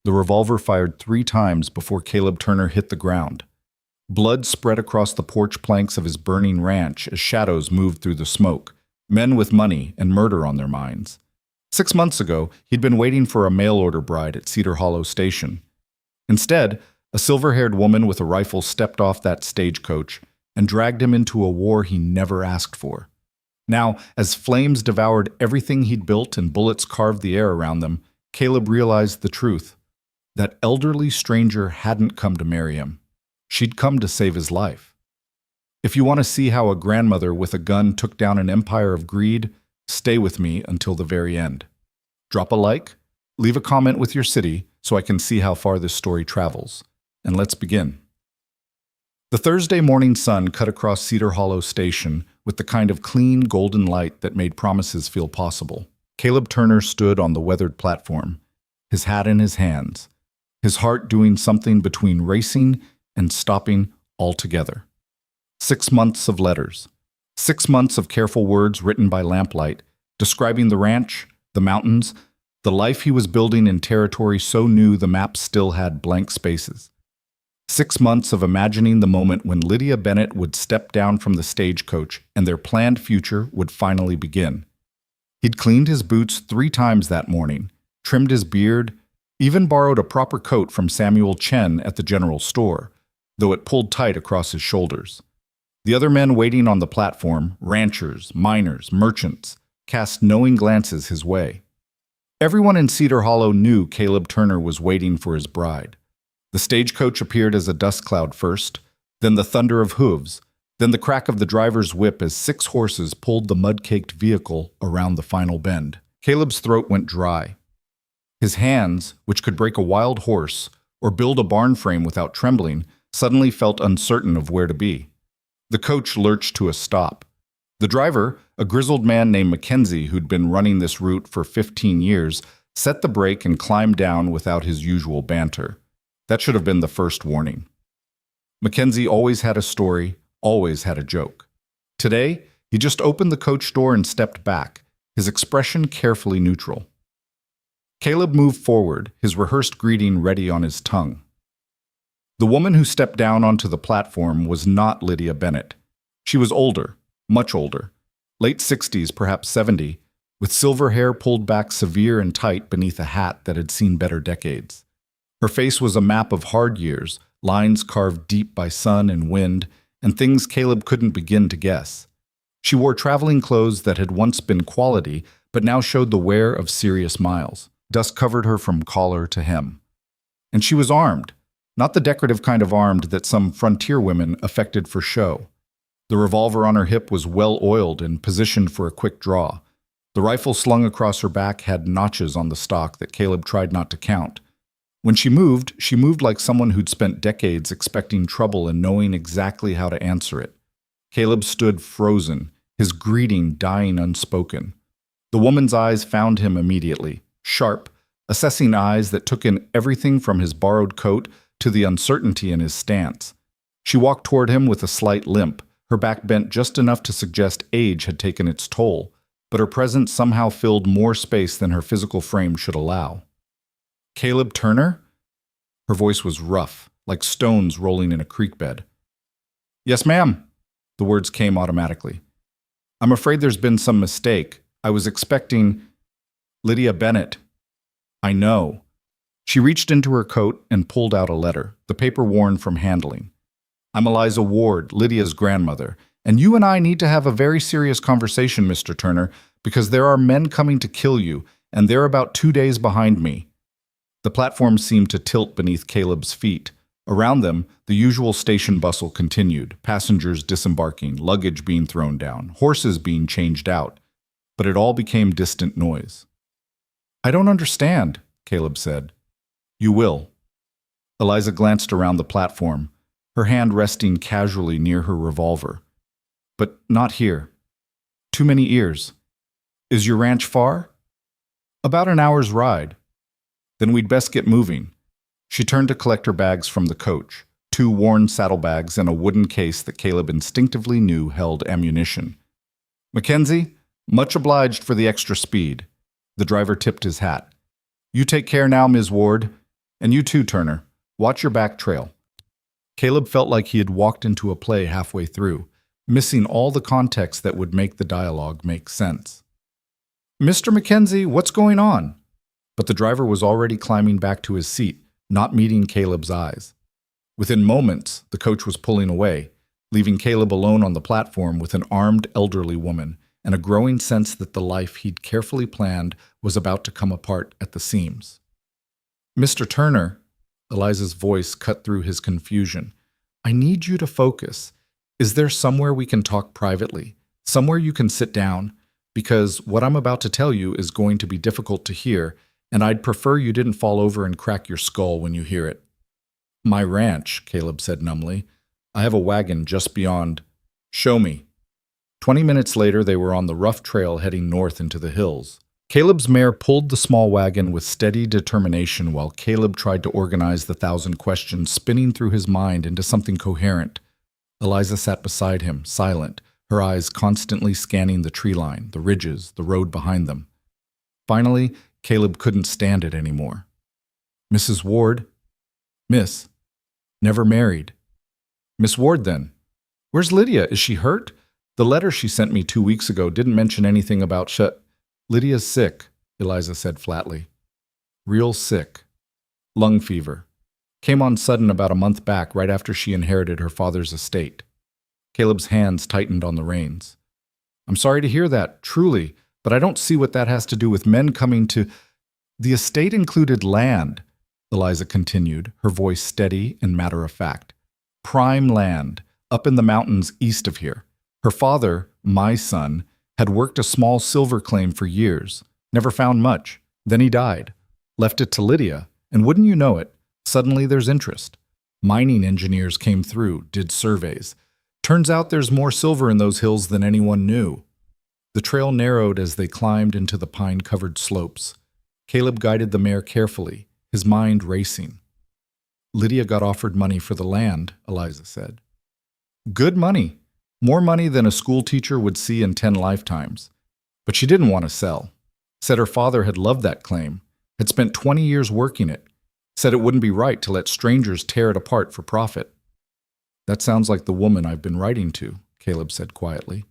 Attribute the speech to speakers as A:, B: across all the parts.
A: The revolver fired 3 times before Caleb Turner hit the ground. Blood spread across the porch planks of his burning ranch as shadows moved through the smoke, men with money and murder on their minds. 6 months ago, he'd been waiting for a mail-order bride at Cedar Hollow Station. Instead, a silver-haired woman with a rifle stepped off that stagecoach and dragged him into a war he never asked for. Now, as flames devoured everything he'd built and bullets carved the air around them, Caleb realized the truth. That elderly stranger hadn't come to marry him. She'd come to save his life. If you want to see how a grandmother with a gun took down an empire of greed, stay with me until the very end. Drop a like, leave a comment with your city so I can see how far this story travels. And let's begin. The Thursday morning sun cut across Cedar Hollow Station with the kind of clean, golden light that made promises feel possible. Caleb Turner stood on the weathered platform, his hat in his hands, his heart doing something between racing and stopping altogether. 6 months of letters. 6 months of careful words written by lamplight, describing the ranch, the mountains, the life he was building in territory so new the map still had blank spaces. 6 months of imagining the moment when Lydia Bennett would step down from the stagecoach and their planned future would finally begin. He'd cleaned his boots 3 times that morning, trimmed his beard, even borrowed a proper coat from Samuel Chen at the general store, though it pulled tight across his shoulders. The other men waiting on the platform, ranchers, miners, merchants, cast knowing glances his way. Everyone in Cedar Hollow knew Caleb Turner was waiting for his bride. The stagecoach appeared as a dust cloud first, then the thunder of hooves, then the crack of the driver's whip as 6 horses pulled the mud-caked vehicle around the final bend. Caleb's throat went dry. His hands, which could break a wild horse or build a barn frame without trembling, suddenly felt uncertain of where to be. The coach lurched to a stop. The driver, a grizzled man named Mackenzie who'd been running this route for 15 years, set the brake and climbed down without his usual banter. That should have been the first warning. Mackenzie always had a story, always had a joke. Today, he just opened the coach door and stepped back, his expression carefully neutral. Caleb moved forward, his rehearsed greeting ready on his tongue. The woman who stepped down onto the platform was not Lydia Bennett. She was older, much older, late 60s, perhaps 70, with silver hair pulled back severe and tight beneath a hat that had seen better decades. Her face was a map of hard years, lines carved deep by sun and wind, and things Caleb couldn't begin to guess. She wore traveling clothes that had once been quality, but now showed the wear of serious miles. Dust covered her from collar to hem. And she was armed. Not the decorative kind of armed that some frontier women affected for show. The revolver on her hip was well-oiled and positioned for a quick draw. The rifle slung across her back had notches on the stock that Caleb tried not to count. When she moved like someone who'd spent decades expecting trouble and knowing exactly how to answer it. Caleb stood frozen, his greeting dying unspoken. The woman's eyes found him immediately, sharp, assessing eyes that took in everything from his borrowed coat to the uncertainty in his stance. She walked toward him with a slight limp, her back bent just enough to suggest age had taken its toll, but her presence somehow filled more space than her physical frame should allow. "Caleb Turner?" Her voice was rough, like stones rolling in a creek bed. "Yes, ma'am." The words came automatically. "I'm afraid there's been some mistake. I was expecting Lydia Bennett." "I know." She reached into her coat and pulled out a letter, the paper worn from handling. "I'm Eliza Ward, Lydia's grandmother, and you and I need to have a very serious conversation, Mr. Turner, because there are men coming to kill you, and they're about 2 days behind me." The platform seemed to tilt beneath Caleb's feet. Around them, the usual station bustle continued, passengers disembarking, luggage being thrown down, horses being changed out. But it all became distant noise. "I don't understand," Caleb said. "You will." Eliza glanced around the platform, her hand resting casually near her revolver. "But not here. Too many ears. Is your ranch far?" "About an hour's ride." "Then we'd best get moving." She turned to collect her bags from the coach, 2 worn saddlebags and a wooden case that Caleb instinctively knew held ammunition. "Mackenzie, much obliged for the extra speed." The driver tipped his hat. "You take care now, Ms. Ward. And you too, Turner. Watch your back trail. Caleb felt like he had walked into a play halfway through, missing all the context that would make the dialogue make sense. Mr. Mackenzie, what's going on? But the driver was already climbing back to his seat, not meeting Caleb's eyes. Within moments, the coach was pulling away, leaving Caleb alone on the platform with an armed elderly woman and a growing sense that the life he'd carefully planned was about to come apart at the seams. Mr. Turner, Eliza's voice cut through his confusion. I need you to focus. Is there somewhere we can talk privately? Somewhere you can sit down? Because what I'm about to tell you is going to be difficult to hear, and I'd prefer you didn't fall over and crack your skull when you hear it. My ranch, Caleb said numbly. I have a wagon just beyond. Show me. 20 minutes later, they were on the rough trail heading north into the hills. Caleb's mare pulled the small wagon with steady determination while Caleb tried to organize the 1,000 questions spinning through his mind into something coherent. Eliza sat beside him, silent, her eyes constantly scanning the tree line, the ridges, the road behind them. Finally, Caleb couldn't stand it anymore. Mrs. Ward? Miss. Never married. Miss Ward, then. Where's Lydia? Is she hurt? The letter she sent me 2 weeks ago didn't mention anything about Lydia's sick, Eliza said flatly. Real sick. Lung fever. Came on sudden about a month back, right after she inherited her father's estate. Caleb's hands tightened on the reins. I'm sorry to hear that, truly, but I don't see what that has to do with men coming to... The estate included land, Eliza continued, her voice steady and matter-of-fact. Prime land, up in the mountains east of here. Her father, my son, had worked a small silver claim for years, never found much. Then he died, left it to Lydia, and wouldn't you know it, suddenly there's interest. Mining engineers came through, did surveys. Turns out there's more silver in those hills than anyone knew. The trail narrowed as they climbed into the pine-covered slopes. Caleb guided the mare carefully, his mind racing. Lydia got offered money for the land, Eliza said. Good money. More money than a school teacher would see in 10 lifetimes. But she didn't want to sell. Said her father had loved that claim, had spent 20 years working it. Said it wouldn't be right to let strangers tear it apart for profit. That sounds like the woman I've been writing to, Caleb said quietly.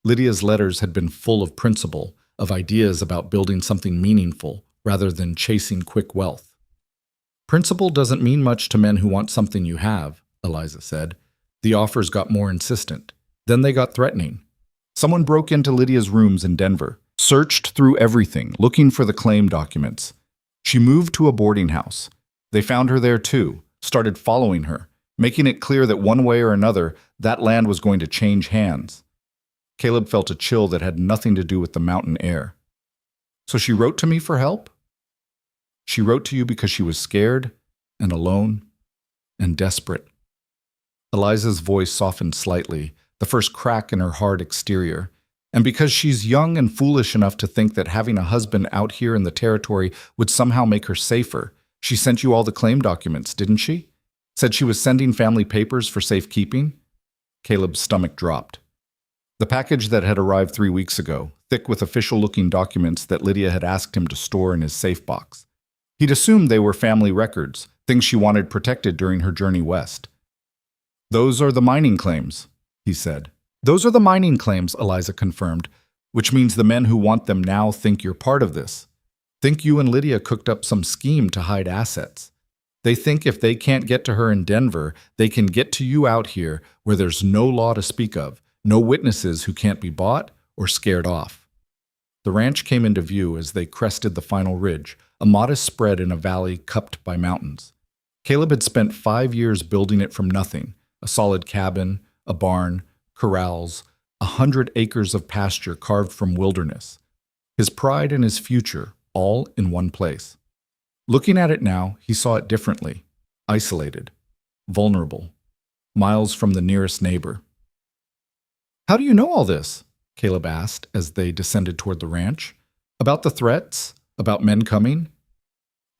A: Lydia's letters had been full of principle, of ideas about building something meaningful rather than chasing quick wealth. Principle doesn't mean much to men who want something you have, Eliza said. The offers got more insistent. Then they got threatening. Someone broke into Lydia's rooms in Denver, searched through everything, looking for the claim documents. She moved to a boarding house. They found her there too, started following her, making it clear that one way or another, that land was going to change hands. Caleb felt a chill that had nothing to do with the mountain air. So she wrote to me for help? She wrote to you because she was scared and alone and desperate. Eliza's voice softened slightly, the first crack in her hard exterior. And because she's young and foolish enough to think that having a husband out here in the territory would somehow make her safer, she sent you all the claim documents, didn't she? Said she was sending family papers for safekeeping? Caleb's stomach dropped. The package that had arrived 3 weeks ago, thick with official-looking documents that Lydia had asked him to store in his safe box. He'd assumed they were family records, things she wanted protected during her journey west. Those are the mining claims, he said. Those are the mining claims, Eliza confirmed, which means the men who want them now think you're part of this. Think you and Lydia cooked up some scheme to hide assets. They think if they can't get to her in Denver, they can get to you out here where there's no law to speak of, no witnesses who can't be bought or scared off. The ranch came into view as they crested the final ridge, a modest spread in a valley cupped by mountains. Caleb had spent 5 years building it from nothing, a solid cabin, a barn, corrals, 100 acres of pasture carved from wilderness. His pride and his future, all in one place. Looking at it now, he saw it differently, isolated, vulnerable, miles from the nearest neighbor. How do you know all this? Caleb asked as they descended toward the ranch. About the threats? About men coming?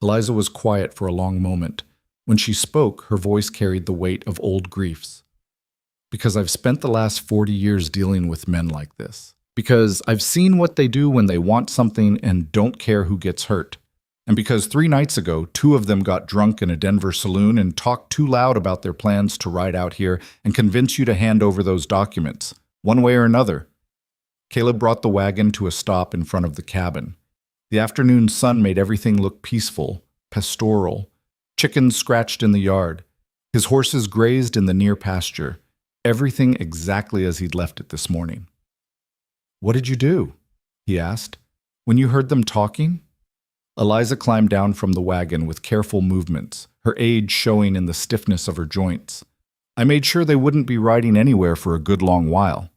A: Eliza was quiet for a long moment. When she spoke, her voice carried the weight of old griefs. Because I've spent the last 40 years dealing with men like this. Because I've seen what they do when they want something and don't care who gets hurt. And because 3 nights ago, 2 of them got drunk in a Denver saloon and talked too loud about their plans to ride out here and convince you to hand over those documents, one way or another. Caleb brought the wagon to a stop in front of the cabin. The afternoon sun made everything look peaceful, pastoral. Chickens scratched in the yard. His horses grazed in the near pasture. Everything exactly as he'd left it this morning. "What did you do?" he asked. "When you heard them talking?" Eliza climbed down from the wagon with careful movements, her age showing in the stiffness of her joints. "I made sure they wouldn't be riding anywhere for a good long while.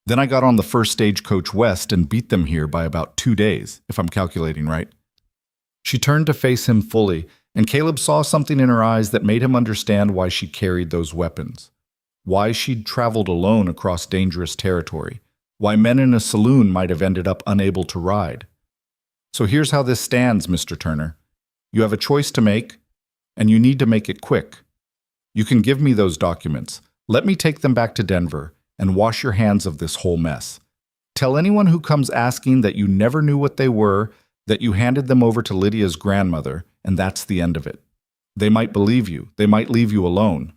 A: Then I got on the first stagecoach west and beat them here by about 2 days, if I'm calculating right." She turned to face him fully, and Caleb saw something in her eyes that made him understand why she carried those weapons, why she'd traveled alone across dangerous territory, why men in a saloon might have ended up unable to ride. "So here's how this stands, Mr. Turner. You have a choice to make, and you need to make it quick. You can give me those documents. Let me take them back to Denver and wash your hands of this whole mess. Tell anyone who comes asking that you never knew what they were, that you handed them over to Lydia's grandmother, and that's the end of it. They might believe you. They might leave you alone."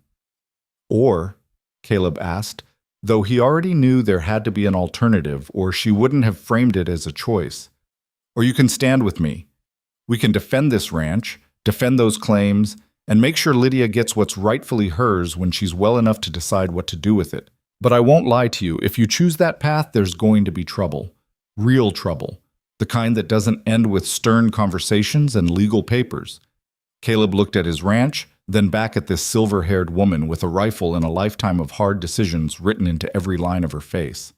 A: Or, Caleb asked, though he already knew there had to be an alternative or she wouldn't have framed it as a choice. "Or you can stand with me. We can defend this ranch, defend those claims, and make sure Lydia gets what's rightfully hers when she's well enough to decide what to do with it. But I won't lie to you, if you choose that path, there's going to be trouble. Real trouble. The kind that doesn't end with stern conversations and legal papers." Caleb looked at his ranch, then back at this silver-haired woman with a rifle and a lifetime of hard decisions written into every line of her face.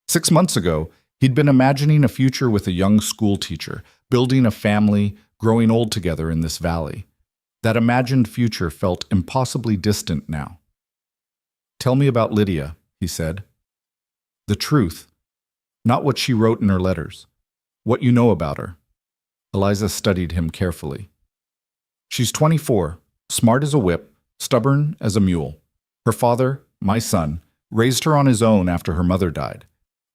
A: 6 months ago, he'd been imagining a future with a young school teacher, building a family, growing old together in this valley. That imagined future felt impossibly distant now. "Tell me about Lydia," he said. "The truth, not what she wrote in her letters. What you know about her." Eliza studied him carefully. "She's 24, smart as a whip, stubborn as a mule. Her father, my son, raised her on his own after her mother died.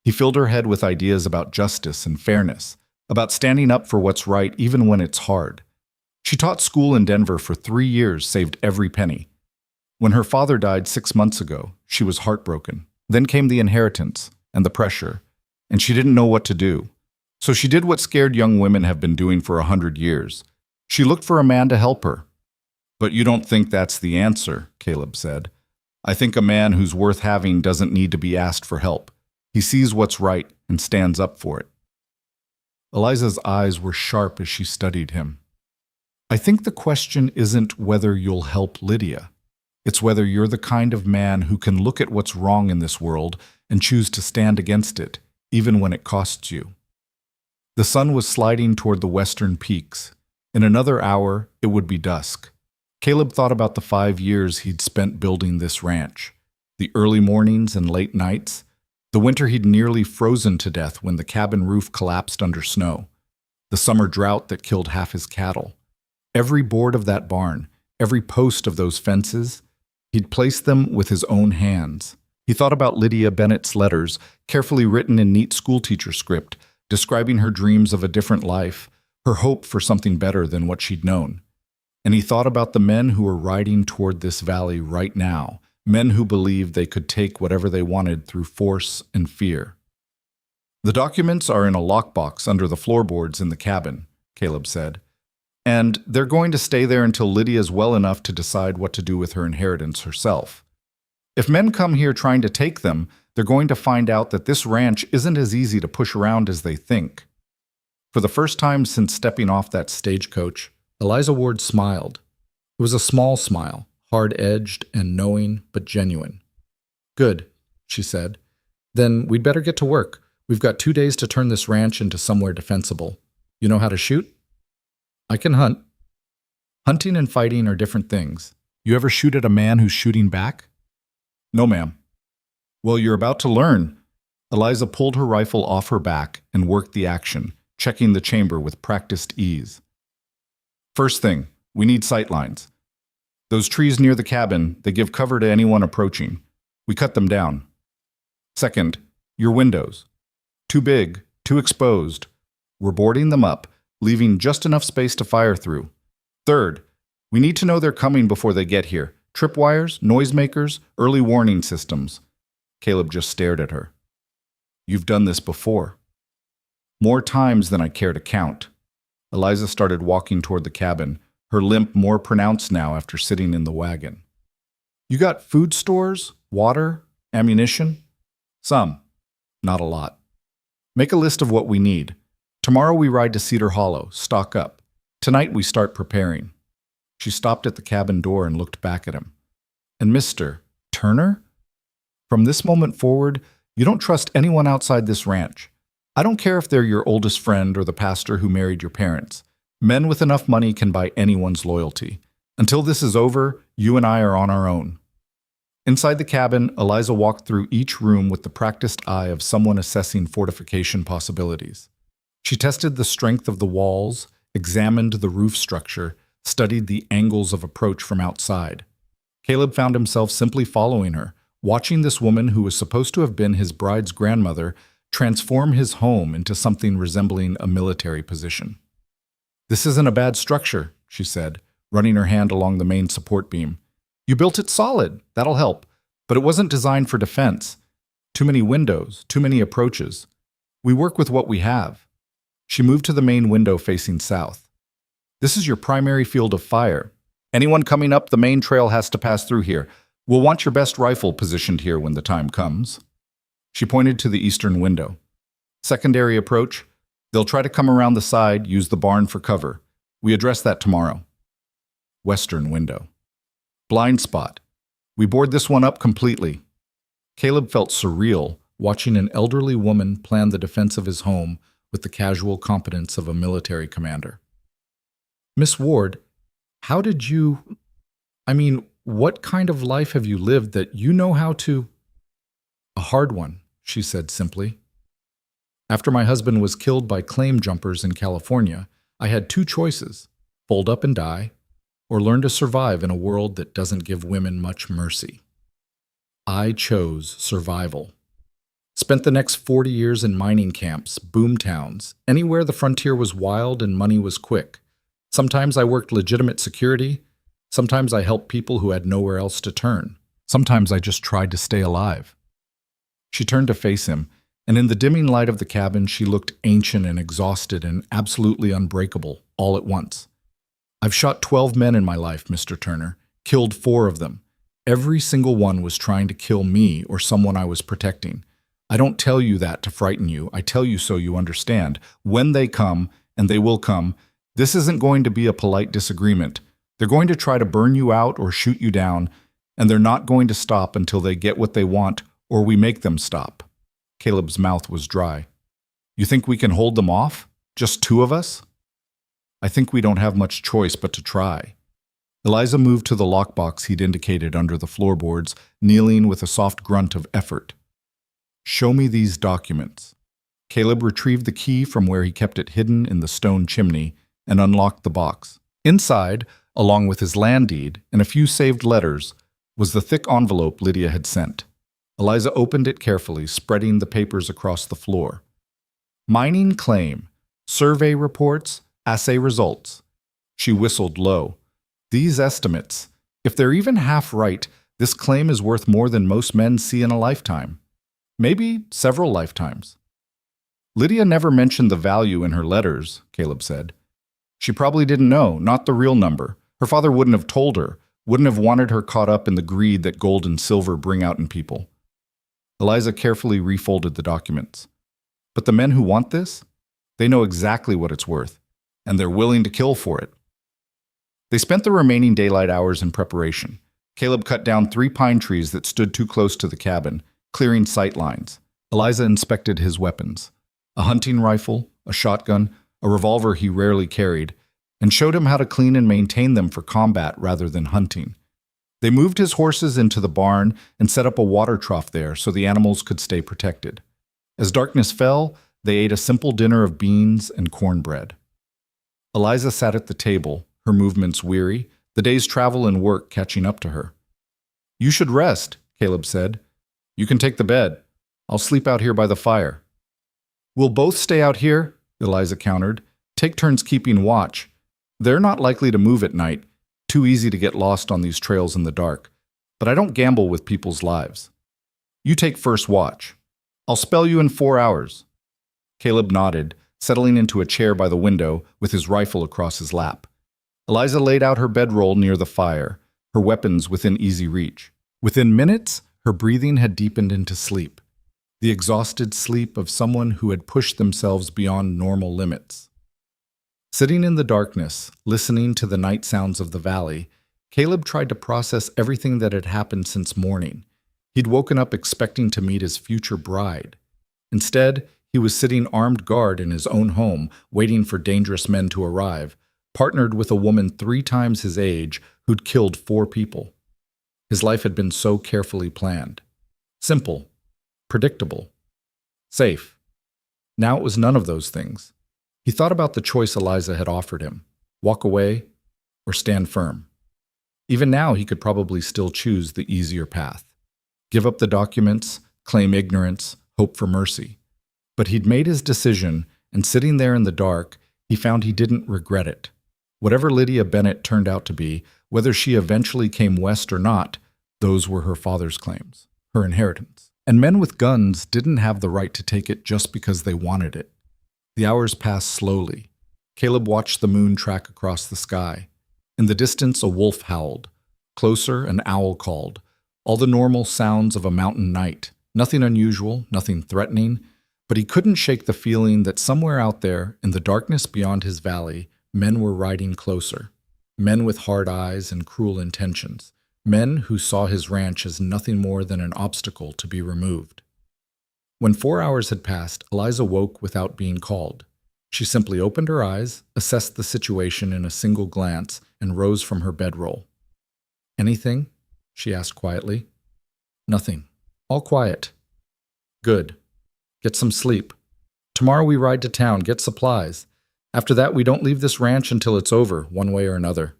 A: He filled her head with ideas about justice and fairness, about standing up for what's right even when it's hard. She taught school in Denver for 3 years, saved every penny. When her father died 6 months ago, she was heartbroken. Then came the inheritance and the pressure, and she didn't know what to do. So she did what scared young women have been doing for 100 years. She looked for a man to help her." "But you don't think that's the answer," Caleb said. "I think a man who's worth having doesn't need to be asked for help. He sees what's right and stands up for it." Eliza's eyes were sharp as she studied him. "I think the question isn't whether you'll help Lydia. It's whether you're the kind of man who can look at what's wrong in this world and choose to stand against it, even when it costs you." The sun was sliding toward the western peaks. In another hour, it would be dusk. Caleb thought about the 5 years he'd spent building this ranch, the early mornings and late nights, the winter he'd nearly frozen to death when the cabin roof collapsed under snow, the summer drought that killed half his cattle. Every board of that barn, every post of those fences, he'd placed them with his own hands. He thought about Lydia Bennett's letters, carefully written in neat schoolteacher script, describing her dreams of a different life, her hope for something better than what she'd known. And he thought about the men who were riding toward this valley right now, men who believed they could take whatever they wanted through force and fear. "The documents are in a lockbox under the floorboards in the cabin," Caleb said. "And they're going to stay there until Lydia's well enough to decide what to do with her inheritance herself. If men come here trying to take them, they're going to find out that this ranch isn't as easy to push around as they think." For the first time since stepping off that stagecoach, Eliza Ward smiled. It was a small smile, hard-edged and knowing but genuine. "Good," she said. "Then we'd better get to work. We've got 2 days to turn this ranch into somewhere defensible. You know how to shoot?" "I can hunt." "Hunting and fighting are different things. You ever shoot at a man who's shooting back?" "No, ma'am." "Well, you're about to learn." Eliza pulled her rifle off her back and worked the action, checking the chamber with practiced ease. "First thing, we need sight lines. Those trees near the cabin, they give cover to anyone approaching. We cut them down. Second, your windows. Too big, too exposed. We're boarding them up, leaving just enough space to fire through. Third, we need to know they're coming before they get here. Tripwires, noisemakers, early warning systems. Caleb just stared at her. You've done this before. More times than I care to count. Eliza started walking toward the cabin, her limp more pronounced now after sitting in the wagon. You got food stores, water, ammunition? Some. Not a lot. Make a list of what we need. Tomorrow we ride to Cedar Hollow, stock up. Tonight we start preparing. She stopped at the cabin door and looked back at him. And Mr. Turner? From this moment forward, you don't trust anyone outside this ranch. I don't care if they're your oldest friend or the pastor who married your parents. Men with enough money can buy anyone's loyalty. Until this is over, you and I are on our own. Inside the cabin, Eliza walked through each room with the practiced eye of someone assessing fortification possibilities. She tested the strength of the walls, examined the roof structure, studied the angles of approach from outside. Caleb found himself simply following her, watching this woman who was supposed to have been his bride's grandmother transform his home into something resembling a military position. This isn't a bad structure, she said, running her hand along the main support beam. You built it solid, that'll help, but it wasn't designed for defense. Too many windows, too many approaches. We work with what we have. She moved to the main window facing south. This is your primary field of fire. Anyone coming up the main trail has to pass through here. We'll want your best rifle positioned here when the time comes. She pointed to the eastern window. Secondary approach. They'll try to come around the side, use the barn for cover. We address that tomorrow. Western window. Blind spot. We board this one up completely. Caleb felt surreal watching an elderly woman plan the defense of his home with the casual competence of a military commander. Miss Ward, how did you... what kind of life have you lived that you know how to... A hard one, she said simply. After my husband was killed by claim jumpers in California, I had two choices, fold up and die, or learn to survive in a world that doesn't give women much mercy. I chose survival. Spent the next 40 years in mining camps, boom towns, anywhere the frontier was wild and money was quick. Sometimes I worked legitimate security. Sometimes I helped people who had nowhere else to turn. Sometimes I just tried to stay alive. She turned to face him, and in the dimming light of the cabin, she looked ancient and exhausted and absolutely unbreakable, all at once. I've shot 12 men in my life, Mr. Turner, killed 4 of them. Every single one was trying to kill me or someone I was protecting. I don't tell you that to frighten you. I tell you so you understand. When they come, and they will come, this isn't going to be a polite disagreement. They're going to try to burn you out or shoot you down, and they're not going to stop until they get what they want or we make them stop. Caleb's mouth was dry. You think we can hold them off? Just 2 of us? I think we don't have much choice but to try. Eliza moved to the lockbox he'd indicated under the floorboards, kneeling with a soft grunt of effort. Show me these documents. Caleb retrieved the key from where he kept it hidden in the stone chimney and unlocked the box. Inside, along with his land deed and a few saved letters, was the thick envelope Lydia had sent. Eliza opened it carefully, spreading the papers across the floor. Mining claim, survey reports, assay results. She whistled low. These estimates, if they're even half right, this claim is worth more than most men see in a lifetime. Maybe several lifetimes. Lydia never mentioned the value in her letters, Caleb said. She probably didn't know, not the real number. Her father wouldn't have told her, wouldn't have wanted her caught up in the greed that gold and silver bring out in people. Eliza carefully refolded the documents. But the men who want this? They know exactly what it's worth, and they're willing to kill for it. They spent the remaining daylight hours in preparation. Caleb cut down 3 pine trees that stood too close to the cabin, clearing sight lines. Eliza inspected his weapons. A hunting rifle, a shotgun, a revolver he rarely carried, and showed him how to clean and maintain them for combat rather than hunting. They moved his horses into the barn and set up a water trough there so the animals could stay protected. As darkness fell, they ate a simple dinner of beans and cornbread. Eliza sat at the table, her movements weary, the day's travel and work catching up to her. You should rest, Caleb said. You can take the bed. I'll sleep out here by the fire. We'll both stay out here, Eliza countered, Take turns keeping watch. They're not likely to move at night. Too easy to get lost on these trails in the dark. But I don't gamble with people's lives. You take first watch. I'll spell you in 4 hours. Caleb nodded, settling into a chair by the window with his rifle across his lap. Eliza laid out her bedroll near the fire, her weapons within easy reach. Within minutes, her breathing had deepened into sleep, the exhausted sleep of someone who had pushed themselves beyond normal limits. Sitting in the darkness, listening to the night sounds of the valley, Caleb tried to process everything that had happened since morning. He'd woken up expecting to meet his future bride. Instead, he was sitting armed guard in his own home, waiting for dangerous men to arrive, partnered with a woman 3 times his age who'd killed 4 people. His life had been so carefully planned. Simple, predictable, safe. Now it was none of those things. He thought about the choice Eliza had offered him: walk away or stand firm. Even now, he could probably still choose the easier path. Give up the documents, claim ignorance, hope for mercy. But he'd made his decision, and sitting there in the dark, he found he didn't regret it. Whatever Lydia Bennett turned out to be, whether she eventually came west or not, those were her father's claims, her inheritance. And men with guns didn't have the right to take it just because they wanted it. The hours passed slowly. Caleb watched the moon track across the sky. In the distance, a wolf howled. Closer, an owl called. All the normal sounds of a mountain night. Nothing unusual, nothing threatening, but he couldn't shake the feeling that somewhere out there, in the darkness beyond his valley, men were riding closer. Men with hard eyes and cruel intentions. Men who saw his ranch as nothing more than an obstacle to be removed. When 4 hours had passed, Eliza woke without being called. She simply opened her eyes, assessed the situation in a single glance, and rose from her bedroll. "Anything?" she asked quietly. "Nothing. All quiet." "Good. Get some sleep. Tomorrow we ride to town, get supplies. After that, we don't leave this ranch until it's over, one way or another."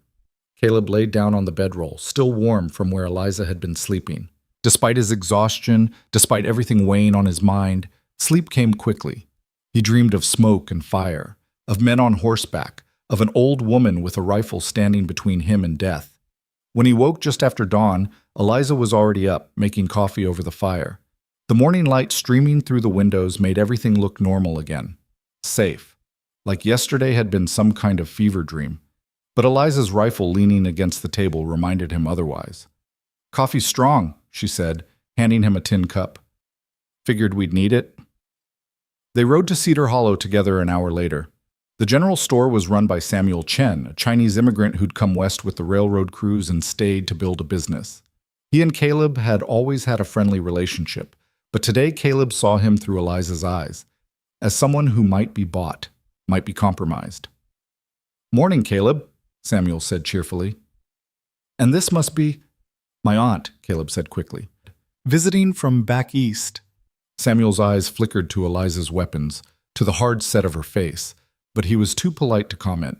A: Caleb laid down on the bedroll, still warm from where Eliza had been sleeping. Despite his exhaustion, despite everything weighing on his mind, sleep came quickly. He dreamed of smoke and fire, of men on horseback, of an old woman with a rifle standing between him and death. When he woke just after dawn, Eliza was already up, making coffee over the fire. The morning light streaming through the windows made everything look normal again. Safe. Like yesterday had been some kind of fever dream. But Eliza's rifle leaning against the table reminded him otherwise. "Coffee's strong," she said, handing him a tin cup. "Figured we'd need it." They rode to Cedar Hollow together an hour later. The general store was run by Samuel Chen, a Chinese immigrant who'd come west with the railroad crews and stayed to build a business. He and Caleb had always had a friendly relationship, but today Caleb saw him through Eliza's eyes, as someone who might be bought, might be compromised. "Morning, Caleb," Samuel said cheerfully. "And this must be—" "My aunt," Caleb said quickly. "Visiting from back east." Samuel's eyes flickered to Eliza's weapons, to the hard set of her face, but he was too polite to comment.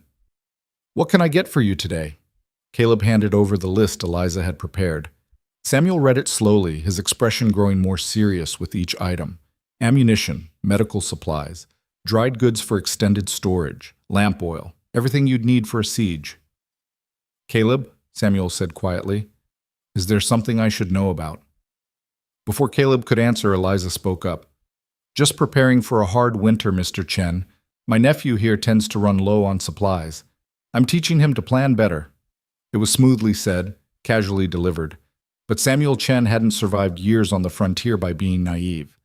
A: "What can I get for you today?" Caleb handed over the list Eliza had prepared. Samuel read it slowly, his expression growing more serious with each item. Ammunition, medical supplies, dried goods for extended storage, lamp oil, everything you'd need for a siege. "Caleb," Samuel said quietly, "is there something I should know about?" Before Caleb could answer, Eliza spoke up. "Just preparing for a hard winter, Mr. Chen. My nephew here tends to run low on supplies. I'm teaching him to plan better." It was smoothly said, casually delivered. But Samuel Chen hadn't survived years on the frontier by being naive.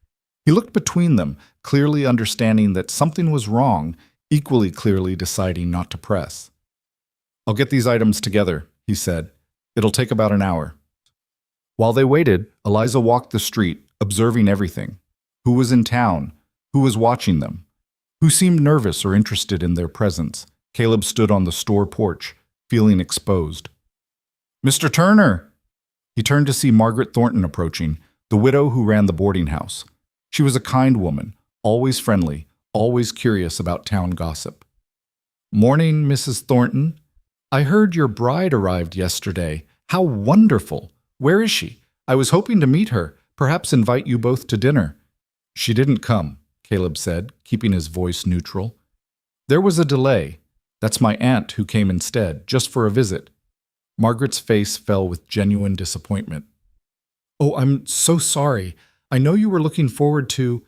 A: He looked between them, clearly understanding that something was wrong, equally clearly deciding not to press. "I'll get these items together," he said. "It'll take about an hour." While they waited, Eliza walked the street, observing everything. Who was in town? Who was watching them? Who seemed nervous or interested in their presence? Caleb stood on the store porch, feeling exposed. "Mr. Turner!" He turned to see Margaret Thornton approaching, the widow who ran the boarding house. She was a kind woman, always friendly, always curious about town gossip. "Morning, Mrs. Thornton. I heard your bride arrived yesterday. How wonderful! Where is she? I was hoping to meet her, perhaps invite you both to dinner." "She didn't come," Caleb said, keeping his voice neutral. There was a delay. That's my aunt who came instead, just for a visit. Margaret's face fell with genuine disappointment. Oh, I'm so sorry. I know you were looking forward to...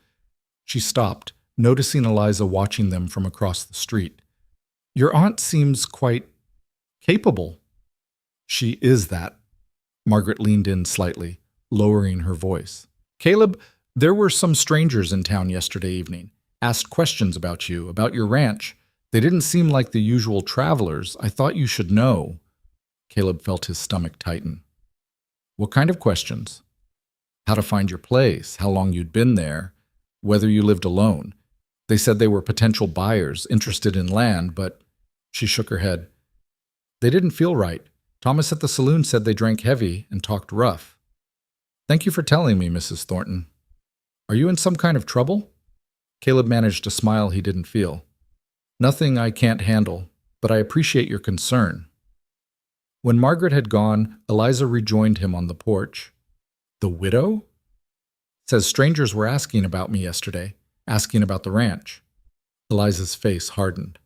A: She stopped, noticing Eliza watching them from across the street. Your aunt seems quite capable. She is that. Margaret leaned in slightly, lowering her voice. Caleb, there were some strangers in town yesterday evening. Asked questions about you, about your ranch. They didn't seem like the usual travelers. I thought you should know. Caleb felt his stomach tighten. What kind of questions? How to find your place, how long you'd been there, whether you lived alone. They said they were potential buyers, interested in land, but she shook her head. They didn't feel right. Thomas at the saloon said they drank heavy and talked rough. Thank you for telling me, Mrs. Thornton. Are you in some kind of trouble? Caleb managed a smile he didn't feel. Nothing I can't handle, but I appreciate your concern. When Margaret had gone, Eliza rejoined him on the porch. The widow? Says strangers were asking about me yesterday, asking about the ranch. Eliza's face hardened.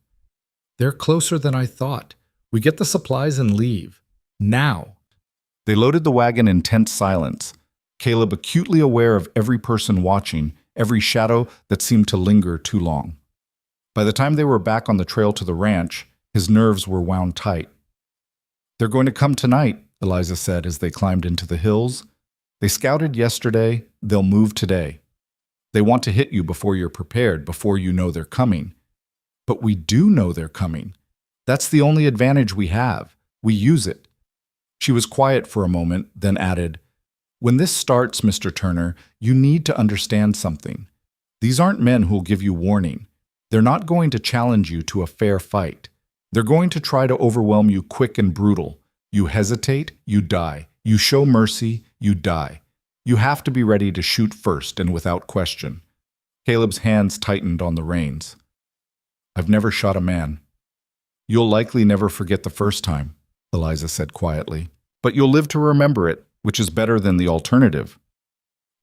A: They're closer than I thought. We get the supplies and leave. Now. They loaded the wagon in tense silence, Caleb acutely aware of every person watching, every shadow that seemed to linger too long. By the time they were back on the trail to the ranch, his nerves were wound tight. They're going to come tonight, Eliza said as they climbed into the hills. They scouted yesterday, they'll move today. They want to hit you before you're prepared, before you know they're coming. But we do know they're coming. That's the only advantage we have. We use it. She was quiet for a moment, then added, When this starts, Mr. Turner, you need to understand something. These aren't men who'll give you warning. They're not going to challenge you to a fair fight. They're going to try to overwhelm you quick and brutal. You hesitate, you die. You show mercy, you die. You have to be ready to shoot first and without question. Caleb's hands tightened on the reins. I've never shot a man. You'll likely never forget the first time, Eliza said quietly. But you'll live to remember it, which is better than the alternative.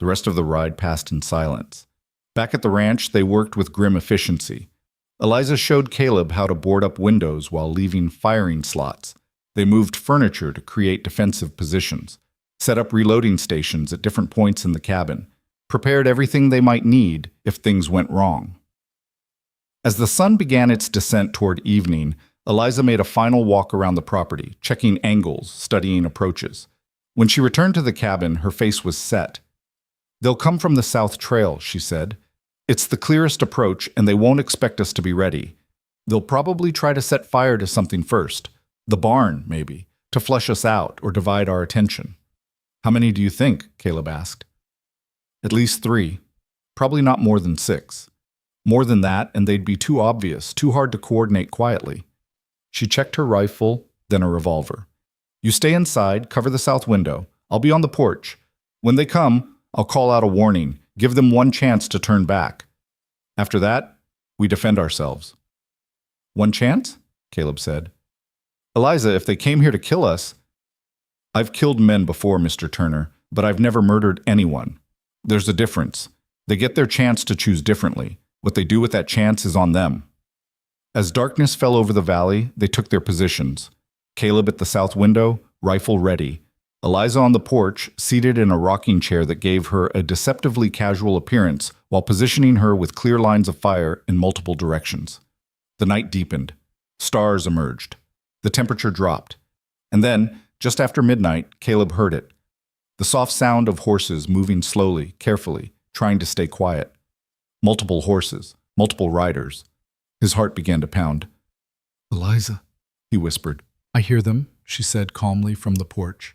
A: The rest of the ride passed in silence. Back at the ranch, they worked with grim efficiency. Eliza showed Caleb how to board up windows while leaving firing slots. They moved furniture to create defensive positions, set up reloading stations at different points in the cabin, prepared everything they might need if things went wrong. As the sun began its descent toward evening, Eliza made a final walk around the property, checking angles, studying approaches. When she returned to the cabin, her face was set. They'll come from the south trail, she said. It's the clearest approach, and they won't expect us to be ready. They'll probably try to set fire to something first. The barn, maybe, to flush us out or divide our attention. How many do you think? Caleb asked. At least 3. Probably not more than 6. More than that, and they'd be too obvious, too hard to coordinate quietly. She checked her rifle, then a revolver. You stay inside, cover the south window. I'll be on the porch. When they come, I'll call out a warning, give them one chance to turn back. After that, we defend ourselves. One chance? Caleb said. Eliza, if they came here to kill us... I've killed men before, Mr. Turner, but I've never murdered anyone. There's a difference. They get their chance to choose differently. What they do with that chance is on them. As darkness fell over the valley, they took their positions. Caleb at the south window, rifle ready. Eliza on the porch, seated in a rocking chair that gave her a deceptively casual appearance while positioning her with clear lines of fire in multiple directions. The night deepened. Stars emerged. The temperature dropped. And then, just after midnight, Caleb heard it. The soft sound of horses moving slowly, carefully, trying to stay quiet. Multiple horses, multiple riders. His heart began to pound. Eliza, he whispered. I hear them, she said calmly from the porch.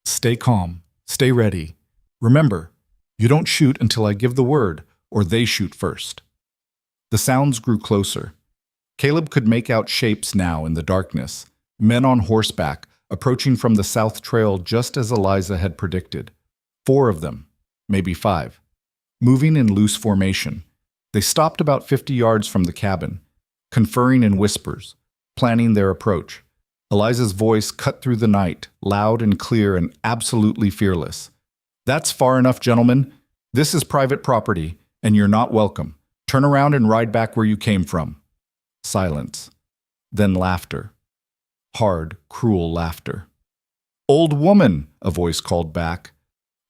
A: Stay calm. Stay ready. Remember, you don't shoot until I give the word, or they shoot first. The sounds grew closer. Caleb could make out shapes now in the darkness, men on horseback, approaching from the south trail just as Eliza had predicted. 4 of them, maybe 5, moving in loose formation. They stopped about 50 yards from the cabin, conferring in whispers, planning their approach. Eliza's voice cut through the night, loud and clear and absolutely fearless. That's far enough, gentlemen. This is private property, and you're not welcome. Turn around and ride back where you came from. Silence. Then laughter. Hard, cruel laughter. "Old woman," a voice called back.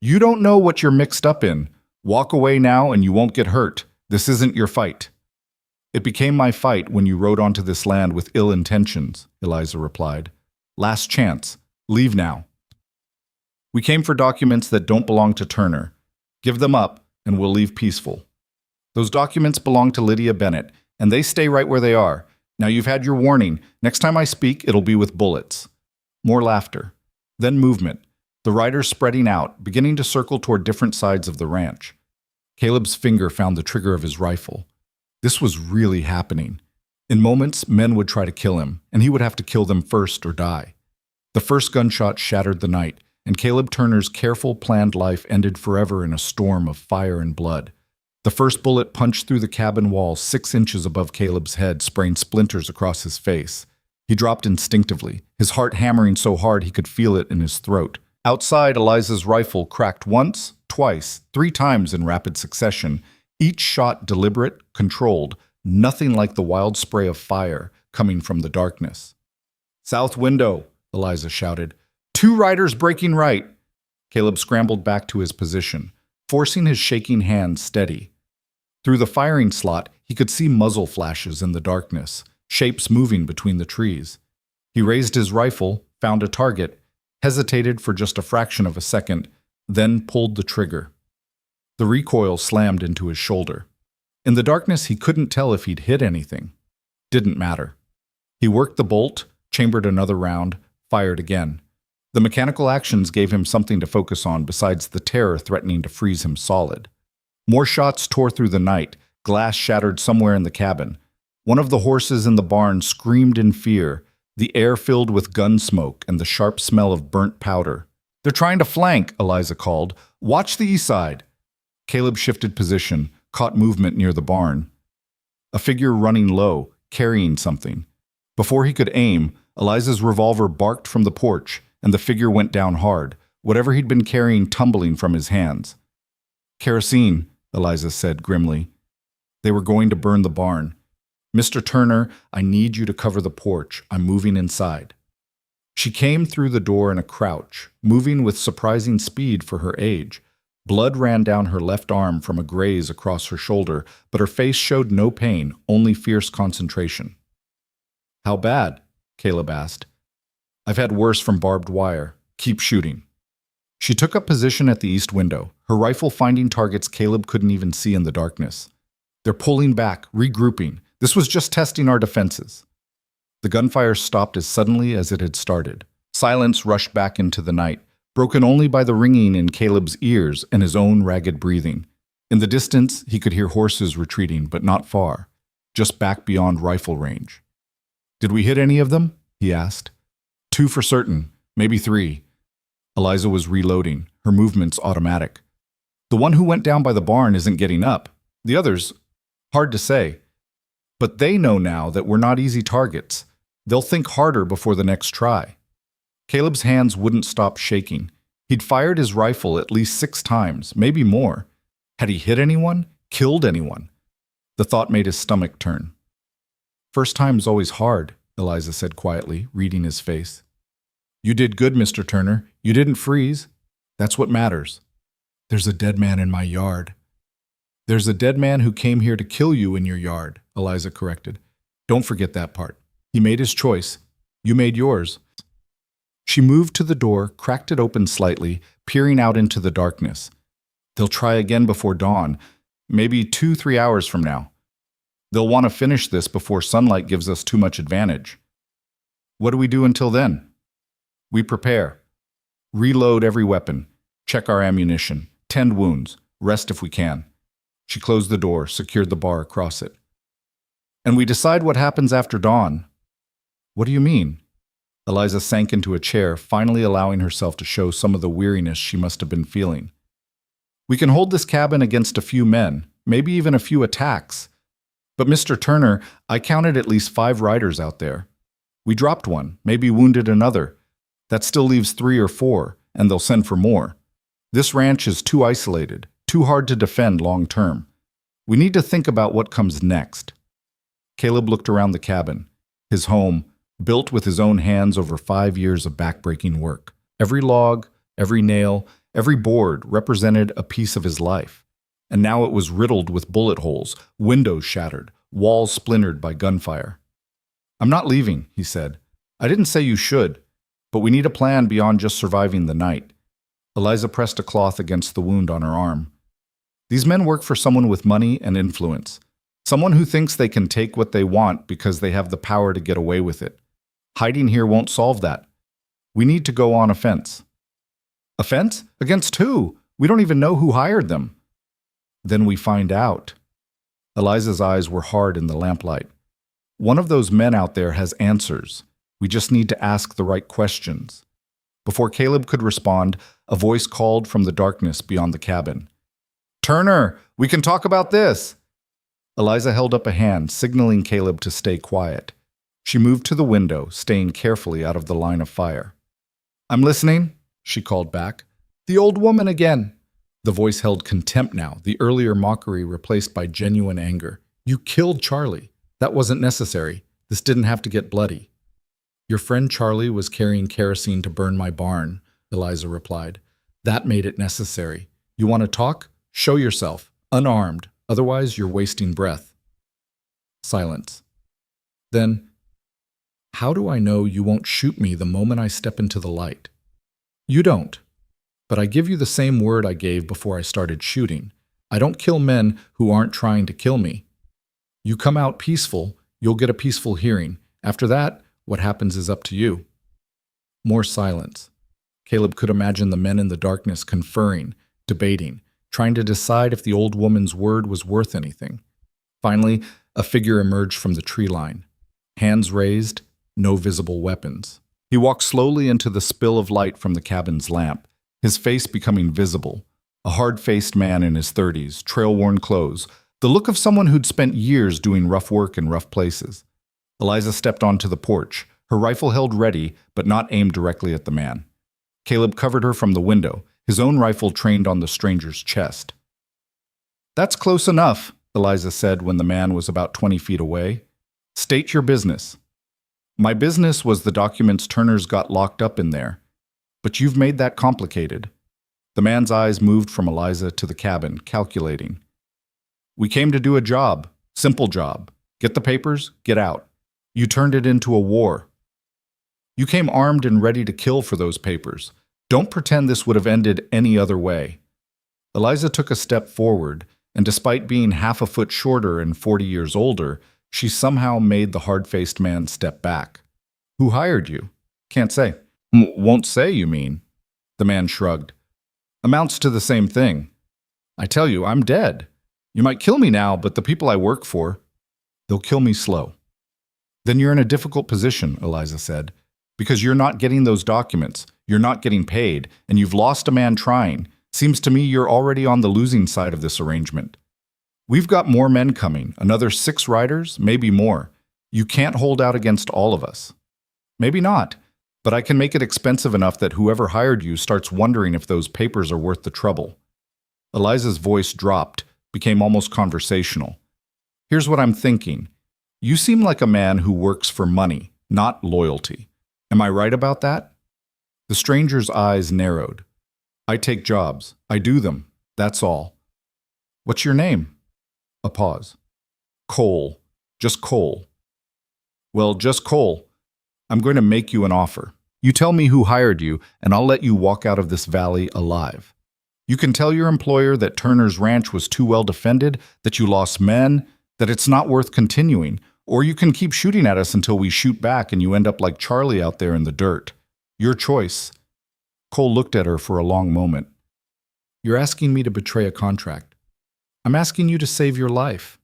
A: "You don't know what you're mixed up in. Walk away now and you won't get hurt. This isn't your fight." "It became my fight when you rode onto this land with ill intentions," Eliza replied. "Last chance. Leave now." "We came for documents that don't belong to Turner. Give them up, and we'll leave peaceful." "Those documents belong to Lydia Bennett, and they stay right where they are. Now you've had your warning. Next time I speak, it'll be with bullets." More laughter. Then movement. The riders spreading out, beginning to circle toward different sides of the ranch. Caleb's finger found the trigger of his rifle. This was really happening. In moments, men would try to kill him, and he would have to kill them first or die. The first gunshot shattered the night, and Caleb Turner's careful, planned life ended forever in a storm of fire and blood. The first bullet punched through the cabin wall 6 inches above Caleb's head, spraying splinters across his face. He dropped instinctively, his heart hammering so hard he could feel it in his throat. Outside, Eliza's rifle cracked once, twice, 3 times in rapid succession, each shot deliberate, controlled, nothing like the wild spray of fire coming from the darkness. "South window," Eliza shouted. "2 riders breaking right." Caleb scrambled back to his position, forcing his shaking hands steady. Through the firing slot, he could see muzzle flashes in the darkness, shapes moving between the trees. He raised his rifle, found a target, hesitated for just a fraction of a second, then pulled the trigger. The recoil slammed into his shoulder. In the darkness, he couldn't tell if he'd hit anything. Didn't matter. He worked the bolt, chambered another round, fired again. The mechanical actions gave him something to focus on besides the terror threatening to freeze him solid. More shots tore through the night, glass shattered somewhere in the cabin. One of the horses in the barn screamed in fear, the air filled with gun smoke and the sharp smell of burnt powder. "They're trying to flank," Eliza called. "Watch the east side." Caleb shifted position, caught movement near the barn. A figure running low, carrying something. Before he could aim, Eliza's revolver barked from the porch, and the figure went down hard, whatever he'd been carrying tumbling from his hands. "Kerosene," Eliza said grimly. They were going to burn the barn. "Mr. Turner, I need you to cover the porch. I'm moving inside." She came through the door in a crouch, moving with surprising speed for her age. Blood ran down her left arm from a graze across her shoulder, but her face showed no pain, only fierce concentration. "How bad?" Caleb asked. "I've had worse from barbed wire. Keep shooting." She took up position at the east window, her rifle finding targets Caleb couldn't even see in the darkness. "They're pulling back, regrouping. This was just testing our defenses." The gunfire stopped as suddenly as it had started. Silence rushed back into the night, broken only by the ringing in Caleb's ears and his own ragged breathing. In the distance, he could hear horses retreating, but not far, just back beyond rifle range. "Did we hit any of them?" he asked. "2 for certain, maybe 3. Eliza was reloading, her movements automatic. "The one who went down by the barn isn't getting up. The others, hard to say. But they know now that we're not easy targets. They'll think harder before the next try." Caleb's hands wouldn't stop shaking. He'd fired his rifle at least 6 times, maybe more. Had he hit anyone? Killed anyone? The thought made his stomach turn. "First time's always hard," Eliza said quietly, reading his face. "You did good, Mr. Turner. You didn't freeze. That's what matters." "There's a dead man in my yard." "There's a dead man who came here to kill you in your yard," Eliza corrected. "Don't forget that part. He made his choice. You made yours." She moved to the door, cracked it open slightly, peering out into the darkness. "They'll try again before dawn, maybe 2-3 hours from now. They'll want to finish this before sunlight gives us too much advantage." "What do we do until then?" "We prepare. Reload every weapon. Check our ammunition. Tend wounds. Rest if we can." She closed the door, secured the bar across it. "And we decide what happens after dawn." "What do you mean?" Eliza sank into a chair, finally allowing herself to show some of the weariness she must have been feeling. "We can hold this cabin against a few men, maybe even a few attacks. But Mr. Turner, I counted at least 5 riders out there. We dropped one, maybe wounded another. That still leaves 3 or 4, and they'll send for more. This ranch is too isolated, too hard to defend long term. We need to think about what comes next." Caleb looked around the cabin. His home, built with his own hands over 5 years of backbreaking work. Every log, every nail, every board represented a piece of his life. And now it was riddled with bullet holes, windows shattered, walls splintered by gunfire. "I'm not leaving," he said. "I didn't say you should, but we need a plan beyond just surviving the night." Eliza pressed a cloth against the wound on her arm. "These men work for someone with money and influence. Someone who thinks they can take what they want because they have the power to get away with it. Hiding here won't solve that. We need to go on offense." "Offense? Against who? We don't even know who hired them." "Then we find out." Eliza's eyes were hard in the lamplight. "One of those men out there has answers. We just need to ask the right questions." Before Caleb could respond, a voice called from the darkness beyond the cabin. "Turner, we can talk about this." Eliza held up a hand, signaling Caleb to stay quiet. She moved to the window, staying carefully out of the line of fire. "I'm listening," she called back. "The old woman again." The voice held contempt now, the earlier mockery replaced by genuine anger. "You killed Charlie. That wasn't necessary. This didn't have to get bloody." "Your friend Charlie was carrying kerosene to burn my barn," Eliza replied. "That made it necessary. You want to talk? Show yourself, unarmed. Otherwise, you're wasting breath." Silence. Then, "How do I know you won't shoot me the moment I step into the light?" "You don't. But I give you the same word I gave before I started shooting. I don't kill men who aren't trying to kill me. You come out peaceful, you'll get a peaceful hearing. After that, what happens is up to you." More silence. Caleb could imagine the men in the darkness conferring, debating, trying to decide if the old woman's word was worth anything. Finally, a figure emerged from the tree line. Hands raised, no visible weapons. He walked slowly into the spill of light from the cabin's lamp, his face becoming visible. A hard-faced man in his 30s, trail-worn clothes, the look of someone who'd spent years doing rough work in rough places. Eliza stepped onto the porch, her rifle held ready, but not aimed directly at the man. Caleb covered her from the window, his own rifle trained on the stranger's chest. "That's close enough," Eliza said when the man was about 20 feet away. "State your business." "My business was the documents Turner's got locked up in there. But you've made that complicated." The man's eyes moved from Eliza to the cabin, calculating. "We came to do a job, simple job. Get the papers, get out. You turned it into a war. You came armed and ready to kill for those papers. Don't pretend this would have ended any other way." Eliza took a step forward, and despite being half a foot shorter and 40 years older, she somehow made the hard-faced man step back. "Who hired you?" "Can't say." "Won't say, you mean?" The man shrugged. "Amounts to the same thing. I tell you, I'm dead. You might kill me now, but the people I work for, they'll kill me slow." "Then you're in a difficult position," Eliza said, "because you're not getting those documents, you're not getting paid, and you've lost a man trying. Seems to me you're already on the losing side of this arrangement. We've got more men coming, another 6 riders, maybe more. You can't hold out against all of us." "Maybe not, but I can make it expensive enough that whoever hired you starts wondering if those papers are worth the trouble." Eliza's voice dropped, became almost conversational. "Here's what I'm thinking. You seem like a man who works for money, not loyalty. Am I right about that?" The stranger's eyes narrowed. "I take jobs. I do them. That's all." "What's your name?" A pause. "Cole. Just Cole." "Well, just Cole. I'm going to make you an offer. You tell me who hired you, and I'll let you walk out of this valley alive. You can tell your employer that Turner's ranch was too well defended, that you lost men, that it's not worth continuing, or you can keep shooting at us until we shoot back and you end up like Charlie out there in the dirt. Your choice." Cole looked at her for a long moment. "You're asking me to betray a contract. I'm asking you to save your life.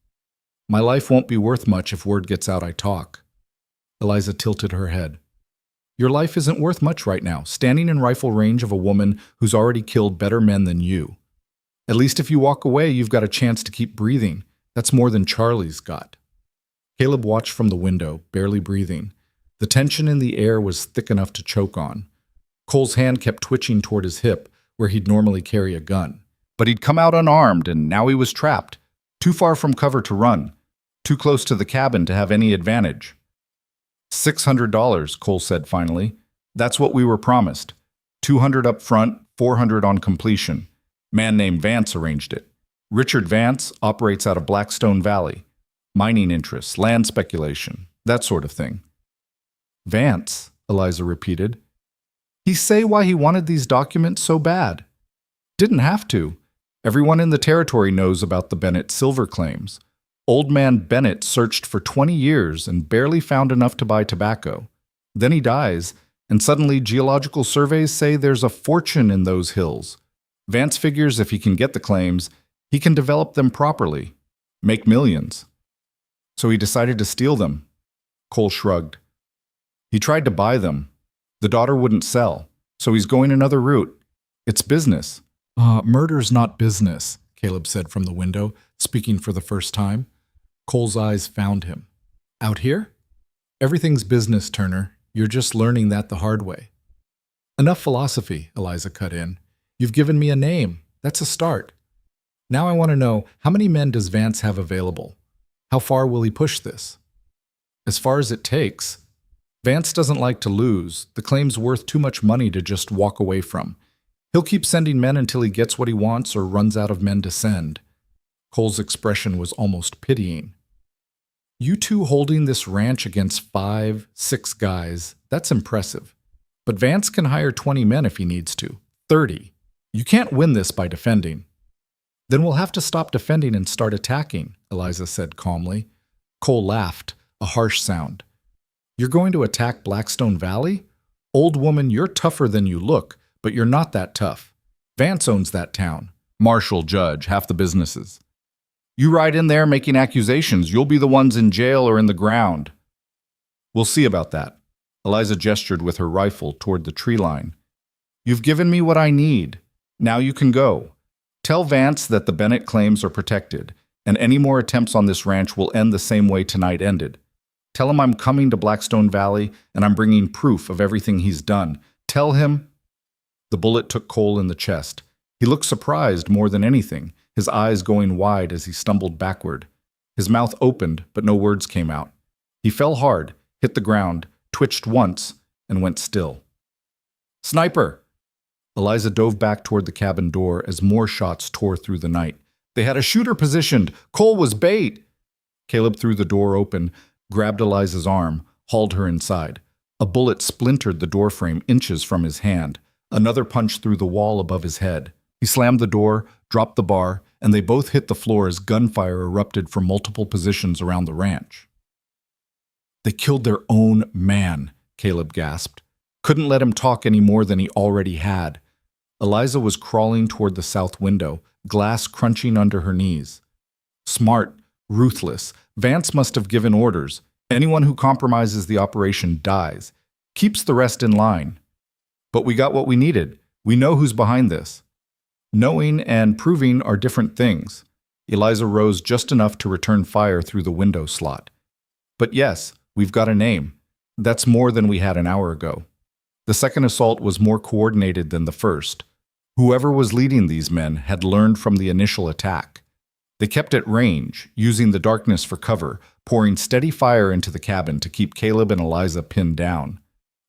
A: My life won't be worth much if word gets out I talk." Eliza tilted her head. "Your life isn't worth much right now, standing in rifle range of a woman who's already killed better men than you. At least if you walk away, you've got a chance to keep breathing. That's more than Charlie's got." Caleb watched from the window, barely breathing. The tension in the air was thick enough to choke on. Cole's hand kept twitching toward his hip, where he'd normally carry a gun. But he'd come out unarmed, and now he was trapped, too far from cover to run. Too close to the cabin to have any advantage. $600, Cole said finally. That's what we were promised. 200 up front, 400 on completion. Man named Vance arranged it. Richard Vance operates out of Blackstone Valley. Mining interests, land speculation, that sort of thing. Vance, Eliza repeated. He say why he wanted these documents so bad. Didn't have to. Everyone in the territory knows about the Bennett silver claims. Old man Bennett searched for 20 years and barely found enough to buy tobacco. Then he dies, and suddenly geological surveys say there's a fortune in those hills. Vance figures if he can get the claims, he can develop them properly, make millions. So he decided to steal them. Cole shrugged. He tried to buy them. The daughter wouldn't sell, so he's going another route. It's business. Murder's not business, Caleb said from the window, speaking for the first time. Cole's eyes found him. Out here? Everything's business, Turner. You're just learning that the hard way. Enough philosophy, Eliza cut in. You've given me a name. That's a start. Now I want to know, how many men does Vance have available? How far will he push this? As far as it takes. Vance doesn't like to lose. The claim's worth too much money to just walk away from. He'll keep sending men until he gets what he wants or runs out of men to send. Cole's expression was almost pitying. You two holding this ranch against 5, 6 guys, that's impressive. But Vance can hire 20 men if he needs to. 30. You can't win this by defending. Then we'll have to stop defending and start attacking, Eliza said calmly. Cole laughed, a harsh sound. You're going to attack Blackstone Valley? Old woman, you're tougher than you look, but you're not that tough. Vance owns that town. Marshal, judge, half the businesses. You ride in there making accusations, you'll be the ones in jail or in the ground. We'll see about that. Eliza gestured with her rifle toward the tree line. You've given me what I need. Now you can go. Tell Vance that the Bennett claims are protected, and any more attempts on this ranch will end the same way tonight ended. Tell him I'm coming to Blackstone Valley, and I'm bringing proof of everything he's done. Tell him... The bullet took Cole in the chest. He looked surprised more than anything, his eyes going wide as he stumbled backward. His mouth opened, but no words came out. He fell hard, hit the ground, twitched once, and went still. Sniper! Eliza dove back toward the cabin door as more shots tore through the night. They had a shooter positioned. Cole was bait. Caleb threw the door open, grabbed Eliza's arm, hauled her inside. A bullet splintered the doorframe inches from his hand. Another punch through the wall above his head. He slammed the door, dropped the bar, and they both hit the floor as gunfire erupted from multiple positions around the ranch. They killed their own man, Caleb gasped. Couldn't let him talk any more than he already had. Eliza was crawling toward the south window, glass crunching under her knees. Smart, ruthless. Vance must have given orders. Anyone who compromises the operation dies. Keeps the rest in line. But we got what we needed. We know who's behind this. Knowing and proving are different things. Eliza rose just enough to return fire through the window slot. But yes, we've got a name. That's more than we had an hour ago. The second assault was more coordinated than the first. Whoever was leading these men had learned from the initial attack. They kept at range, using the darkness for cover, pouring steady fire into the cabin to keep Caleb and Eliza pinned down.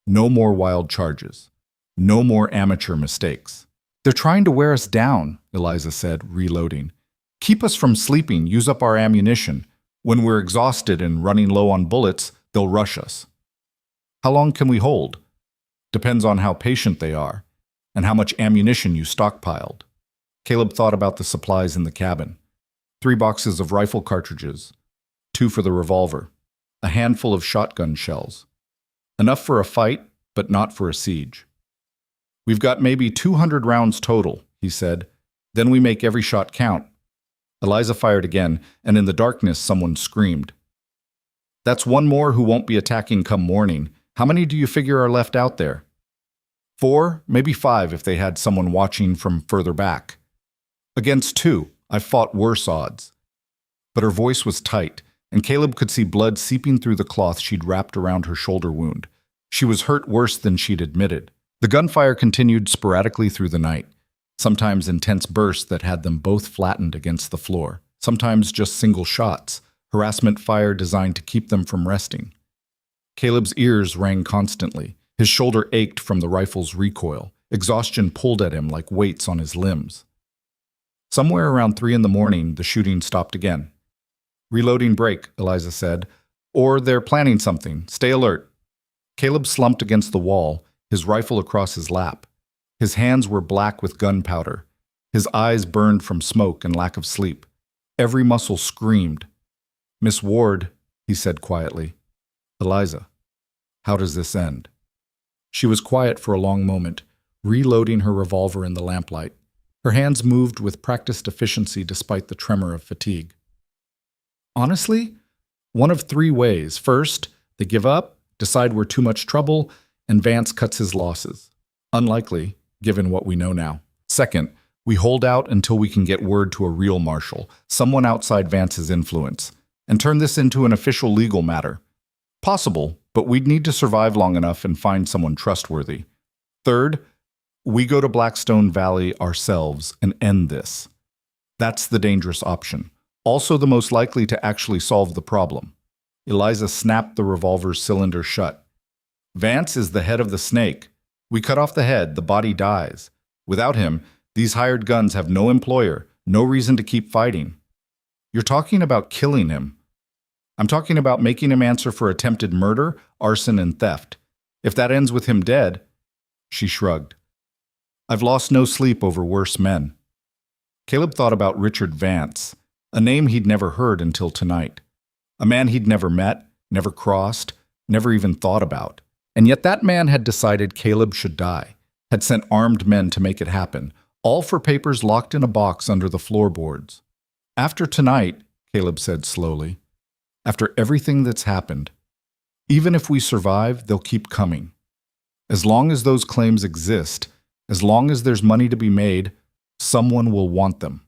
A: No more wild charges. No more amateur mistakes. They're trying to wear us down, Eliza said, reloading. Keep us from sleeping, use up our ammunition. When we're exhausted and running low on bullets, they'll rush us. How long can we hold? Depends on how patient they are, and how much ammunition you stockpiled. Caleb thought about the supplies in the cabin. 3 boxes of rifle cartridges, 2 for the revolver, a handful of shotgun shells. Enough for a fight, but not for a siege. We've got maybe 200 rounds total, he said. Then we make every shot count. Eliza fired again, and in the darkness someone screamed. That's 1 more who won't be attacking come morning. How many do you figure are left out there? 4, maybe 5 if they had someone watching from further back. Against 2, I've fought worse odds. But her voice was tight, and Caleb could see blood seeping through the cloth she'd wrapped around her shoulder wound. She was hurt worse than she'd admitted. The gunfire continued sporadically through the night, sometimes intense bursts that had them both flattened against the floor, sometimes just single shots. harassment fire designed to keep them from resting. Caleb's ears rang constantly. His shoulder ached from the rifle's recoil. Exhaustion pulled at him like weights on his limbs. Somewhere around 3 a.m, the shooting stopped again. "Reloading break," Eliza said. "Or they're planning something. Stay alert." Caleb slumped against the wall, his rifle across his lap. His hands were black with gunpowder. His eyes burned from smoke and lack of sleep. Every muscle screamed. "Miss Ward," he said quietly. "Eliza, how does this end?" She was quiet for a long moment, reloading her revolver in the lamplight. Her hands moved with practiced efficiency despite the tremor of fatigue. "Honestly, one of 3 ways. First, they give up, decide we're too much trouble, and Vance cuts his losses. Unlikely, given what we know now. Second, we hold out until we can get word to a real marshal, someone outside Vance's influence, and turn this into an official legal matter. Possible, but we'd need to survive long enough and find someone trustworthy. Third, we go to Blackstone Valley ourselves and end this. That's the dangerous option. Also the most likely to actually solve the problem." Eliza snapped the revolver's cylinder shut. "Vance is the head of the snake. We cut off the head, the body dies. Without him, these hired guns have no employer, no reason to keep fighting. You're talking about killing him. I'm talking about making him answer for attempted murder, arson, and theft. If that ends with him dead—" She shrugged. "I've lost no sleep over worse men." Caleb thought about Richard Vance, a name he'd never heard until tonight. A man he'd never met, never crossed, never even thought about. And yet that man had decided Caleb should die, had sent armed men to make it happen, all for papers locked in a box under the floorboards. "After tonight," Caleb said slowly, "after everything that's happened, even if we survive, they'll keep coming. As long as those claims exist, as long as there's money to be made, someone will want them.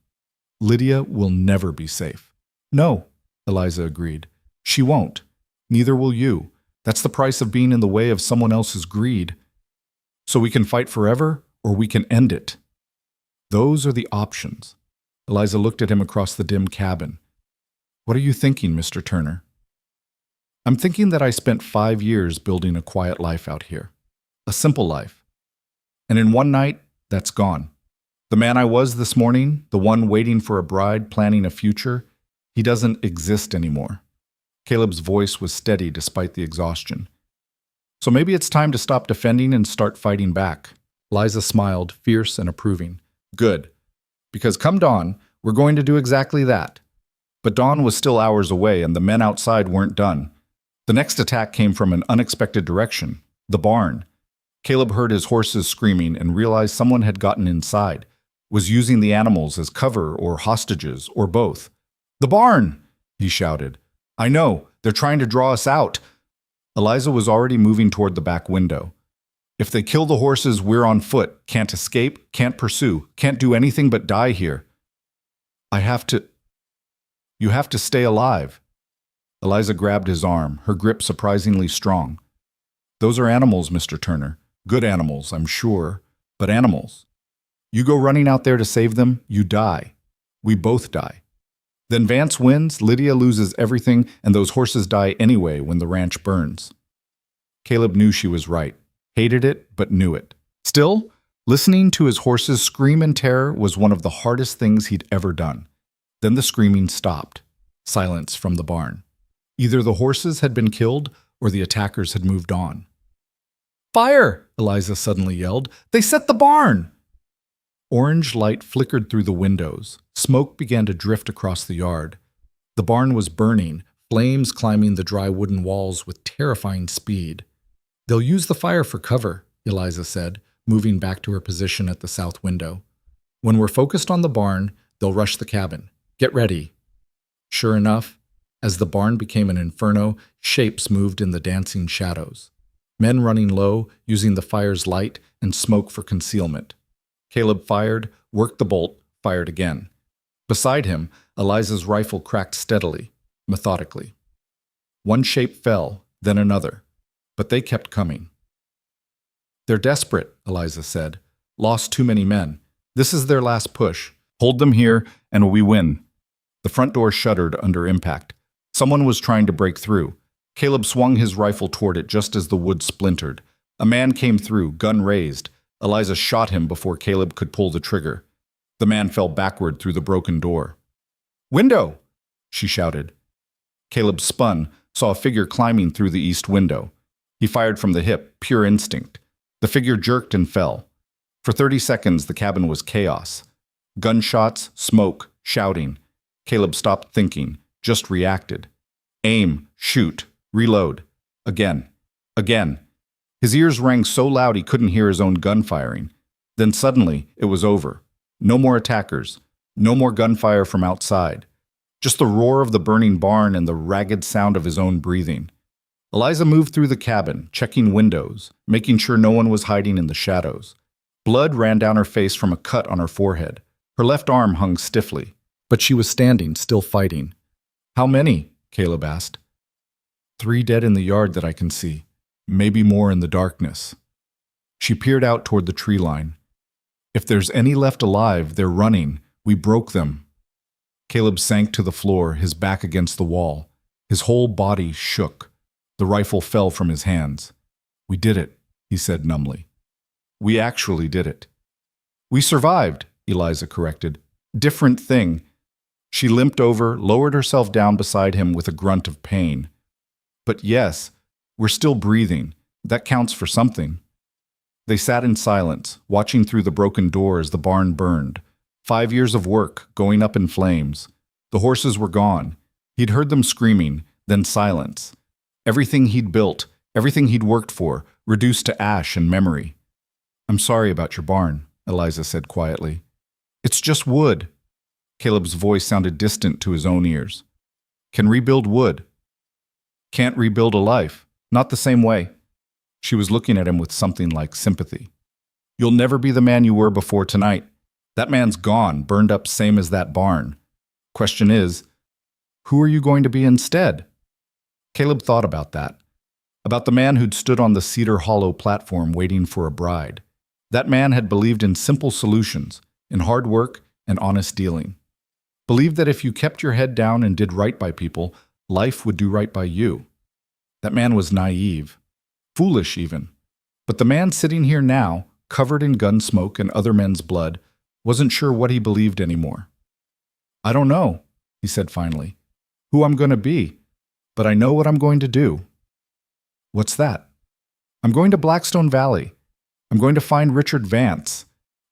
A: Lydia will never be safe." "No," Eliza agreed. "She won't. Neither will you. That's the price of being in the way of someone else's greed. So we can fight forever, or we can end it. Those are the options." Eliza looked at him across the dim cabin. "What are you thinking, Mr. Turner?" "I'm thinking that I spent 5 years building a quiet life out here. A simple life. And in one night, that's gone. The man I was this morning, the one waiting for a bride, planning a future, he doesn't exist anymore." Caleb's voice was steady despite the exhaustion. "So maybe it's time to stop defending and start fighting back." Eliza smiled, fierce and approving. "Good. Because come dawn, we're going to do exactly that." But dawn was still hours away, and the men outside weren't done. The next attack came from an unexpected direction, the barn. Caleb heard his horses screaming and realized someone had gotten inside, was using the animals as cover or hostages, or both. "The barn!" he shouted. "I know. They're trying to draw us out." Eliza was already moving toward the back window. "If they kill the horses, we're on foot, can't escape, can't pursue, can't do anything but die here. You have to stay alive." Eliza grabbed his arm, her grip surprisingly strong. "Those are animals, Mr. Turner. Good animals, I'm sure, but animals. You go running out there to save them, you die. We both die. Then Vance wins, Lydia loses everything, and those horses die anyway when the ranch burns." Caleb knew she was right, hated it, but knew it. Still, listening to his horses scream in terror was one of the hardest things he'd ever done. Then the screaming stopped. Silence from the barn. Either the horses had been killed, or the attackers had moved on. "Fire!" Eliza suddenly yelled. "They set the barn!" Orange light flickered through the windows. Smoke began to drift across the yard. The barn was burning, flames climbing the dry wooden walls with terrifying speed. "They'll use the fire for cover," Eliza said, moving back to her position at the south window. "When we're focused on the barn, they'll rush the cabin. Get ready." Sure enough, as the barn became an inferno, shapes moved in the dancing shadows. Men running low, using the fire's light and smoke for concealment. Caleb fired, worked the bolt, fired again. Beside him, Eliza's rifle cracked steadily, methodically. One shape fell, then another, but they kept coming. "They're desperate," Eliza said. "Lost too many men. This is their last push. Hold them here, and we win." The front door shuddered under impact. Someone was trying to break through. Caleb swung his rifle toward it just as the wood splintered. A man came through, gun raised. Eliza shot him before Caleb could pull the trigger. The man fell backward through the broken door. "Window!" she shouted. Caleb spun, saw a figure climbing through the east window. He fired from the hip, pure instinct. The figure jerked and fell. For 30 seconds, the cabin was chaos. Gunshots, smoke, shouting. Caleb stopped thinking, just reacted. Aim, shoot, reload. Again. Again. His ears rang so loud he couldn't hear his own gun firing. Then suddenly, it was over. No more attackers. No more gunfire from outside. Just the roar of the burning barn and the ragged sound of his own breathing. Eliza moved through the cabin, checking windows, making sure no one was hiding in the shadows. Blood ran down her face from a cut on her forehead. Her left arm hung stiffly. But she was standing, still fighting. "How many?" Caleb asked. "3 dead in the yard that I can see. Maybe more in the darkness." She peered out toward the tree line. "If there's any left alive, they're running. We broke them." Caleb sank to the floor, his back against the wall. His whole body shook. The rifle fell from his hands. "We did it," he said numbly. "We actually did it." "We survived," Eliza corrected. "Different thing." She limped over, lowered herself down beside him with a grunt of pain. "But yes, we're still breathing. That counts for something." They sat in silence, watching through the broken door as the barn burned. 5 years of work, going up in flames. The horses were gone. He'd heard them screaming, then silence. Everything he'd built, everything he'd worked for, reduced to ash and memory. "I'm sorry about your barn," Eliza said quietly. "It's just wood." Caleb's voice sounded distant to his own ears. "Can rebuild wood. Can't rebuild a life. Not the same way." She was looking at him with something like sympathy. "You'll never be the man you were before tonight. That man's gone, burned up same as that barn. Question is, who are you going to be instead?" Caleb thought about that. About the man who'd stood on the Cedar Hollow platform waiting for a bride. That man had believed in simple solutions, in hard work and honest dealing. Believed that if you kept your head down and did right by people, life would do right by you. That man was naive. Foolish even. But the man sitting here now, covered in gun smoke and other men's blood, wasn't sure what he believed anymore. "I don't know," he said finally, "who I'm going to be, but I know what I'm going to do." "What's that?" "I'm going to Blackstone Valley. I'm going to find Richard Vance,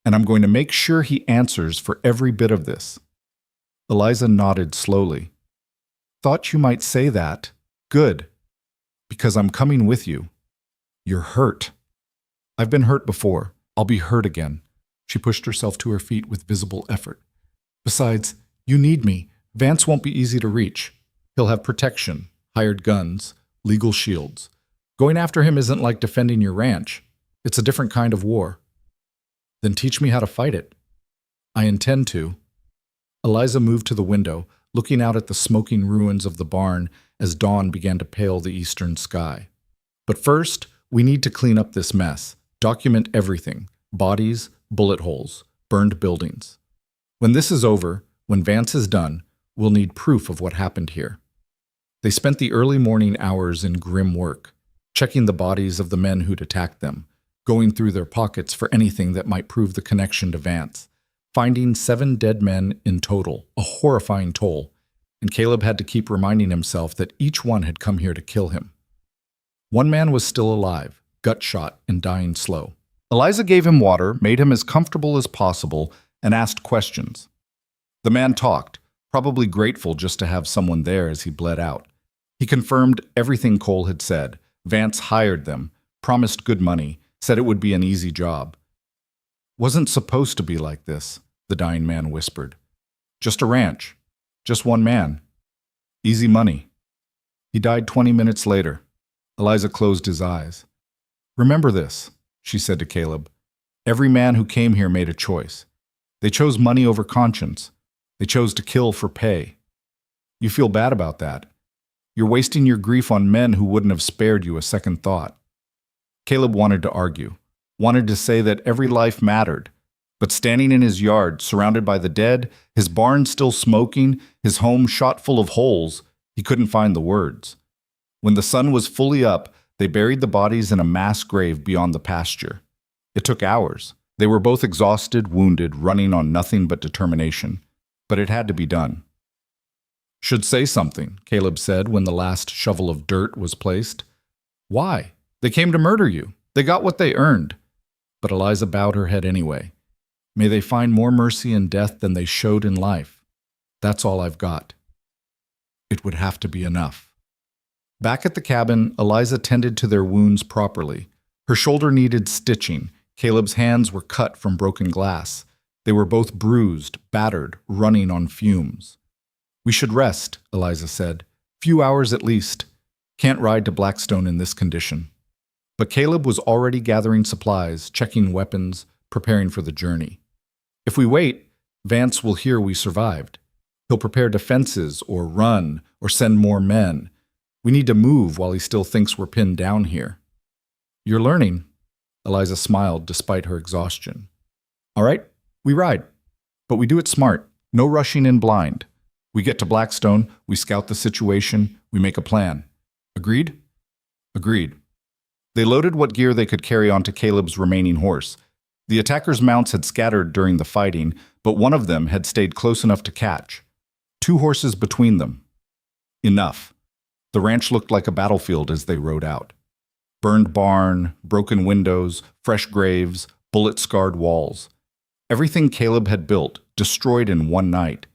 A: and I'm going to make sure he answers for every bit of this." Eliza nodded slowly. "Thought you might say that. Good. Because I'm coming with you. You're hurt." "I've been hurt before. I'll be hurt again." She pushed herself to her feet with visible effort. "Besides, you need me. Vance won't be easy to reach. He'll have protection, hired guns, legal shields. Going after him isn't like defending your ranch. It's a different kind of war." "Then teach me how to fight it." "I intend to." Eliza moved to the window, looking out at the smoking ruins of the barn as dawn began to pale the eastern sky. "But first, we need to clean up this mess, document everything, bodies, bullet holes, burned buildings. When this is over, when Vance is done, we'll need proof of what happened here." They spent the early morning hours in grim work, checking the bodies of the men who'd attacked them, going through their pockets for anything that might prove the connection to Vance, finding 7 dead men in total, a horrifying toll, and Caleb had to keep reminding himself that each one had come here to kill him. One man was still alive, gut shot and dying slow. Eliza gave him water, made him as comfortable as possible, and asked questions. The man talked, probably grateful just to have someone there as he bled out. He confirmed everything Cole had said. Vance hired them, promised good money, said it would be an easy job. "Wasn't supposed to be like this," the dying man whispered. "Just a ranch. Just one man. Easy money." He died 20 minutes later. Eliza closed his eyes. "Remember this," she said to Caleb. "Every man who came here made a choice. They chose money over conscience. They chose to kill for pay. You feel bad about that. You're wasting your grief on men who wouldn't have spared you a second thought." Caleb wanted to argue, wanted to say that every life mattered, but standing in his yard, surrounded by the dead, his barn still smoking, his home shot full of holes, He couldn't find the words. When the sun was fully up, they buried the bodies in a mass grave beyond the pasture. It took hours. They were both exhausted, wounded, running on nothing but determination. But it had to be done. "Should say something," Caleb said when the last shovel of dirt was placed. "Why? They came to murder you. They got what they earned." But Eliza bowed her head anyway. "May they find more mercy in death than they showed in life. That's all I've got." It would have to be enough. Back at the cabin, Eliza tended to their wounds properly. Her shoulder needed stitching. Caleb's hands were cut from broken glass. They were both bruised, battered, running on fumes. "We should rest," Eliza said. "Few hours at least. Can't ride to Blackstone in this condition." But Caleb was already gathering supplies, checking weapons, preparing for the journey. "If we wait, Vance will hear we survived. He'll prepare defenses or run or send more men. We need to move while he still thinks we're pinned down here." "You're learning." Eliza smiled despite her exhaustion. "All right, we ride. But we do it smart. No rushing in blind. We get to Blackstone, we scout the situation, we make a plan. Agreed?" "Agreed." They loaded what gear they could carry onto Caleb's remaining horse. The attackers' mounts had scattered during the fighting, but one of them had stayed close enough to catch. 2 horses between them. Enough. The ranch looked like a battlefield as they rode out. Burned barn, broken windows, fresh graves, bullet-scarred walls. Everything Caleb had built, destroyed in one night.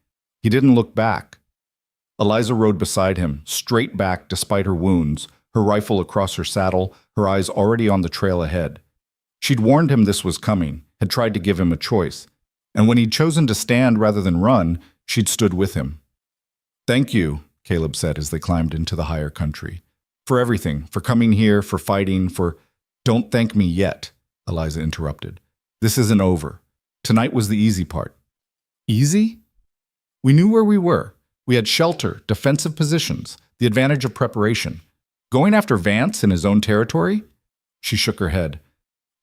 A: He didn't look back. Eliza rode beside him, straight back despite her wounds, her rifle across her saddle, her eyes already on the trail ahead. She'd warned him this was coming, had tried to give him a choice. And when he'd chosen to stand rather than run, she'd stood with him. "Thank you," Caleb said as they climbed into the higher country. "For everything, for coming here, for fighting, for—" "Don't thank me yet," Eliza interrupted. "This isn't over. Tonight was the easy part." "Easy?" "We knew where we were. We had shelter, defensive positions, the advantage of preparation. Going after Vance in his own territory?" She shook her head.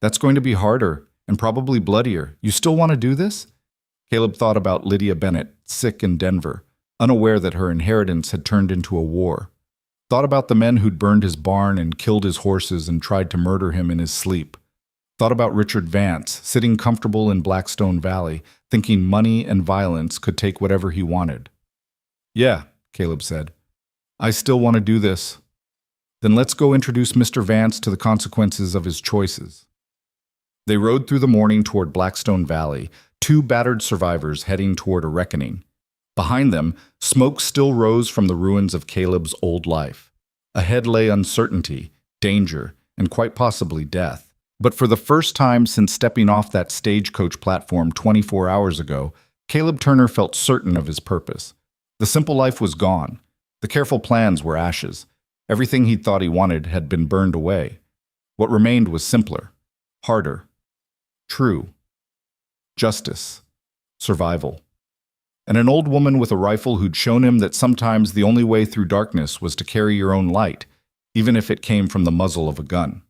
A: "That's going to be harder and probably bloodier. You still want to do this?" Caleb thought about Lydia Bennett, sick in Denver, unaware that her inheritance had turned into a war. Thought about the men who'd burned his barn and killed his horses and tried to murder him in his sleep. Thought about Richard Vance, sitting comfortable in Blackstone Valley, thinking money and violence could take whatever he wanted. "Yeah," Caleb said. "I still want to do this." "Then let's go introduce Mr. Vance to the consequences of his choices." They rode through the morning toward Blackstone Valley, 2 battered survivors heading toward a reckoning. Behind them, smoke still rose from the ruins of Caleb's old life. Ahead lay uncertainty, danger, and quite possibly death. But for the first time since stepping off that stagecoach platform 24 hours ago, Caleb Turner felt certain of his purpose. The simple life was gone. The careful plans were ashes. Everything he thought he wanted had been burned away. What remained was simpler, harder, true, justice, survival. And an old woman with a rifle who'd shown him that sometimes the only way through darkness was to carry your own light, even if it came from the muzzle of a gun.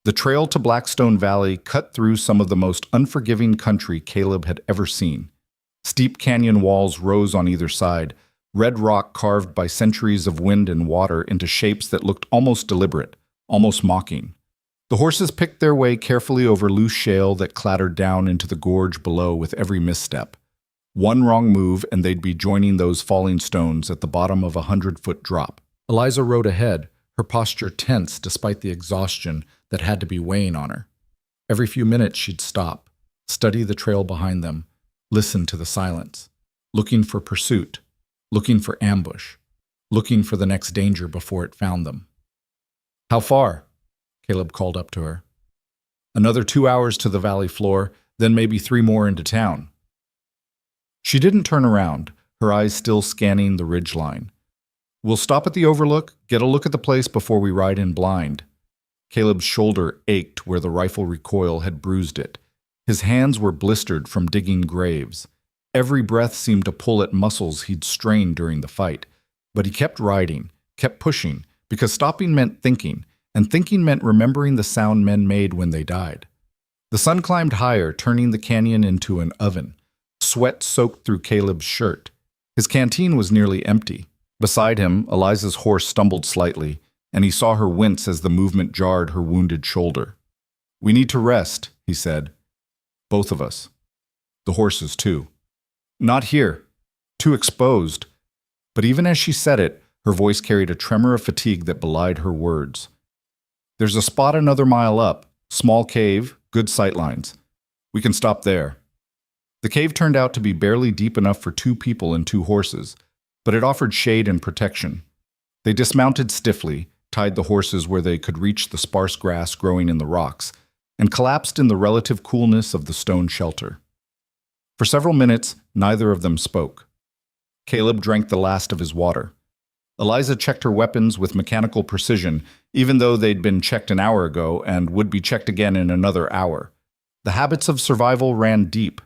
A: The trail to Blackstone Valley cut through some of the most unforgiving country Caleb had ever seen. Steep canyon walls rose on either side, red rock carved by centuries of wind and water into shapes that looked almost deliberate, almost mocking. The horses picked their way carefully over loose shale that clattered down into the gorge below with every misstep. One wrong move and they'd be joining those falling stones at the bottom of a 100-foot drop. Eliza rode ahead, her posture tense despite the exhaustion that had to be weighing on her. Every few minutes she'd stop, study the trail behind them, listen to the silence, looking for pursuit, looking for ambush, looking for the next danger before it found them. "How far?" Caleb called up to her. "Another 2 hours to the valley floor, then maybe 3 more into town." She didn't turn around, her eyes still scanning the ridgeline. "We'll stop at the overlook, get a look at the place before we ride in blind." Caleb's shoulder ached where the rifle recoil had bruised it. His hands were blistered from digging graves. Every breath seemed to pull at muscles he'd strained during the fight. But he kept riding, kept pushing, because stopping meant thinking, and thinking meant remembering the sound men made when they died. The sun climbed higher, turning the canyon into an oven. Sweat soaked through Caleb's shirt. His canteen was nearly empty. Beside him, Eliza's horse stumbled slightly, and he saw her wince as the movement jarred her wounded shoulder. "We need to rest," he said. "Both of us. The horses, too." "Not here. Too exposed." But even as she said it, her voice carried a tremor of fatigue that belied her words. "There's a spot another mile up. Small cave, good sightlines. We can stop there." The cave turned out to be barely deep enough for 2 people and 2 horses, but it offered shade and protection. They dismounted stiffly, tied the horses where they could reach the sparse grass growing in the rocks, and collapsed in the relative coolness of the stone shelter. For several minutes, neither of them spoke. Caleb drank the last of his water. Eliza checked her weapons with mechanical precision, even though they'd been checked an hour ago and would be checked again in another hour. The habits of survival ran deep.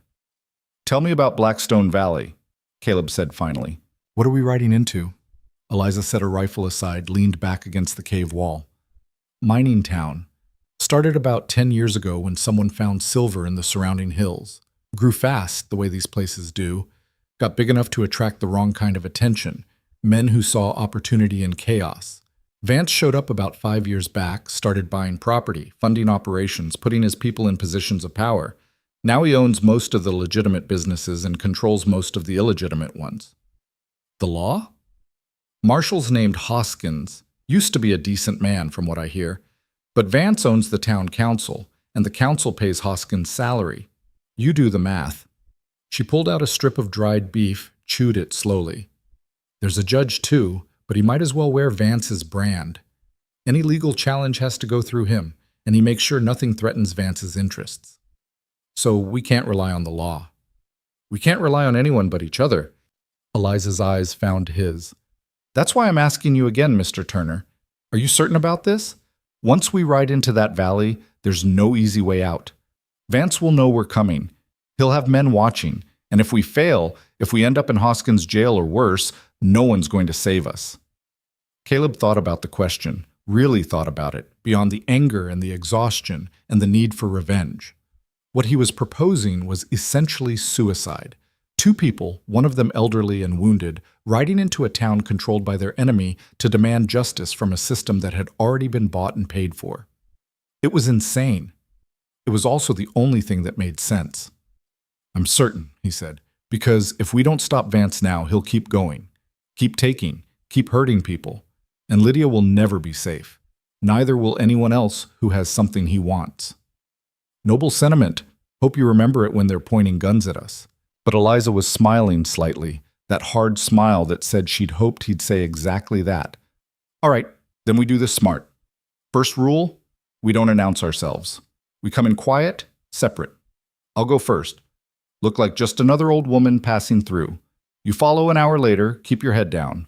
A: "Tell me about Blackstone Valley," Caleb said finally. "What are we riding into?" Eliza set her rifle aside, leaned back against the cave wall. "Mining town. Started about 10 years ago when someone found silver in the surrounding hills. Grew fast, the way these places do. Got big enough to attract the wrong kind of attention. Men who saw opportunity in chaos. Vance showed up about 5 years back, started buying property, funding operations, putting his people in positions of power. Now he owns most of the legitimate businesses and controls most of the illegitimate ones." "The law?" "Marshall's named Hoskins. Used to be a decent man, from what I hear. But Vance owns the town council, and the council pays Hoskins' salary. You do the math." She pulled out a strip of dried beef, chewed it slowly. "There's a judge, too, but he might as well wear Vance's brand. Any legal challenge has to go through him, and he makes sure nothing threatens Vance's interests. So we can't rely on the law." "We can't rely on anyone but each other." Eliza's eyes found his. "That's why I'm asking you again, Mr. Turner. Are you certain about this? Once we ride into that valley, there's no easy way out. Vance will know we're coming. He'll have men watching, and if we fail, if we end up in Hoskins' jail or worse, no one's going to save us." Caleb thought about the question, really thought about it, beyond the anger and the exhaustion and the need for revenge. What he was proposing was essentially suicide. 2 people, one of them elderly and wounded, riding into a town controlled by their enemy to demand justice from a system that had already been bought and paid for. It was insane. It was also the only thing that made sense. "I'm certain," he said, "because if we don't stop Vance now, he'll keep going. Keep taking, keep hurting people. And Lydia will never be safe. Neither will anyone else who has something he wants." "Noble sentiment. Hope you remember it when they're pointing guns at us." But Eliza was smiling slightly, that hard smile that said she'd hoped he'd say exactly that. "All right, then we do this smart. First rule, we don't announce ourselves. We come in quiet, separate. I'll go first. Look like just another old woman passing through. You follow an hour later, keep your head down.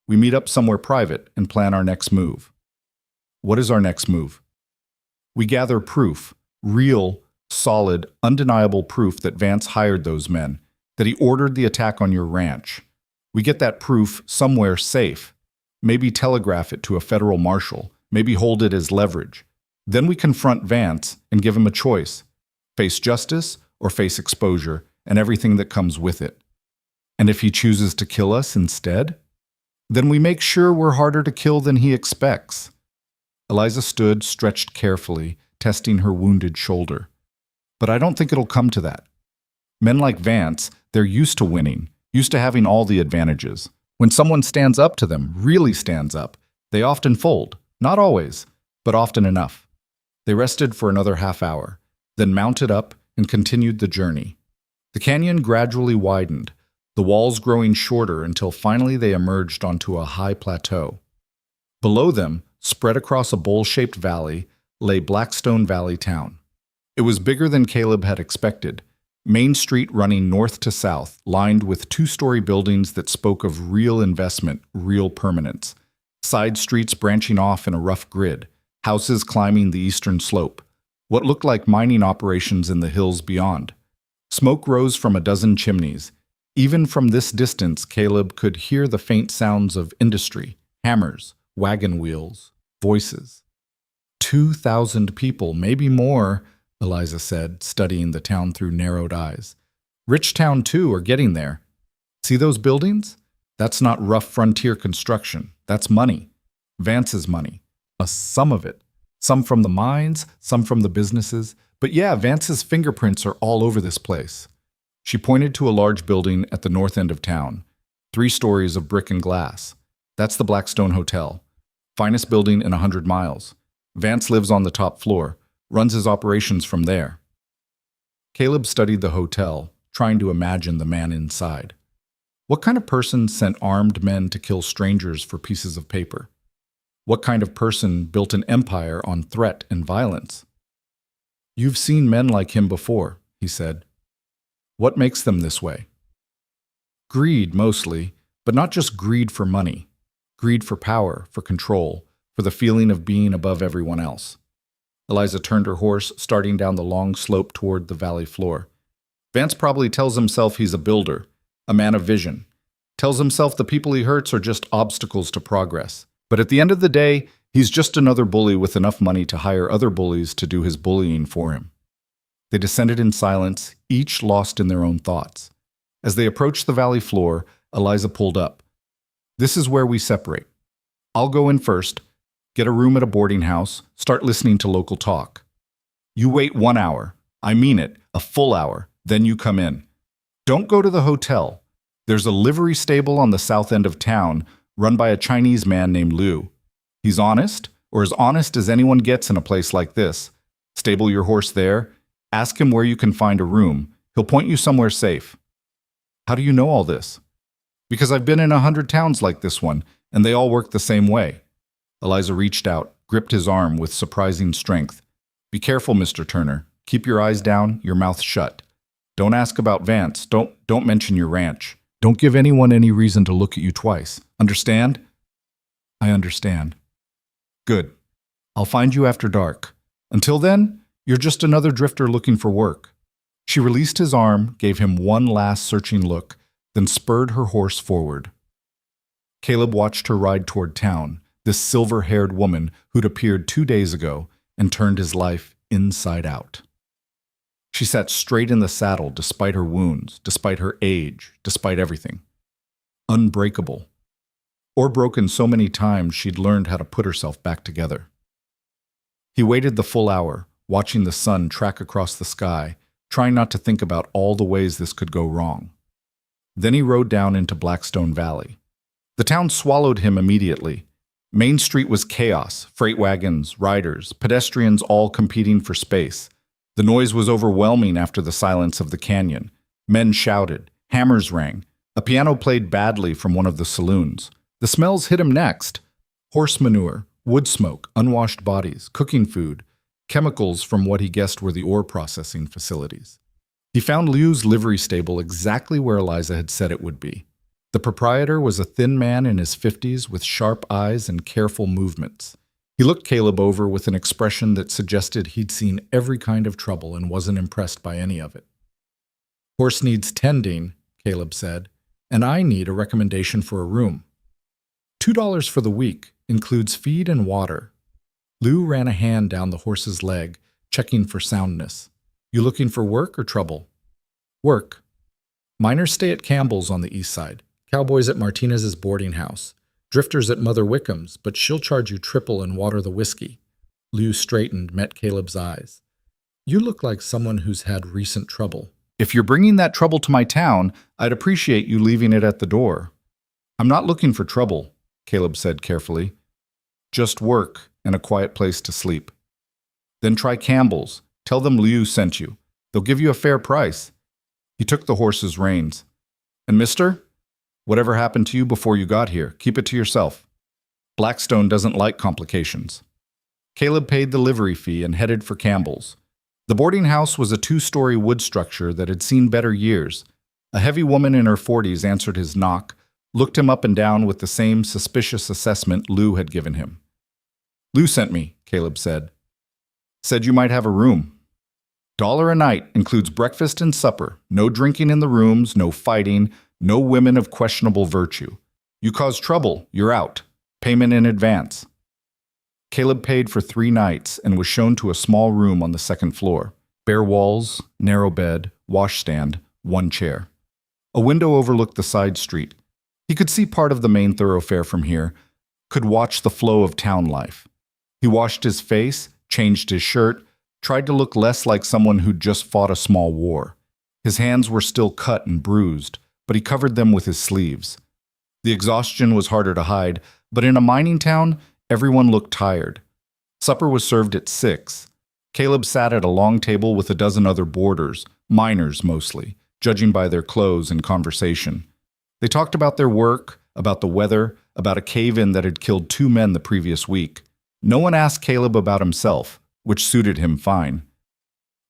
A: We meet up somewhere private and plan our next move." "What is our next move?" "We gather proof, real, solid, undeniable proof that Vance hired those men, that he ordered the attack on your ranch. We get that proof somewhere safe. Maybe telegraph it to a federal marshal, maybe hold it as leverage. Then we confront Vance and give him a choice. Face justice or face exposure and everything that comes with it. And if he chooses to kill us instead, then we make sure we're harder to kill than he expects." Eliza stood, stretched carefully, testing her wounded shoulder. "But I don't think it'll come to that. Men like Vance, they're used to winning, used to having all the advantages. When someone stands up to them, really stands up, they often fold. Not always, but often enough." They rested for another half hour, then mounted up and continued the journey. The canyon gradually widened, the walls growing shorter until finally they emerged onto a high plateau. Below them, spread across a bowl-shaped valley, lay Blackstone Valley town. It was bigger than Caleb had expected. Main Street running north to south, lined with 2-story buildings that spoke of real investment, real permanence. Side streets branching off in a rough grid, houses climbing the eastern slope. What looked like mining operations in the hills beyond. Smoke rose from a dozen chimneys. Even from this distance, Caleb could hear the faint sounds of industry, hammers, wagon wheels, voices. 2,000 people, maybe more, Eliza said, studying the town through narrowed eyes. Rich town, too, are getting there. See those buildings? That's not rough frontier construction. That's money. Vance's money. A sum of it. Some from the mines, some from the businesses. But yeah, Vance's fingerprints are all over this place. She pointed to a large building at the north end of town. 3 stories of brick and glass. That's the Blackstone Hotel. Finest building in 100 miles. Vance lives on the top floor, runs his operations from there. Caleb studied the hotel, trying to imagine the man inside. What kind of person sent armed men to kill strangers for pieces of paper? What kind of person built an empire on threat and violence? You've seen men like him before, he said. What makes them this way? Greed, mostly, but not just greed for money. Greed for power, for control, for the feeling of being above everyone else. Eliza turned her horse, starting down the long slope toward the valley floor. Vance probably tells himself he's a builder, a man of vision. Tells himself the people he hurts are just obstacles to progress. But at the end of the day, he's just another bully with enough money to hire other bullies to do his bullying for him. They descended in silence, each lost in their own thoughts. As they approached the valley floor, Eliza pulled up. This is where we separate. I'll go in first, get a room at a boarding house, start listening to local talk. You wait 1 hour. I mean it, a full hour. Then you come in. Don't go to the hotel. There's a livery stable on the south end of town, run by a Chinese man named Liu. He's honest, or as honest as anyone gets in a place like this. Stable your horse there. Ask him where you can find a room. He'll point you somewhere safe. How do you know all this? Because I've been in 100 towns like this one, and they all work the same way. Eliza reached out, gripped his arm with surprising strength. Be careful, Mr. Turner. Keep your eyes down, your mouth shut. Don't ask about Vance. Don't mention your ranch. Don't give anyone any reason to look at you twice. Understand? I understand. Good. I'll find you after dark. Until then, you're just another drifter looking for work. She released his arm, gave him one last searching look, then spurred her horse forward. Caleb watched her ride toward town, this silver-haired woman who'd appeared 2 days ago and turned his life inside out. She sat straight in the saddle despite her wounds, despite her age, despite everything. Unbreakable. Or broken so many times she'd learned how to put herself back together. He waited the full hour, watching the sun track across the sky, trying not to think about all the ways this could go wrong. Then he rode down into Blackstone Valley. The town swallowed him immediately. Main Street was chaos, freight wagons, riders, pedestrians all competing for space. The noise was overwhelming after the silence of the canyon. Men shouted, hammers rang, a piano played badly from one of the saloons. The smells hit him next. Horse manure, wood smoke, unwashed bodies, cooking food, chemicals from what he guessed were the ore processing facilities. He found Liu's livery stable exactly where Eliza had said it would be. The proprietor was a thin man in his 50s with sharp eyes and careful movements. He looked Caleb over with an expression that suggested he'd seen every kind of trouble and wasn't impressed by any of it. Horse needs tending, Caleb said, and I need a recommendation for a room. $2 for the week, includes feed and water. Liu ran a hand down the horse's leg, checking for soundness. You looking for work or trouble? Work. Miners stay at Campbell's on the east side, Cowboys at Martinez's boarding house. Drifters at Mother Wickham's, but she'll charge you triple and water the whiskey. Liu straightened, met Caleb's eyes. You look like someone who's had recent trouble. If you're bringing that trouble to my town, I'd appreciate you leaving it at the door. I'm not looking for trouble, Caleb said carefully. Just work and a quiet place to sleep. Then try Campbell's. Tell them Liu sent you. They'll give you a fair price. He took the horse's reins. And mister? Whatever happened to you before you got here, keep it to yourself. Blackstone doesn't like complications. Caleb paid the livery fee and headed for Campbell's. The boarding house was a 2-story wood structure that had seen better years. A heavy woman in her 40s answered his knock, looked him up and down with the same suspicious assessment Liu had given him. Liu sent me, Caleb said. Said you might have a room. $1 a night, includes breakfast and supper. No drinking in the rooms, no fighting, no women of questionable virtue. You cause trouble, you're out. Payment in advance. Caleb paid for 3 nights and was shown to a small room on the 2nd floor. Bare walls, narrow bed, washstand, 1 chair. A window overlooked the side street. He could see part of the main thoroughfare from here, could watch the flow of town life. He washed his face, changed his shirt, tried to look less like someone who'd just fought a small war. His hands were still cut and bruised, but he covered them with his sleeves. The exhaustion was harder to hide, but in a mining town, everyone looked tired. Supper was served at 6. Caleb sat at a long table with a dozen other boarders, miners mostly, judging by their clothes and conversation. They talked about their work, about the weather, about a cave-in that had killed 2 men the previous week. No one asked Caleb about himself, which suited him fine.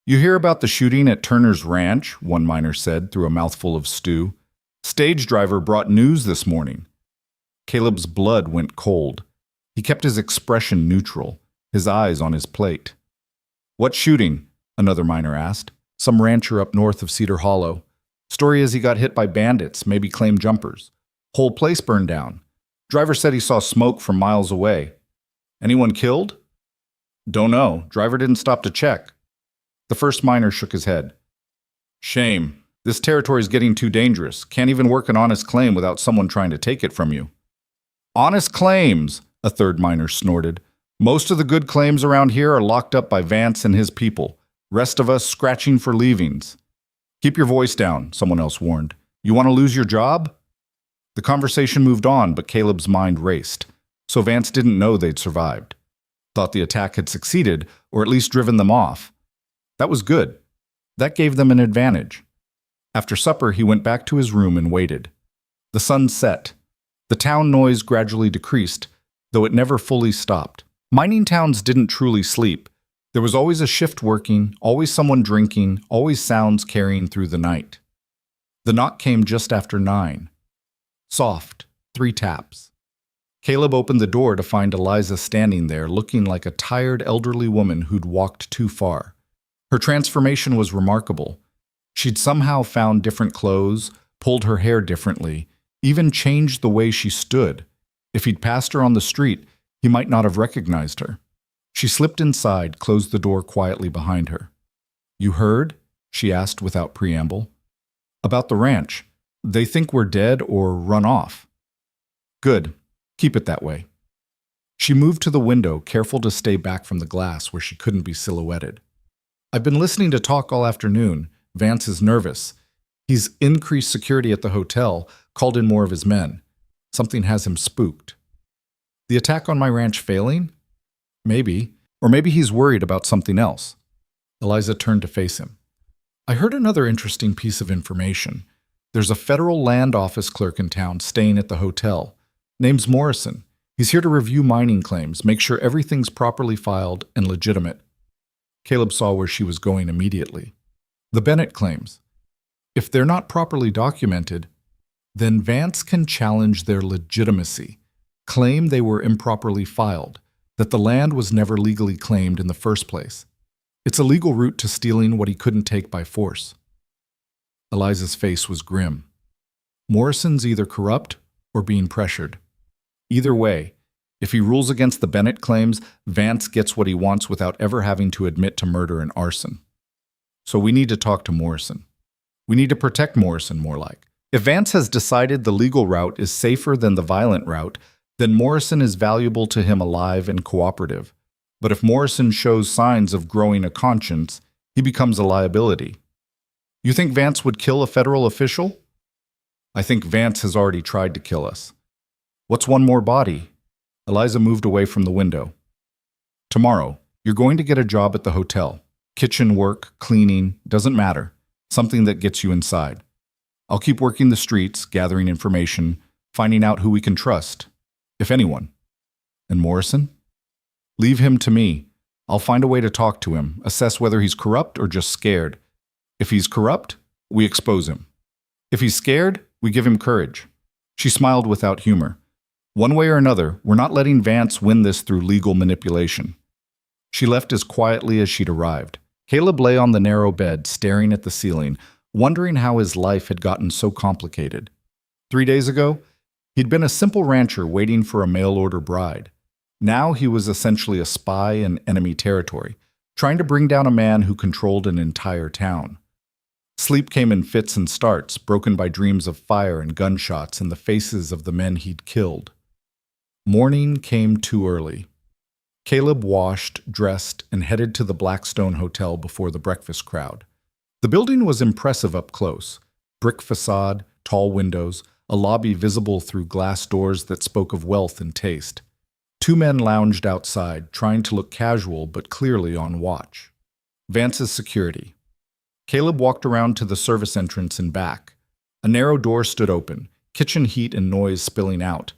A: "You hear about the shooting at Turner's Ranch?" one miner said through a mouthful of stew. "Stage driver brought news this morning." Caleb's blood went cold. He kept his expression neutral, his eyes on his plate. "What shooting?" another miner asked. "Some rancher up north of Cedar Hollow. Story is he got hit by bandits, maybe claim jumpers. Whole place burned down. Driver said he saw smoke from miles away. Anyone killed?" "Don't know. Driver didn't stop to check." The first miner shook his head. "Shame. This territory's getting too dangerous. Can't even work an honest claim without someone trying to take it from you." "Honest claims," a third miner snorted. "Most of the good claims around here are locked up by Vance and his people. Rest of us scratching for leavings." "Keep your voice down," someone else warned. "You want to lose your job?" The conversation moved on, but Caleb's mind raced. So Vance didn't know they'd survived. Thought the attack had succeeded, or at least driven them off. That was good. That gave them an advantage. After supper, he went back to his room and waited. The sun set. The town noise gradually decreased, though it never fully stopped. Mining towns didn't truly sleep. There was always a shift working, always someone drinking, always sounds carrying through the night. The knock came just after 9. Soft, 3 taps. Caleb opened the door to find Eliza standing there, looking like a tired elderly woman who'd walked too far. Her transformation was remarkable. She'd somehow found different clothes, pulled her hair differently, even changed the way she stood. If he'd passed her on the street, he might not have recognized her. She slipped inside, closed the door quietly behind her. "You heard?" she asked without preamble. "About the ranch. They think we're dead or run off." "Good. Keep it that way." She moved to the window, careful to stay back from the glass where she couldn't be silhouetted. "I've been listening to talk all afternoon. Vance is nervous. He's increased security at the hotel, called in more of his men. Something has him spooked." "The attack on my ranch failing?" "Maybe. Or maybe he's worried about something else." Eliza turned to face him. "I heard another interesting piece of information. There's a federal land office clerk in town staying at the hotel. Name's Morrison. He's here to review mining claims, make sure everything's properly filed and legitimate." Caleb saw where she was going immediately. "The Bennett claims. If they're not properly documented, then Vance can challenge their legitimacy, claim they were improperly filed, that the land was never legally claimed in the first place. It's a legal route to stealing what he couldn't take by force." Eliza's face was grim. Morrison's either corrupt or being pressured. Either way, if he rules against the Bennett claims, Vance gets what he wants without ever having to admit to murder and arson. So we need to talk to Morrison. We need to protect Morrison, more like. If Vance has decided the legal route is safer than the violent route, then Morrison is valuable to him alive and cooperative. But if Morrison shows signs of growing a conscience, he becomes a liability. "You think Vance would kill a federal official?" "I think Vance has already tried to kill us." "What's one more body?" Eliza moved away from the window. "Tomorrow, you're going to get a job at the hotel. Kitchen work, cleaning, doesn't matter. Something that gets you inside. I'll keep working the streets, gathering information, finding out who we can trust, if anyone. And Morrison? Leave him to me. I'll find a way to talk to him, assess whether he's corrupt or just scared. If he's corrupt, we expose him. If he's scared, we give him courage." She smiled without humor. "One way or another, we're not letting Vance win this through legal manipulation." She left as quietly as she'd arrived. Caleb lay on the narrow bed, staring at the ceiling, wondering how his life had gotten so complicated. 3 days ago, he'd been a simple rancher waiting for a mail-order bride. Now he was essentially a spy in enemy territory, trying to bring down a man who controlled an entire town. Sleep came in fits and starts, broken by dreams of fire and gunshots and the faces of the men he'd killed. Morning came too early. Caleb washed, dressed, and headed to the Blackstone Hotel before the breakfast crowd. The building was impressive up close. Brick facade, tall windows, a lobby visible through glass doors that spoke of wealth and taste. Two men lounged outside, trying to look casual but clearly on watch. Vance's security. Caleb walked around to the service entrance and back. A narrow door stood open, kitchen heat and noise spilling out.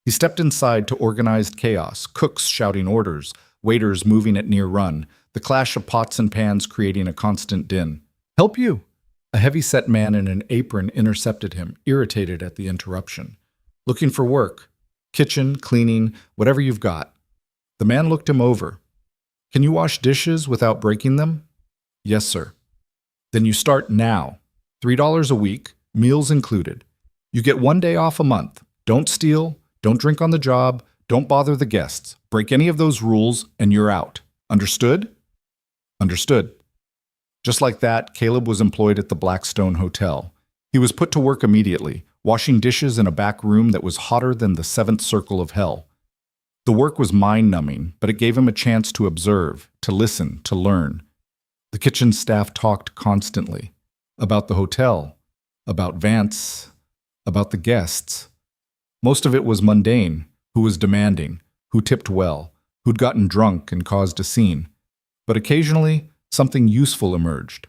A: He stepped inside to organized chaos, cooks shouting orders, waiters moving at near run, the clash of pots and pans creating a constant din. "Help you!" A heavy-set man in an apron intercepted him, irritated at the interruption. "Looking for work. Kitchen, cleaning, whatever you've got." The man looked him over. "Can you wash dishes without breaking them?" "Yes, sir." "Then you start now. $3 a week, meals included. You get 1 day off a month. Don't steal. Don't drink on the job. Don't bother the guests. Break any of those rules, and you're out. Understood?" "Understood." Just like that, Caleb was employed at the Blackstone Hotel. He was put to work immediately, washing dishes in a back room that was hotter than the seventh circle of hell. The work was mind-numbing, but it gave him a chance to observe, to listen, to learn. The kitchen staff talked constantly. About the hotel, about Vance, about the guests. Most of it was mundane: who was demanding, who tipped well, who'd gotten drunk and caused a scene. But occasionally, something useful emerged.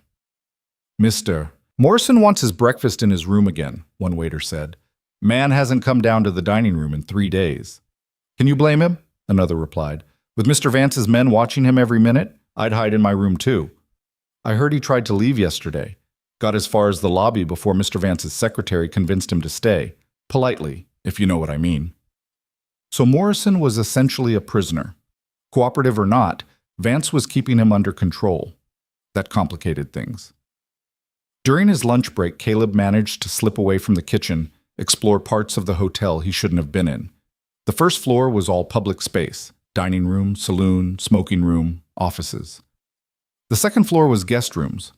A: "Mr. Morrison wants his breakfast in his room again," one waiter said. "Man hasn't come down to the dining room in 3 days." "Can you blame him?" another replied. "With Mr. Vance's men watching him every minute, I'd hide in my room too. I heard he tried to leave yesterday. Got as far as the lobby before Mr. Vance's secretary convinced him to stay. Politely, if you know what I mean." So Morrison was essentially a prisoner. Cooperative or not, Vance was keeping him under control. That complicated things. During his lunch break, Caleb managed to slip away from the kitchen, explore parts of the hotel he shouldn't have been in. The first floor was all public space: dining room, saloon, smoking room, offices. The second floor was guest rooms.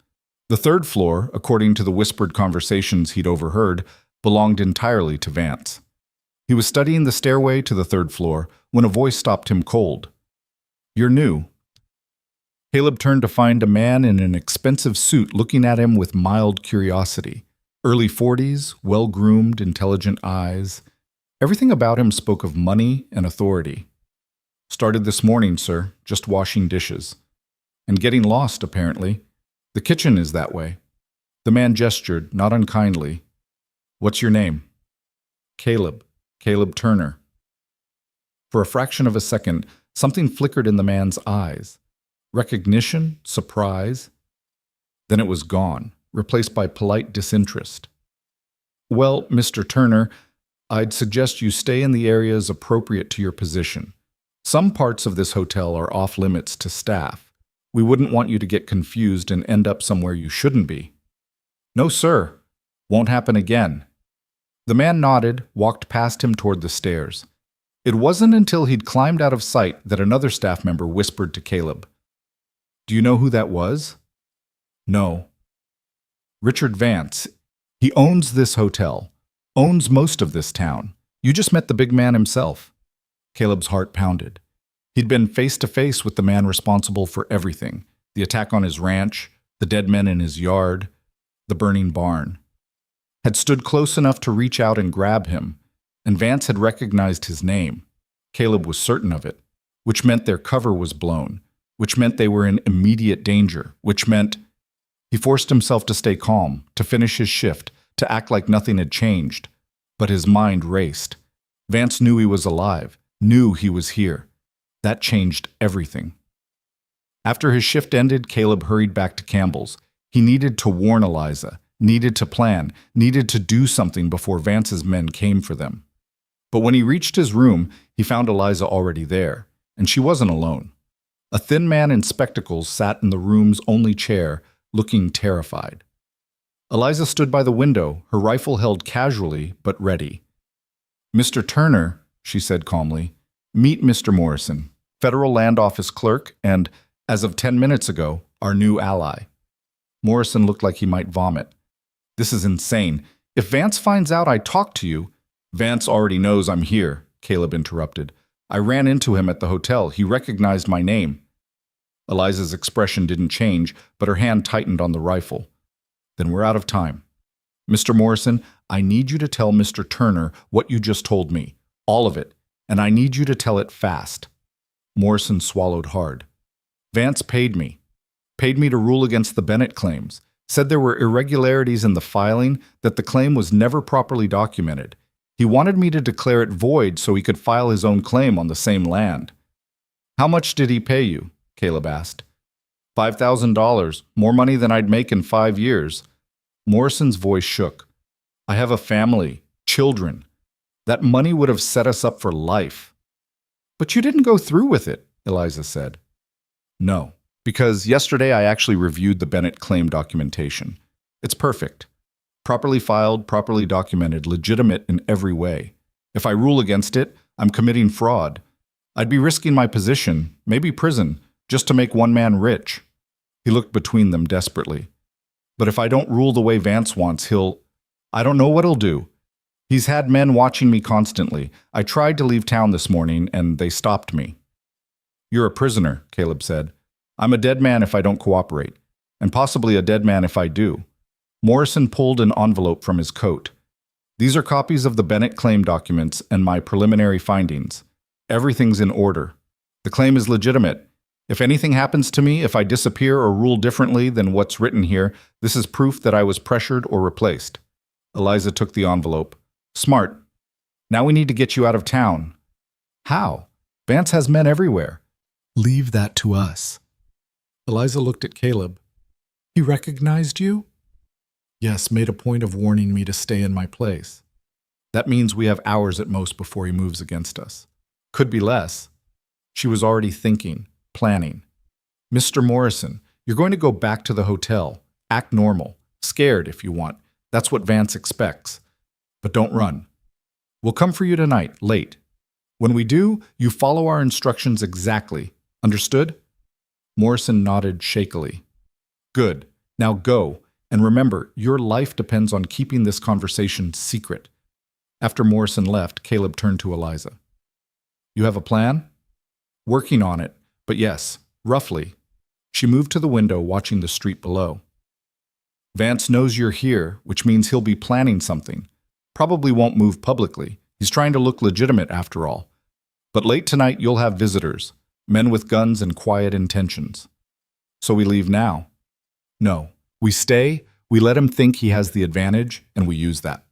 A: The third floor, according to the whispered conversations he'd overheard, belonged entirely to Vance. He was studying the stairway to the third floor when a voice stopped him cold. "You're new." Caleb turned to find a man in an expensive suit looking at him with mild curiosity. Early 40s, well-groomed, intelligent eyes. Everything about him spoke of money and authority. "Started this morning, sir, just washing dishes. And getting lost, apparently. The kitchen is that way." The man gestured, not unkindly. "What's your name?" "Caleb. Caleb Turner." For a fraction of a second, something flickered in the man's eyes. Recognition, surprise. Then it was gone, replaced by polite disinterest. "Well, Mr. Turner, I'd suggest you stay in the areas appropriate to your position. Some parts of this hotel are off-limits to staff. We wouldn't want you to get confused and end up somewhere you shouldn't be." "No, sir. Won't happen again." The man nodded, walked past him toward the stairs. It wasn't until he'd climbed out of sight that another staff member whispered to Caleb. "Do you know who that was?" "No." "Richard Vance. He owns this hotel, owns most of this town. You just met the big man himself." Caleb's heart pounded. He'd been face-to-face with the man responsible for everything: the attack on his ranch, the dead men in his yard, the burning barn. Had stood close enough to reach out and grab him, and Vance had recognized his name. Caleb was certain of it, which meant their cover was blown, which meant they were in immediate danger, which meant... He forced himself to stay calm, to finish his shift, to act like nothing had changed. But his mind raced. Vance knew he was alive, knew he was here. That changed everything. After his shift ended, Caleb hurried back to Campbell's. He needed to warn Eliza, needed to plan, needed to do something before Vance's men came for them. But when he reached his room, he found Eliza already there, and she wasn't alone. A thin man in spectacles sat in the room's only chair, looking terrified. Eliza stood by the window, her rifle held casually but ready. "Mr. Turner," she said calmly, "meet Mr. Morrison, Federal Land Office clerk and, as of 10 minutes ago, our new ally." Morrison looked like he might vomit. This is insane. If Vance finds out I talked to you— Vance already knows I'm here, Caleb interrupted. I ran into him at the hotel. He recognized my name. Eliza's expression didn't change, but her hand tightened on the rifle. Then we're out of time. Mr. Morrison, I need you to tell Mr. Turner what you just told me. All of it. And I need you to tell it fast. Morrison swallowed hard. Vance paid me. Paid me to rule against the Bennett claims. Said there were irregularities in the filing, that the claim was never properly documented. He wanted me to declare it void so he could file his own claim on the same land. How much did he pay you? Caleb asked. $5,000, more money than I'd make in 5 years. Morrison's voice shook. I have a family, children. That money would have set us up for life. But you didn't go through with it, Eliza said. No, because yesterday I actually reviewed the Bennett claim documentation. It's perfect. Properly filed, properly documented, legitimate in every way. If I rule against it, I'm committing fraud. I'd be risking my position, maybe prison, just to make one man rich. He looked between them desperately. But if I don't rule the way Vance wants, I don't know what he'll do. He's had men watching me constantly. I tried to leave town this morning, and they stopped me. You're a prisoner, Caleb said. I'm a dead man if I don't cooperate, and possibly a dead man if I do. Morrison pulled an envelope from his coat. These are copies of the Bennett claim documents and my preliminary findings. Everything's in order. The claim is legitimate. If anything happens to me, if I disappear or rule differently than what's written here, this is proof that I was pressured or replaced. Eliza took the envelope. Smart. Now we need to get you out of town. How? Vance has men everywhere. Leave that to us. Eliza looked at Caleb. He recognized you? Yes, made a point of warning me to stay in my place. That means we have hours at most before he moves against us. Could be less. She was already thinking, planning. Mr. Morrison, you're going to go back to the hotel. Act normal. Scared if you want. That's what Vance expects. But don't run. We'll come for you tonight, late. When we do, you follow our instructions exactly. Understood? Morrison nodded shakily. Good. Now go. And remember, your life depends on keeping this conversation secret. After Morrison left, Caleb turned to Eliza. You have a plan? Working on it, but yes, roughly. She moved to the window, watching the street below. Vance knows you're here, which means he'll be planning something. Probably won't move publicly. He's trying to look legitimate after all. But late tonight you'll have visitors, men with guns and quiet intentions. So we leave now? No. We stay, we let him think he has the advantage, and we use that.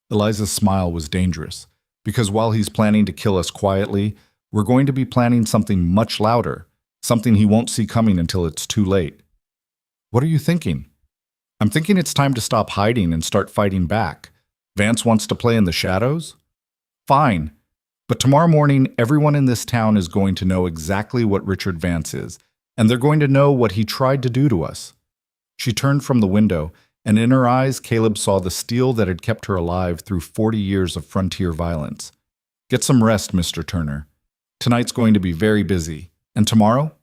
A: Eliza's smile was dangerous, because while he's planning to kill us quietly, we're going to be planning something much louder, something he won't see coming until it's too late. What are you thinking? I'm thinking it's time to stop hiding and start fighting back. Vance wants to play in the shadows? Fine. But tomorrow morning, everyone in this town is going to know exactly what Richard Vance is, and they're going to know what he tried to do to us. She turned from the window, and in her eyes, Caleb saw the steel that had kept her alive through 40 years of frontier violence. Get some rest, Mr. Turner. Tonight's going to be very busy. And tomorrow?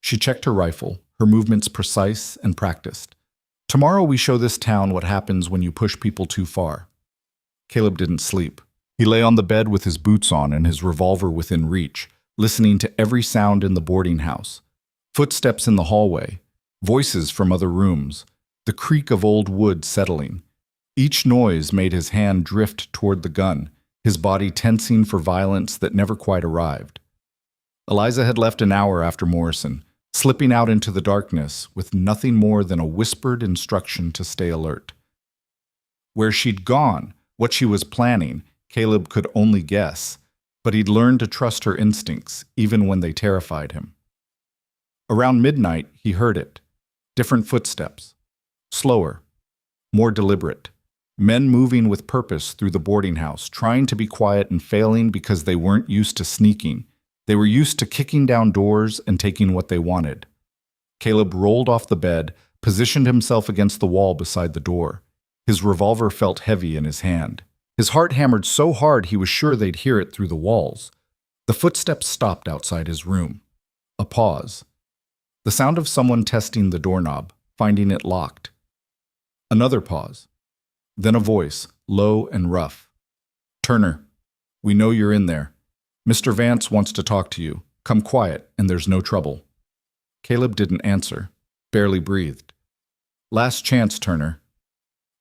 A: She checked her rifle, her movements precise and practiced. Tomorrow we show this town what happens when you push people too far. Caleb didn't sleep. He lay on the bed with his boots on and his revolver within reach, listening to every sound in the boarding house. Footsteps in the hallway. Voices from other rooms, the creak of old wood settling. Each noise made his hand drift toward the gun, his body tensing for violence that never quite arrived. Eliza had left an hour after Morrison, slipping out into the darkness with nothing more than a whispered instruction to stay alert. Where she'd gone, what she was planning, Caleb could only guess, but he'd learned to trust her instincts, even when they terrified him. Around midnight, he heard it. Different footsteps. Slower. More deliberate. Men moving with purpose through the boarding house, trying to be quiet and failing because they weren't used to sneaking. They were used to kicking down doors and taking what they wanted. Caleb rolled off the bed, positioned himself against the wall beside the door. His revolver felt heavy in his hand. His heart hammered so hard he was sure they'd hear it through the walls. The footsteps stopped outside his room. A pause. The sound of someone testing the doorknob, finding it locked. Another pause. Then a voice, low and rough. "Turner, we know you're in there. Mr. Vance wants to talk to you. Come quiet, and there's no trouble." Caleb didn't answer, barely breathed. "Last chance, Turner.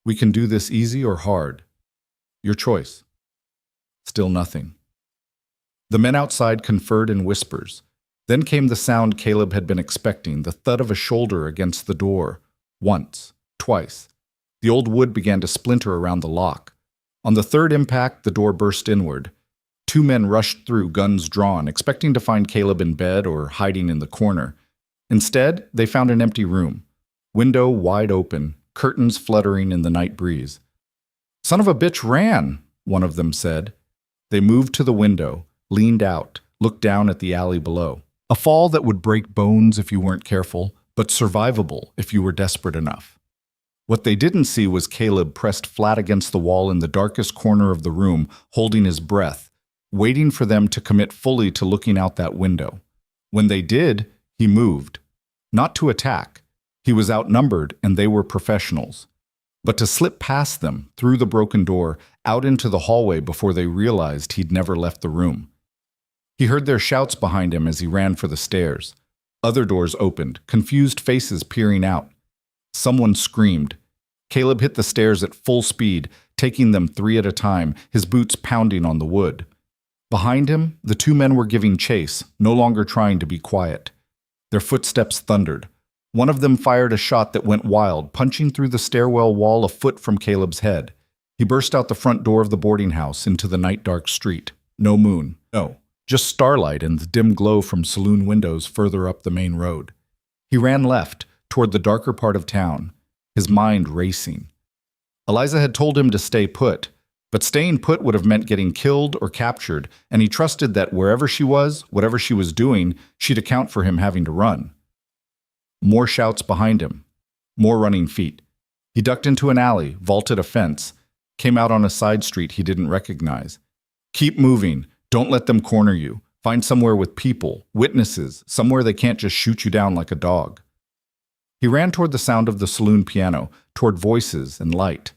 A: We can do this easy or hard. Your choice." Still nothing. The men outside conferred in whispers. Then came the sound Caleb had been expecting, the thud of a shoulder against the door. Once, twice. The old wood began to splinter around the lock. On the third impact, the door burst inward. Two men rushed through, guns drawn, expecting to find Caleb in bed or hiding in the corner. Instead, they found an empty room. Window wide open, curtains fluttering in the night breeze. "Son of a bitch ran," one of them said. They moved to the window, leaned out, looked down at the alley below. A fall that would break bones if you weren't careful, but survivable if you were desperate enough. What they didn't see was Caleb pressed flat against the wall in the darkest corner of the room, holding his breath, waiting for them to commit fully to looking out that window. When they did, he moved. Not to attack. He was outnumbered and they were professionals. But to slip past them, through the broken door, out into the hallway before they realized he'd never left the room. He heard their shouts behind him as he ran for the stairs. Other doors opened, confused faces peering out. Someone screamed. Caleb hit the stairs at full speed, taking them 3 at a time, his boots pounding on the wood. Behind him, the two men were giving chase, no longer trying to be quiet. Their footsteps thundered. One of them fired a shot that went wild, punching through the stairwell wall a foot from Caleb's head. He burst out the front door of the boarding house into the night-dark street. No moon, no. Just starlight and the dim glow from saloon windows further up the main road. He ran left, toward the darker part of town, his mind racing. Eliza had told him to stay put, but staying put would have meant getting killed or captured, and he trusted that wherever she was, whatever she was doing, she'd account for him having to run. More shouts behind him. More running feet. He ducked into an alley, vaulted a fence, came out on a side street he didn't recognize. "Keep moving. Don't let them corner you. Find somewhere with people, witnesses, somewhere they can't just shoot you down like a dog." He ran toward the sound of the saloon piano, toward voices and light.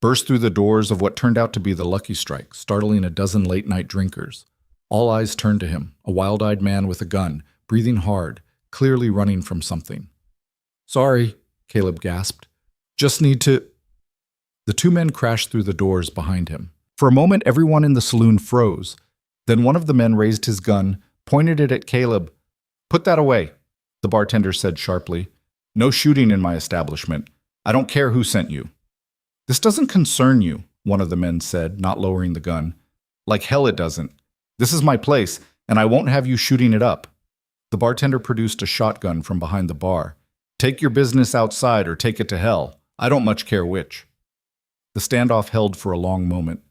A: Burst through the doors of what turned out to be the Lucky Strike, startling a dozen late-night drinkers. All eyes turned to him, a wild-eyed man with a gun, breathing hard, clearly running from something. "Sorry," Caleb gasped. "Just need to—" The two men crashed through the doors behind him. For a moment, everyone in the saloon froze. Then one of the men raised his gun, pointed it at Caleb. "Put that away," the bartender said sharply. "No shooting in my establishment. I don't care who sent you." "This doesn't concern you," one of the men said, not lowering the gun. "Like hell it doesn't. This is my place, and I won't have you shooting it up." The bartender produced a shotgun from behind the bar. "Take your business outside or take it to hell. I don't much care which." The standoff held for a long moment.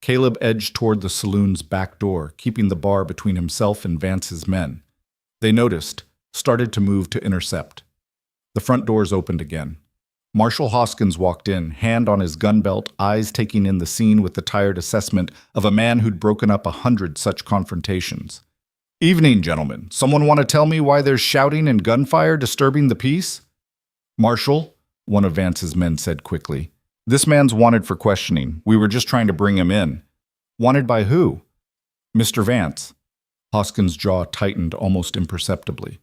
A: Caleb edged toward the saloon's back door, keeping the bar between himself and Vance's men. They noticed, started to move to intercept. The front doors opened again. Marshal Hoskins walked in, hand on his gun belt, eyes taking in the scene with the tired assessment of a man who'd broken up 100 such confrontations. "Evening, gentlemen. Someone want to tell me why there's shouting and gunfire disturbing the peace?" "Marshal," one of Vance's men said quickly. "This man's wanted for questioning. We were just trying to bring him in." "Wanted by who?" "Mr. Vance." Hoskins' jaw tightened almost imperceptibly.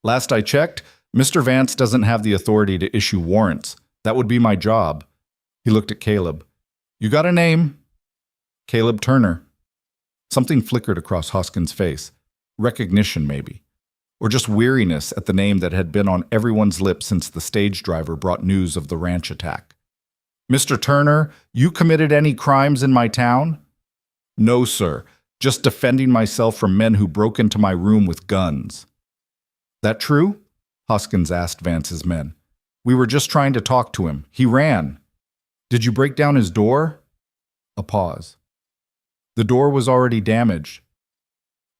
A: "Last I checked, Mr. Vance doesn't have the authority to issue warrants. That would be my job." He looked at Caleb. "You got a name?" "Caleb Turner." Something flickered across Hoskins' face. Recognition, maybe. Or just weariness at the name that had been on everyone's lips since the stage driver brought news of the ranch attack. "Mr. Turner, you committed any crimes in my town?" "No, sir. Just defending myself from men who broke into my room with guns." "That true?" Hoskins asked Vance's men. "We were just trying to talk to him. He ran." "Did you break down his door?" A pause. "The door was already damaged."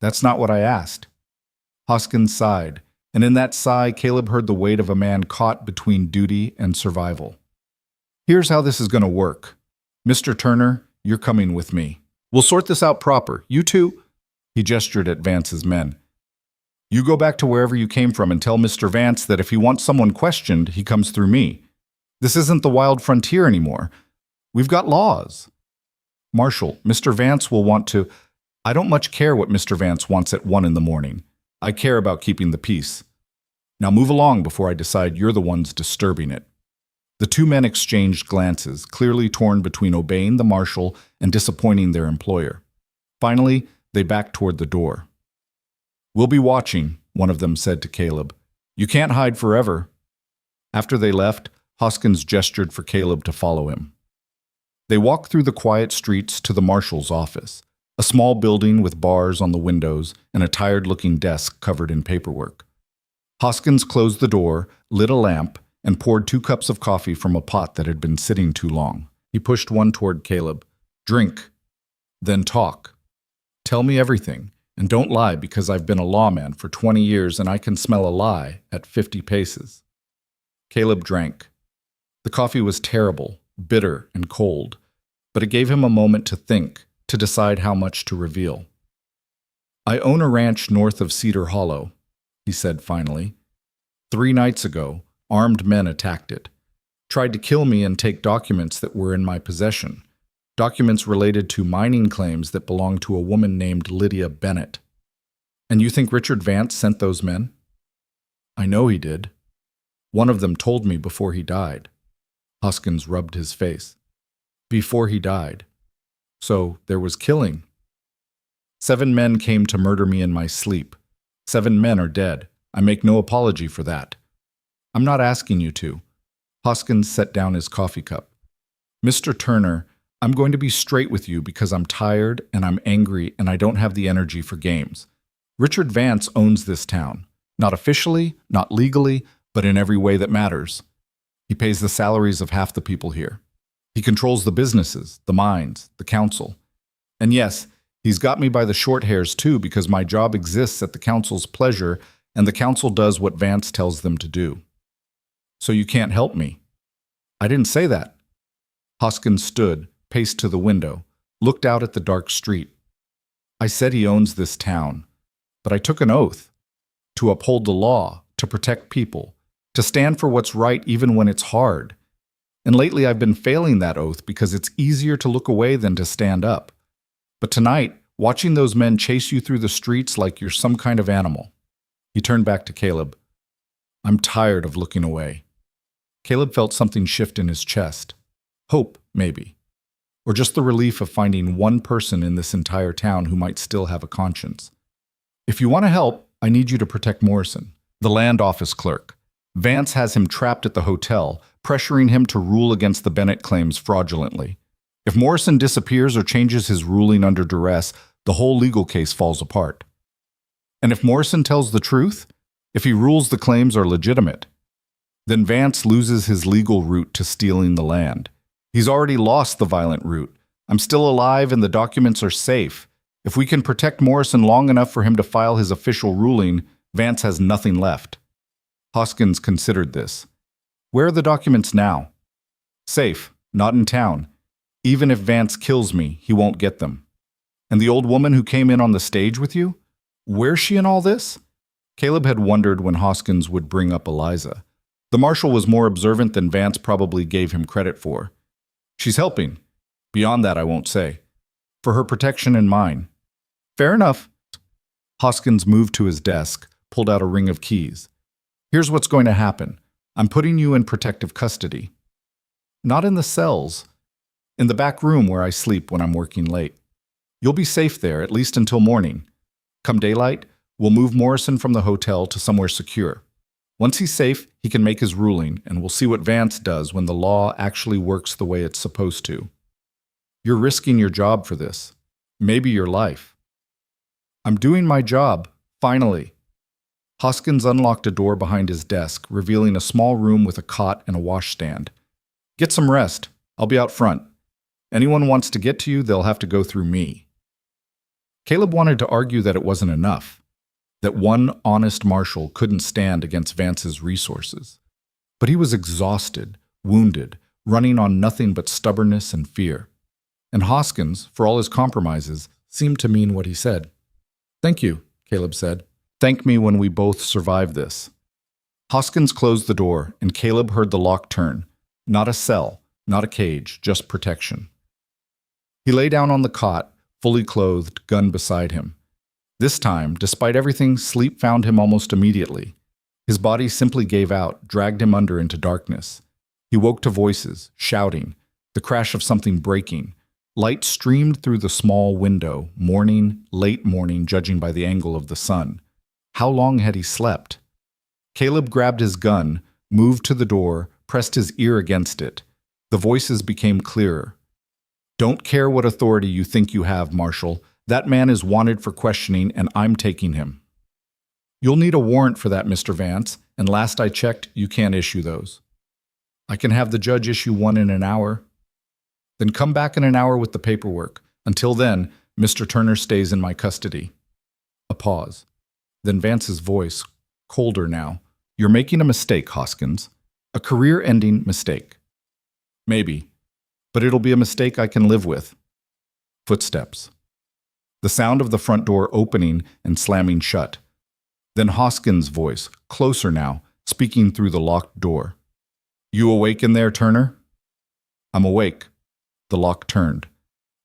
A: "That's not what I asked." Hoskins sighed, and in that sigh, Caleb heard the weight of a man caught between duty and survival. "Here's how this is going to work. Mr. Turner, you're coming with me. We'll sort this out proper. You two—" He gestured at Vance's men. You go back to wherever you came from and tell Mr. Vance that if he wants someone questioned, he comes through me. This isn't the wild frontier anymore. We've got laws. Marshal, Mr. Vance will want to... I don't much care what Mr. Vance wants at 1 in the morning. I care about keeping the peace. Now move along before I decide you're the ones disturbing it. The two men exchanged glances, clearly torn between obeying the marshal and disappointing their employer. Finally, they backed toward the door. We'll be watching, one of them said to Caleb. You can't hide forever. After they left, Hoskins gestured for Caleb to follow him. They walked through the quiet streets to the marshal's office, a small building with bars on the windows and a tired-looking desk covered in paperwork. Hoskins closed the door, lit a lamp, and poured 2 cups of coffee from a pot that had been sitting too long. He pushed one toward Caleb. Drink. Then talk. Tell me everything, and don't lie because I've been a lawman for 20 years and I can smell a lie at 50 paces. Caleb drank. The coffee was terrible, bitter and cold, but it gave him a moment to think, to decide how much to reveal. I own a ranch north of Cedar Hollow, he said finally. 3 nights ago, armed men attacked it, tried to kill me and take documents that were in my possession, documents related to mining claims that belonged to a woman named Lydia Bennett. And you think Richard Vance sent those men? I know he did. One of them told me before he died. Hoskins rubbed his face. Before he died. So there was killing. 7 men came to murder me in my sleep. 7 men are dead. I make no apology for that. I'm not asking you to. Hoskins set down his coffee cup. Mr. Turner, I'm going to be straight with you because I'm tired and I'm angry and I don't have the energy for games. Richard Vance owns this town. Not officially, not legally, but in every way that matters. He pays the salaries of half the people here. He controls the businesses, the mines, the council. And yes, he's got me by the short hairs too because my job exists at the council's pleasure and the council does what Vance tells them to do. So you can't help me. I didn't say that. Hoskins stood, paced to the window, looked out at the dark street. I said he owns this town, but I took an oath to uphold the law, to protect people, to stand for what's right even when it's hard. And lately I've been failing that oath because it's easier to look away than to stand up. But tonight, watching those men chase you through the streets like you're some kind of animal. He turned back to Caleb. I'm tired of looking away. Caleb felt something shift in his chest. Hope, maybe. Or just the relief of finding one person in this entire town who might still have a conscience. If you want to help, I need you to protect Morrison, the land office clerk. Vance has him trapped at the hotel, pressuring him to rule against the Bennett claims fraudulently. If Morrison disappears or changes his ruling under duress, the whole legal case falls apart. And if Morrison tells the truth, if he rules the claims are legitimate, then Vance loses his legal route to stealing the land. He's already lost the violent route. I'm still alive and the documents are safe. If we can protect Morrison long enough for him to file his official ruling, Vance has nothing left. Hoskins considered this. Where are the documents now? Safe, not in town. Even if Vance kills me, he won't get them. And the old woman who came in on the stage with you? Where's she in all this? Caleb had wondered when Hoskins would bring up Eliza. The marshal was more observant than Vance probably gave him credit for. She's helping. Beyond that, I won't say. For her protection and mine. Fair enough. Hoskins moved to his desk, pulled out a ring of keys. Here's what's going to happen. I'm putting you in protective custody. Not in the cells. In the back room where I sleep when I'm working late. You'll be safe there, at least until morning. Come daylight, we'll move Morrison from the hotel to somewhere secure. Once he's safe, he can make his ruling, and we'll see what Vance does when the law actually works the way it's supposed to. You're risking your job for this. Maybe your life. I'm doing my job, finally. Hoskins unlocked a door behind his desk, revealing a small room with a cot and a washstand. Get some rest. I'll be out front. Anyone wants to get to you, they'll have to go through me. Caleb wanted to argue that it wasn't enough, that one honest marshal couldn't stand against Vance's resources. But he was exhausted, wounded, running on nothing but stubbornness and fear. And Hoskins, for all his compromises, seemed to mean what he said. Thank you, Caleb said. Thank me when we both survive this. Hoskins closed the door, and Caleb heard the lock turn. Not a cell, not a cage, just protection. He lay down on the cot, fully clothed, gun beside him. This time, despite everything, sleep found him almost immediately. His body simply gave out, dragged him under into darkness. He woke to voices, shouting, the crash of something breaking. Light streamed through the small window, morning, late morning, judging by the angle of the sun. How long had he slept? Caleb grabbed his gun, moved to the door, pressed his ear against it. The voices became clearer. Don't care what authority you think you have, Marshal. That man is wanted for questioning, and I'm taking him. You'll need a warrant for that, Mr. Vance, and last I checked, you can't issue those. I can have the judge issue one in an hour. Then come back in an hour with the paperwork. Until then, Mr. Turner stays in my custody. A pause. Then Vance's voice, colder now. You're making a mistake, Hoskins. A career-ending mistake. Maybe. But it'll be a mistake I can live with. Footsteps. The sound of the front door opening and slamming shut. Then Hoskins' voice, closer now, speaking through the locked door. You awake in there, Turner? I'm awake. The lock turned.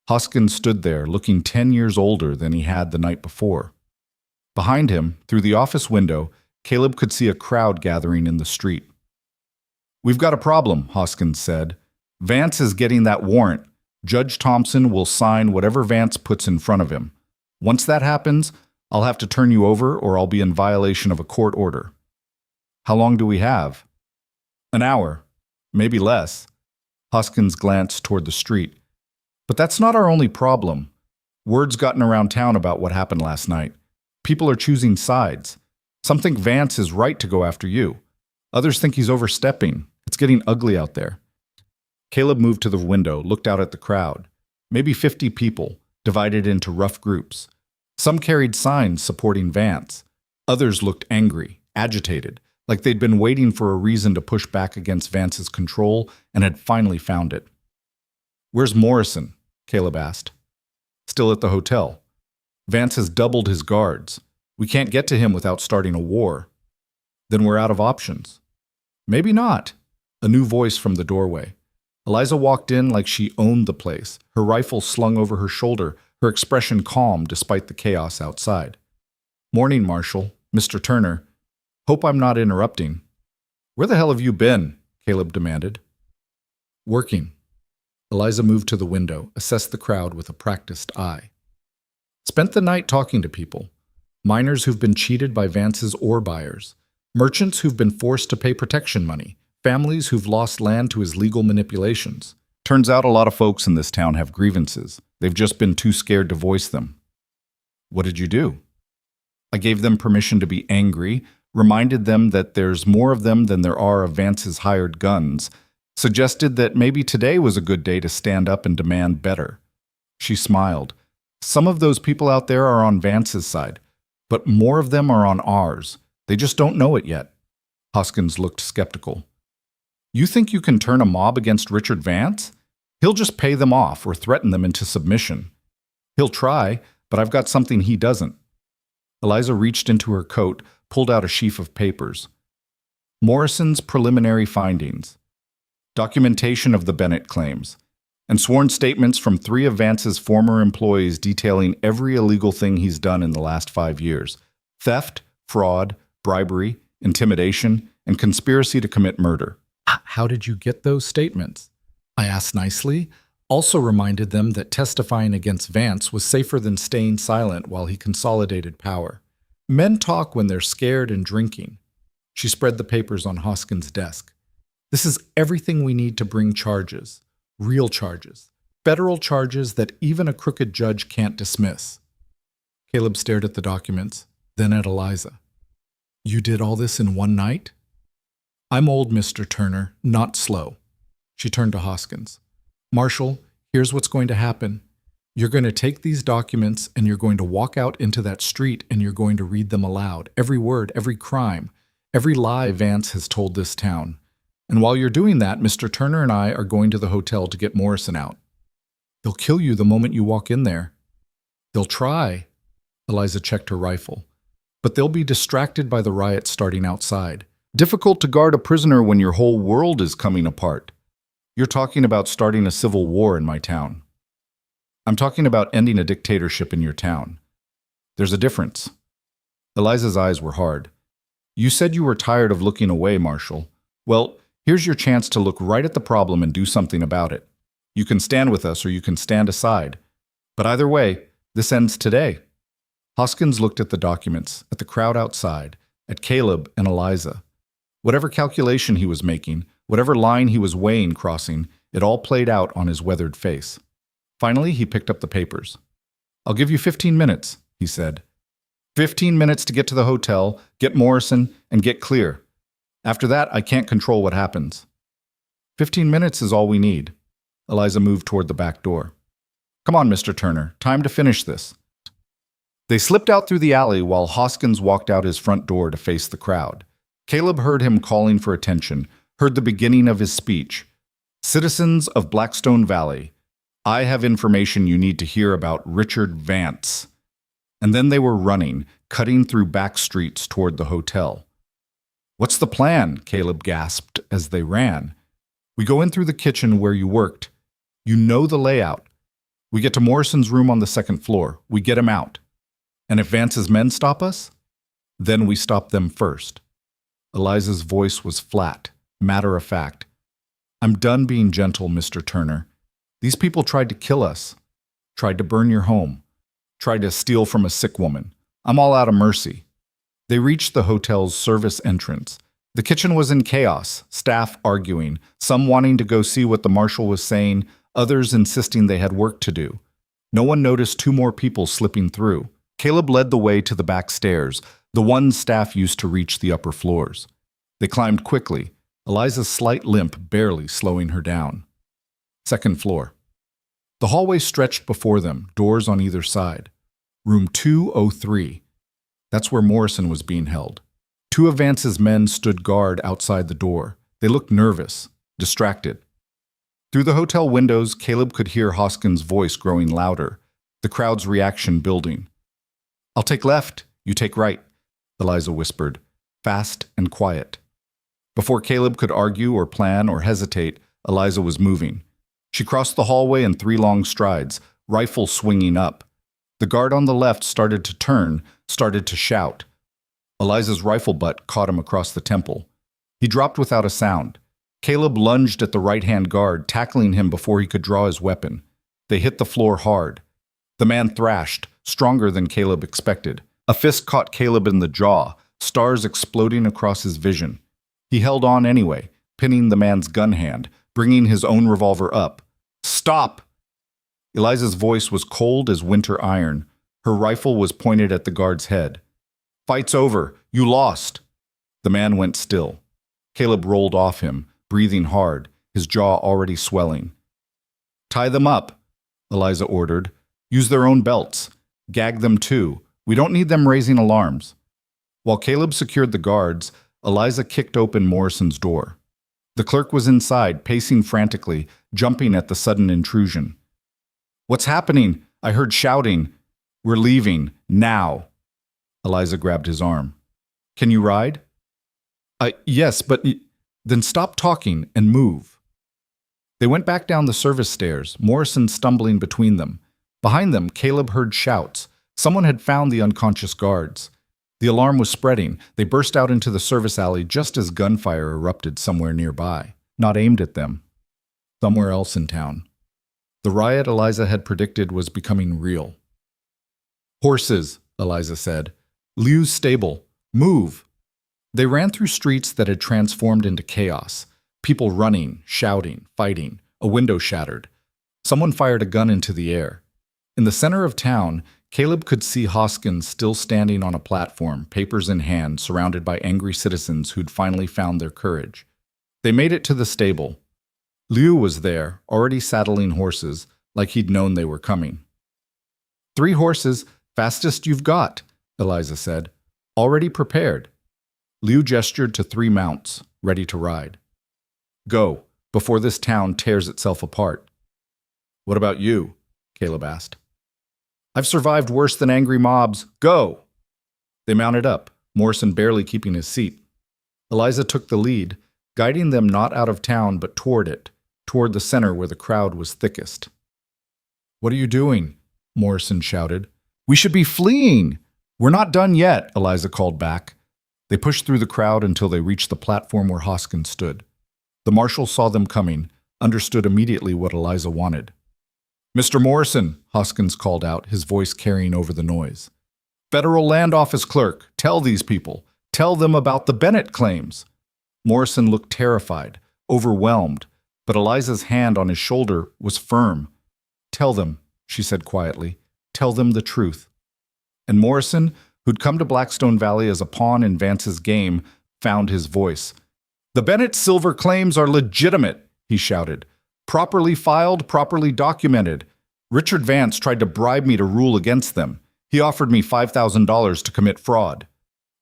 A: Hoskins stood there, looking 10 years older than he had the night before. Behind him, through the office window, Caleb could see a crowd gathering in the street. We've got a problem, Hoskins said. Vance is getting that warrant. Judge Thompson will sign whatever Vance puts in front of him. Once that happens, I'll have to turn you over or I'll be in violation of a court order. How long do we have? An hour, maybe less. Hoskins glanced toward the street. But that's not our only problem. Word's gotten around town about what happened last night. People are choosing sides. Some think Vance is right to go after you. Others think he's overstepping. It's getting ugly out there. Caleb moved to the window, looked out at the crowd. Maybe 50 people, divided into rough groups. Some carried signs supporting Vance. Others looked angry, agitated, like they'd been waiting for a reason to push back against Vance's control and had finally found it. Where's Morrison? Caleb asked. Still at the hotel. Vance has doubled his guards. We can't get to him without starting a war. Then we're out of options. Maybe not. A new voice from the doorway. Eliza walked in like she owned the place, her rifle slung over her shoulder, her expression calm despite the chaos outside. Morning, Marshal. Mr. Turner. Hope I'm not interrupting. Where the hell have you been? Caleb demanded. Working. Eliza moved to the window, assessed the crowd with a practiced eye. Spent the night talking to people. Miners who've been cheated by Vance's ore buyers. Merchants who've been forced to pay protection money. Families who've lost land to his legal manipulations. Turns out a lot of folks in this town have grievances. They've just been too scared to voice them. What did you do? I gave them permission to be angry, reminded them that there's more of them than there are of Vance's hired guns, suggested that maybe today was a good day to stand up and demand better. She smiled. Some of those people out there are on Vance's side, but more of them are on ours. They just don't know it yet. Hoskins looked skeptical. You think you can turn a mob against Richard Vance? He'll just pay them off or threaten them into submission. He'll try, but I've got something he doesn't. Eliza reached into her coat, pulled out a sheaf of papers. Morrison's preliminary findings. Documentation of the Bennett claims. And sworn statements from 3 of Vance's former employees detailing every illegal thing he's done in the last 5 years. Theft, fraud, bribery, intimidation, and conspiracy to commit murder. How did you get those statements? I asked nicely, also reminded them that testifying against Vance was safer than staying silent while he consolidated power. Men talk when they're scared and drinking. She spread the papers on Hoskins' desk. This is everything we need to bring charges. Real charges. Federal charges that even a crooked judge can't dismiss. Caleb stared at the documents, then at Eliza. You did all this in one night? I'm old, Mr. Turner, not slow. She turned to Hoskins. Marshal, here's what's going to happen. You're going to take these documents and you're going to walk out into that street and you're going to read them aloud. Every word, every crime, every lie Vance has told this town. And while you're doing that, Mr. Turner and I are going to the hotel to get Morrison out. They'll kill you the moment you walk in there. They'll try. Eliza checked her rifle. but they'll be distracted by the riot starting outside. Difficult to guard a prisoner when your whole world is coming apart. You're talking about starting a civil war in my town. I'm talking about ending a dictatorship in your town. There's a difference. Eliza's eyes were hard. You said you were tired of looking away, Marshal. Well, here's your chance to look right at the problem and do something about it. You can stand with us or you can stand aside. But either way, this ends today. Hoskins looked at the documents, at the crowd outside, at Caleb and Eliza. Whatever calculation he was making, whatever line he was weighing crossing, it all played out on his weathered face. Finally, he picked up the papers. I'll give you 15 minutes, he said. 15 minutes to get to the hotel, get Morrison, and get clear. After that, I can't control what happens. 15 minutes is all we need. Eliza moved toward the back door. Come on, Mr. Turner, time to finish this. They slipped out through the alley while Hoskins walked out his front door to face the crowd. Caleb heard him calling for attention, heard the beginning of his speech. Citizens of Blackstone Valley, I have information you need to hear about Richard Vance. And then they were running, cutting through back streets toward the hotel. What's the plan? Caleb gasped as they ran. We go in through the kitchen where you worked. You know the layout. We get to Morrison's room on the second floor. We get him out. And if Vance's men stop us, then we stop them first. Eliza's voice was flat, matter of fact. I'm done being gentle, Mr. Turner. These people tried to kill us, tried to burn your home, tried to steal from a sick woman. I'm all out of mercy. They reached the hotel's service entrance. The kitchen was in chaos, staff arguing, some wanting to go see what the marshal was saying, others insisting they had work to do. No one noticed two more people slipping through. Caleb led the way to the back stairs, the ones staff used to reach the upper floors. They climbed quickly, Eliza's slight limp barely slowing her down. Second floor. The hallway stretched before them, doors on either side. Room 203. That's where Morrison was being held. Two of Vance's men stood guard outside the door. They looked nervous, distracted. Through the hotel windows, Caleb could hear Hoskins' voice growing louder, the crowd's reaction building. I'll take left, you take right, Eliza whispered, fast and quiet. Before Caleb could argue or plan or hesitate, Eliza was moving. She crossed the hallway in 3 long strides, rifle swinging up. The guard on the left started to turn, started to shout. Eliza's rifle butt caught him across the temple. He dropped without a sound. Caleb lunged at the right-hand guard, tackling him before he could draw his weapon. They hit the floor hard. The man thrashed, stronger than Caleb expected. A fist caught Caleb in the jaw, stars exploding across his vision. He held on anyway, pinning the man's gun hand, bringing his own revolver up. Stop! Eliza's voice was cold as winter iron. Her rifle was pointed at the guard's head. Fight's over. You lost. The man went still. Caleb rolled off him, breathing hard, his jaw already swelling. Tie them up, Eliza ordered. Use their own belts. Gag them too. We don't need them raising alarms. While Caleb secured the guards, Eliza kicked open Morrison's door. The clerk was inside, pacing frantically, jumping at the sudden intrusion. What's happening? I heard shouting. We're leaving. Now. Eliza grabbed his arm. Can you ride? Yes, but then stop talking and move. They went back down the service stairs, Morrison stumbling between them. Behind them, Caleb heard shouts. Someone had found the unconscious guards. The alarm was spreading. They burst out into the service alley just as gunfire erupted somewhere nearby, not aimed at them. Somewhere else in town. The riot Eliza had predicted was becoming real. Horses, Eliza said. Liu's stable. Move. They ran through streets that had transformed into chaos. People running, shouting, fighting. A window shattered. Someone fired a gun into the air. In the center of town, Caleb could see Hoskins still standing on a platform, papers in hand, surrounded by angry citizens who'd finally found their courage. They made it to the stable. Liu was there, already saddling horses, like he'd known they were coming. 3 horses, fastest you've got, Eliza said. Already prepared. Liu gestured to 3 mounts, ready to ride. Go, before this town tears itself apart. What about you? Caleb asked. I've survived worse than angry mobs. Go! They mounted up, Morrison barely keeping his seat. Eliza took the lead, guiding them not out of town but toward it, toward the center where the crowd was thickest. "What are you doing?" Morrison shouted. "We should be fleeing!" "We're not done yet," Eliza called back. They pushed through the crowd until they reached the platform where Hoskins stood. The marshal saw them coming, understood immediately what Eliza wanted. "Mr. Morrison," Hoskins called out, his voice carrying over the noise. "Federal Land Office clerk, tell these people. Tell them about the Bennett claims." Morrison looked terrified, overwhelmed, but Eliza's hand on his shoulder was firm. "Tell them," she said quietly. "Tell them the truth." And Morrison, who'd come to Blackstone Valley as a pawn in Vance's game, found his voice. "The Bennett silver claims are legitimate," he shouted. "Properly filed, properly documented. Richard Vance tried to bribe me to rule against them. He offered me $5,000 to commit fraud."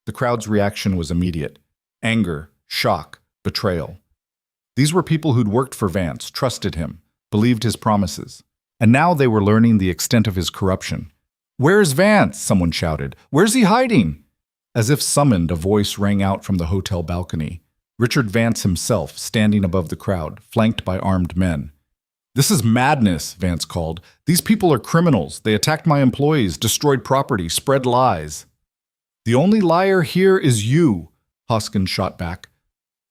A: The crowd's reaction was immediate. Anger, shock, betrayal. These were people who'd worked for Vance, trusted him, believed his promises. And now they were learning the extent of his corruption. "Where's Vance?" someone shouted. "Where's he hiding?" As if summoned, a voice rang out from the hotel balcony. Richard Vance himself, standing above the crowd, flanked by armed men. "This is madness," Vance called. "These people are criminals. They attacked my employees, destroyed property, spread lies." "The only liar here is you," Hoskins shot back.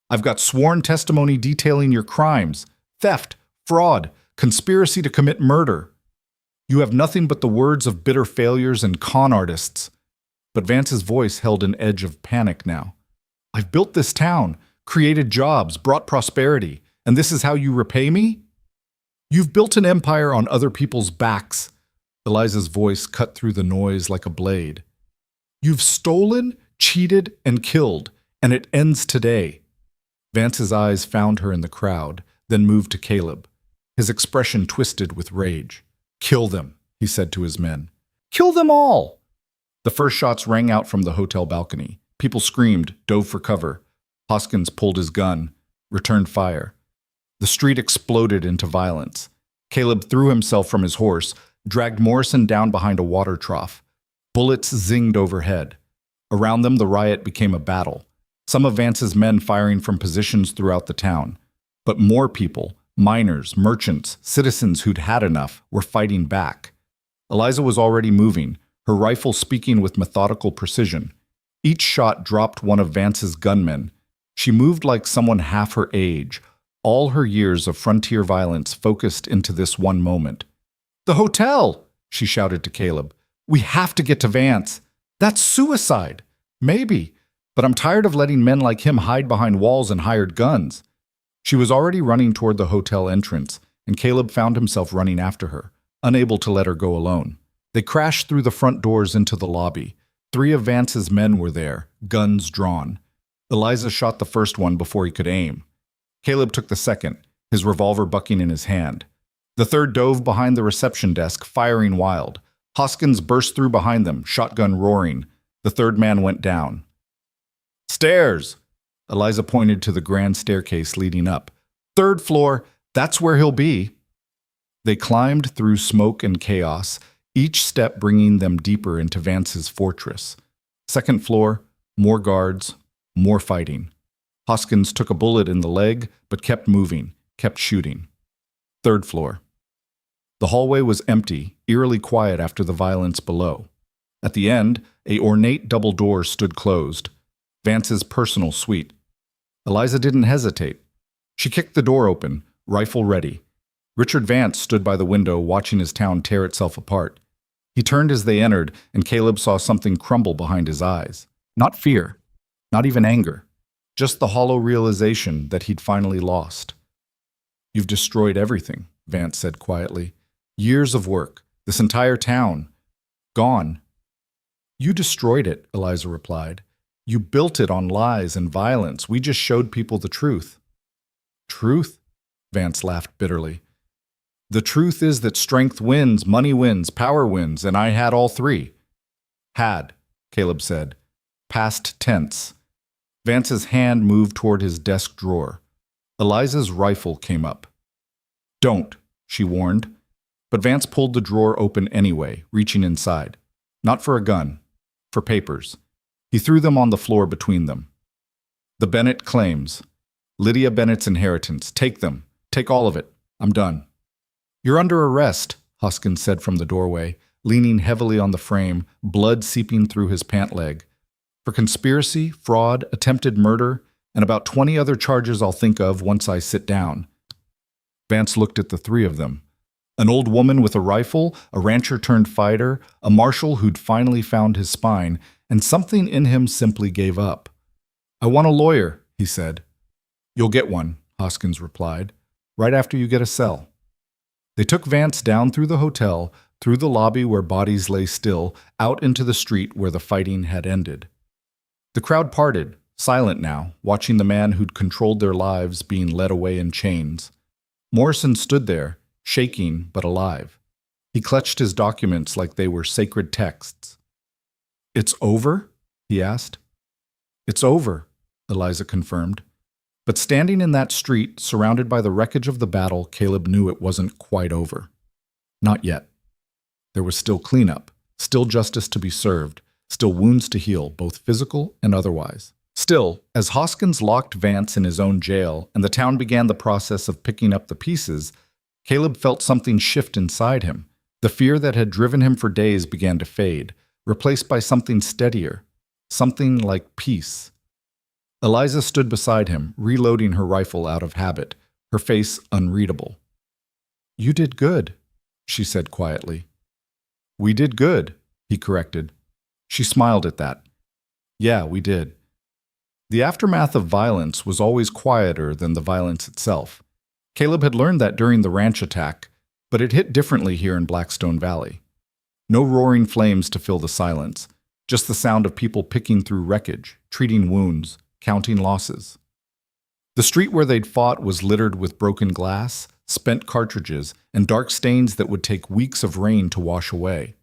A: "I've got sworn testimony detailing your crimes, theft, fraud, conspiracy to commit murder. You have nothing but the words of bitter failures and con artists." But Vance's voice held an edge of panic now. "I've built this town, created jobs, brought prosperity, and this is how you repay me? You've built an empire on other people's backs." Eliza's voice cut through the noise like a blade. "You've stolen, cheated, and killed, and it ends today." Vance's eyes found her in the crowd, then moved to Caleb. His expression twisted with rage. "Kill them," he said to his men. "Kill them all!" The first shots rang out from the hotel balcony. People screamed, dove for cover. Hoskins pulled his gun, returned fire. The street exploded into violence. Caleb threw himself from his horse, dragged Morrison down behind a water trough. Bullets zinged overhead. Around them, the riot became a battle. Some of Vance's men firing from positions throughout the town. But more people, miners, merchants, citizens who'd had enough, were fighting back. Eliza was already moving, her rifle speaking with methodical precision. Each shot dropped one of Vance's gunmen. She moved like someone half her age, all her years of frontier violence focused into this one moment. "The hotel!" she shouted to Caleb. "We have to get to Vance. That's suicide." "Maybe, but I'm tired of letting men like him hide behind walls and hired guns." She was already running toward the hotel entrance, and Caleb found himself running after her, unable to let her go alone. They crashed through the front doors into the lobby. 3 of Vance's men were there, guns drawn. Eliza shot the first one before he could aim. Caleb took the second, his revolver bucking in his hand. The third dove behind the reception desk, firing wild. Hoskins burst through behind them, shotgun roaring. The third man went down. "Stairs!" Eliza pointed to the grand staircase leading up. "3rd floor, that's where he'll be." They climbed through smoke and chaos, each step bringing them deeper into Vance's fortress. 2nd floor, more guards, more fighting. Hoskins took a bullet in the leg, but kept moving, kept shooting. 3rd floor. The hallway was empty, eerily quiet after the violence below. At the end, a ornate double door stood closed. Vance's personal suite. Eliza didn't hesitate. She kicked the door open, rifle ready. Richard Vance stood by the window watching his town tear itself apart. He turned as they entered, and Caleb saw something crumble behind his eyes. Not fear, not even anger, just the hollow realization that he'd finally lost. "You've destroyed everything," Vance said quietly. "Years of work, this entire town, gone." "You destroyed it," Eliza replied. "You built it on lies and violence. We just showed people the truth." "Truth?" Vance laughed bitterly. "The truth is that strength wins, money wins, power wins, and I had all 3. "Had," Caleb said. Past tense. Vance's hand moved toward his desk drawer. Eliza's rifle came up. "Don't," she warned. But Vance pulled the drawer open anyway, reaching inside. Not for a gun, for papers. He threw them on the floor between them. The Bennett claims. Lydia Bennett's inheritance. Take them. Take all of it. I'm done. You're under arrest, Hoskins said from the doorway, leaning heavily on the frame, blood seeping through his pant leg. For conspiracy, fraud, attempted murder, and about 20 other charges I'll think of once I sit down. Vance looked at the three of them. An old woman with a rifle, a rancher-turned-fighter, a marshal who'd finally found his spine, and something in him simply gave up. I want a lawyer, he said. You'll get one, Hoskins replied, right after you get a cell. They took Vance down through the hotel, through the lobby where bodies lay still, out into the street where the fighting had ended. The crowd parted, silent now, watching the man who'd controlled their lives being led away in chains. Morrison stood there, shaking but alive. He clutched his documents like they were sacred texts. It's over? He asked. It's over, Eliza confirmed. But standing in that street, surrounded by the wreckage of the battle, Caleb knew it wasn't quite over. Not yet. There was still cleanup, still justice to be served, still wounds to heal, both physical and otherwise. Still, as Hoskins locked Vance in his own jail and the town began the process of picking up the pieces, Caleb felt something shift inside him. The fear that had driven him for days began to fade, replaced by something steadier, something like peace. Eliza stood beside him, reloading her rifle out of habit, her face unreadable. You did good, she said quietly. We did good, he corrected. She smiled at that. Yeah, we did. The aftermath of violence was always quieter than the violence itself. Caleb had learned that during the ranch attack, but it hit differently here in Blackstone Valley. No roaring flames to fill the silence, just the sound of people picking through wreckage, treating wounds, counting losses. The street where they'd fought was littered with broken glass, spent cartridges, and dark stains that would take weeks of rain to wash away.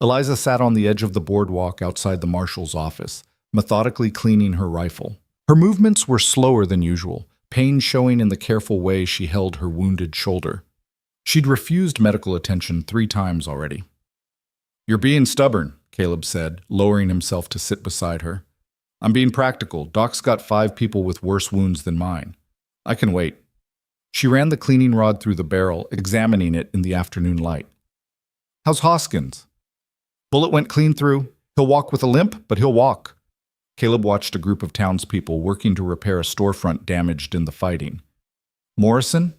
A: Eliza sat on the edge of the boardwalk outside the marshal's office, methodically cleaning her rifle. Her movements were slower than usual, pain showing in the careful way she held her wounded shoulder. She'd refused medical attention 3 times already. You're being stubborn, Caleb said, lowering himself to sit beside her. I'm being practical. Doc's got 5 people with worse wounds than mine. I can wait. She ran the cleaning rod through the barrel, examining it in the afternoon light. How's Hoskins? Bullet went clean through. He'll walk with a limp, but he'll walk. Caleb watched a group of townspeople working to repair a storefront damaged in the fighting. Morrison?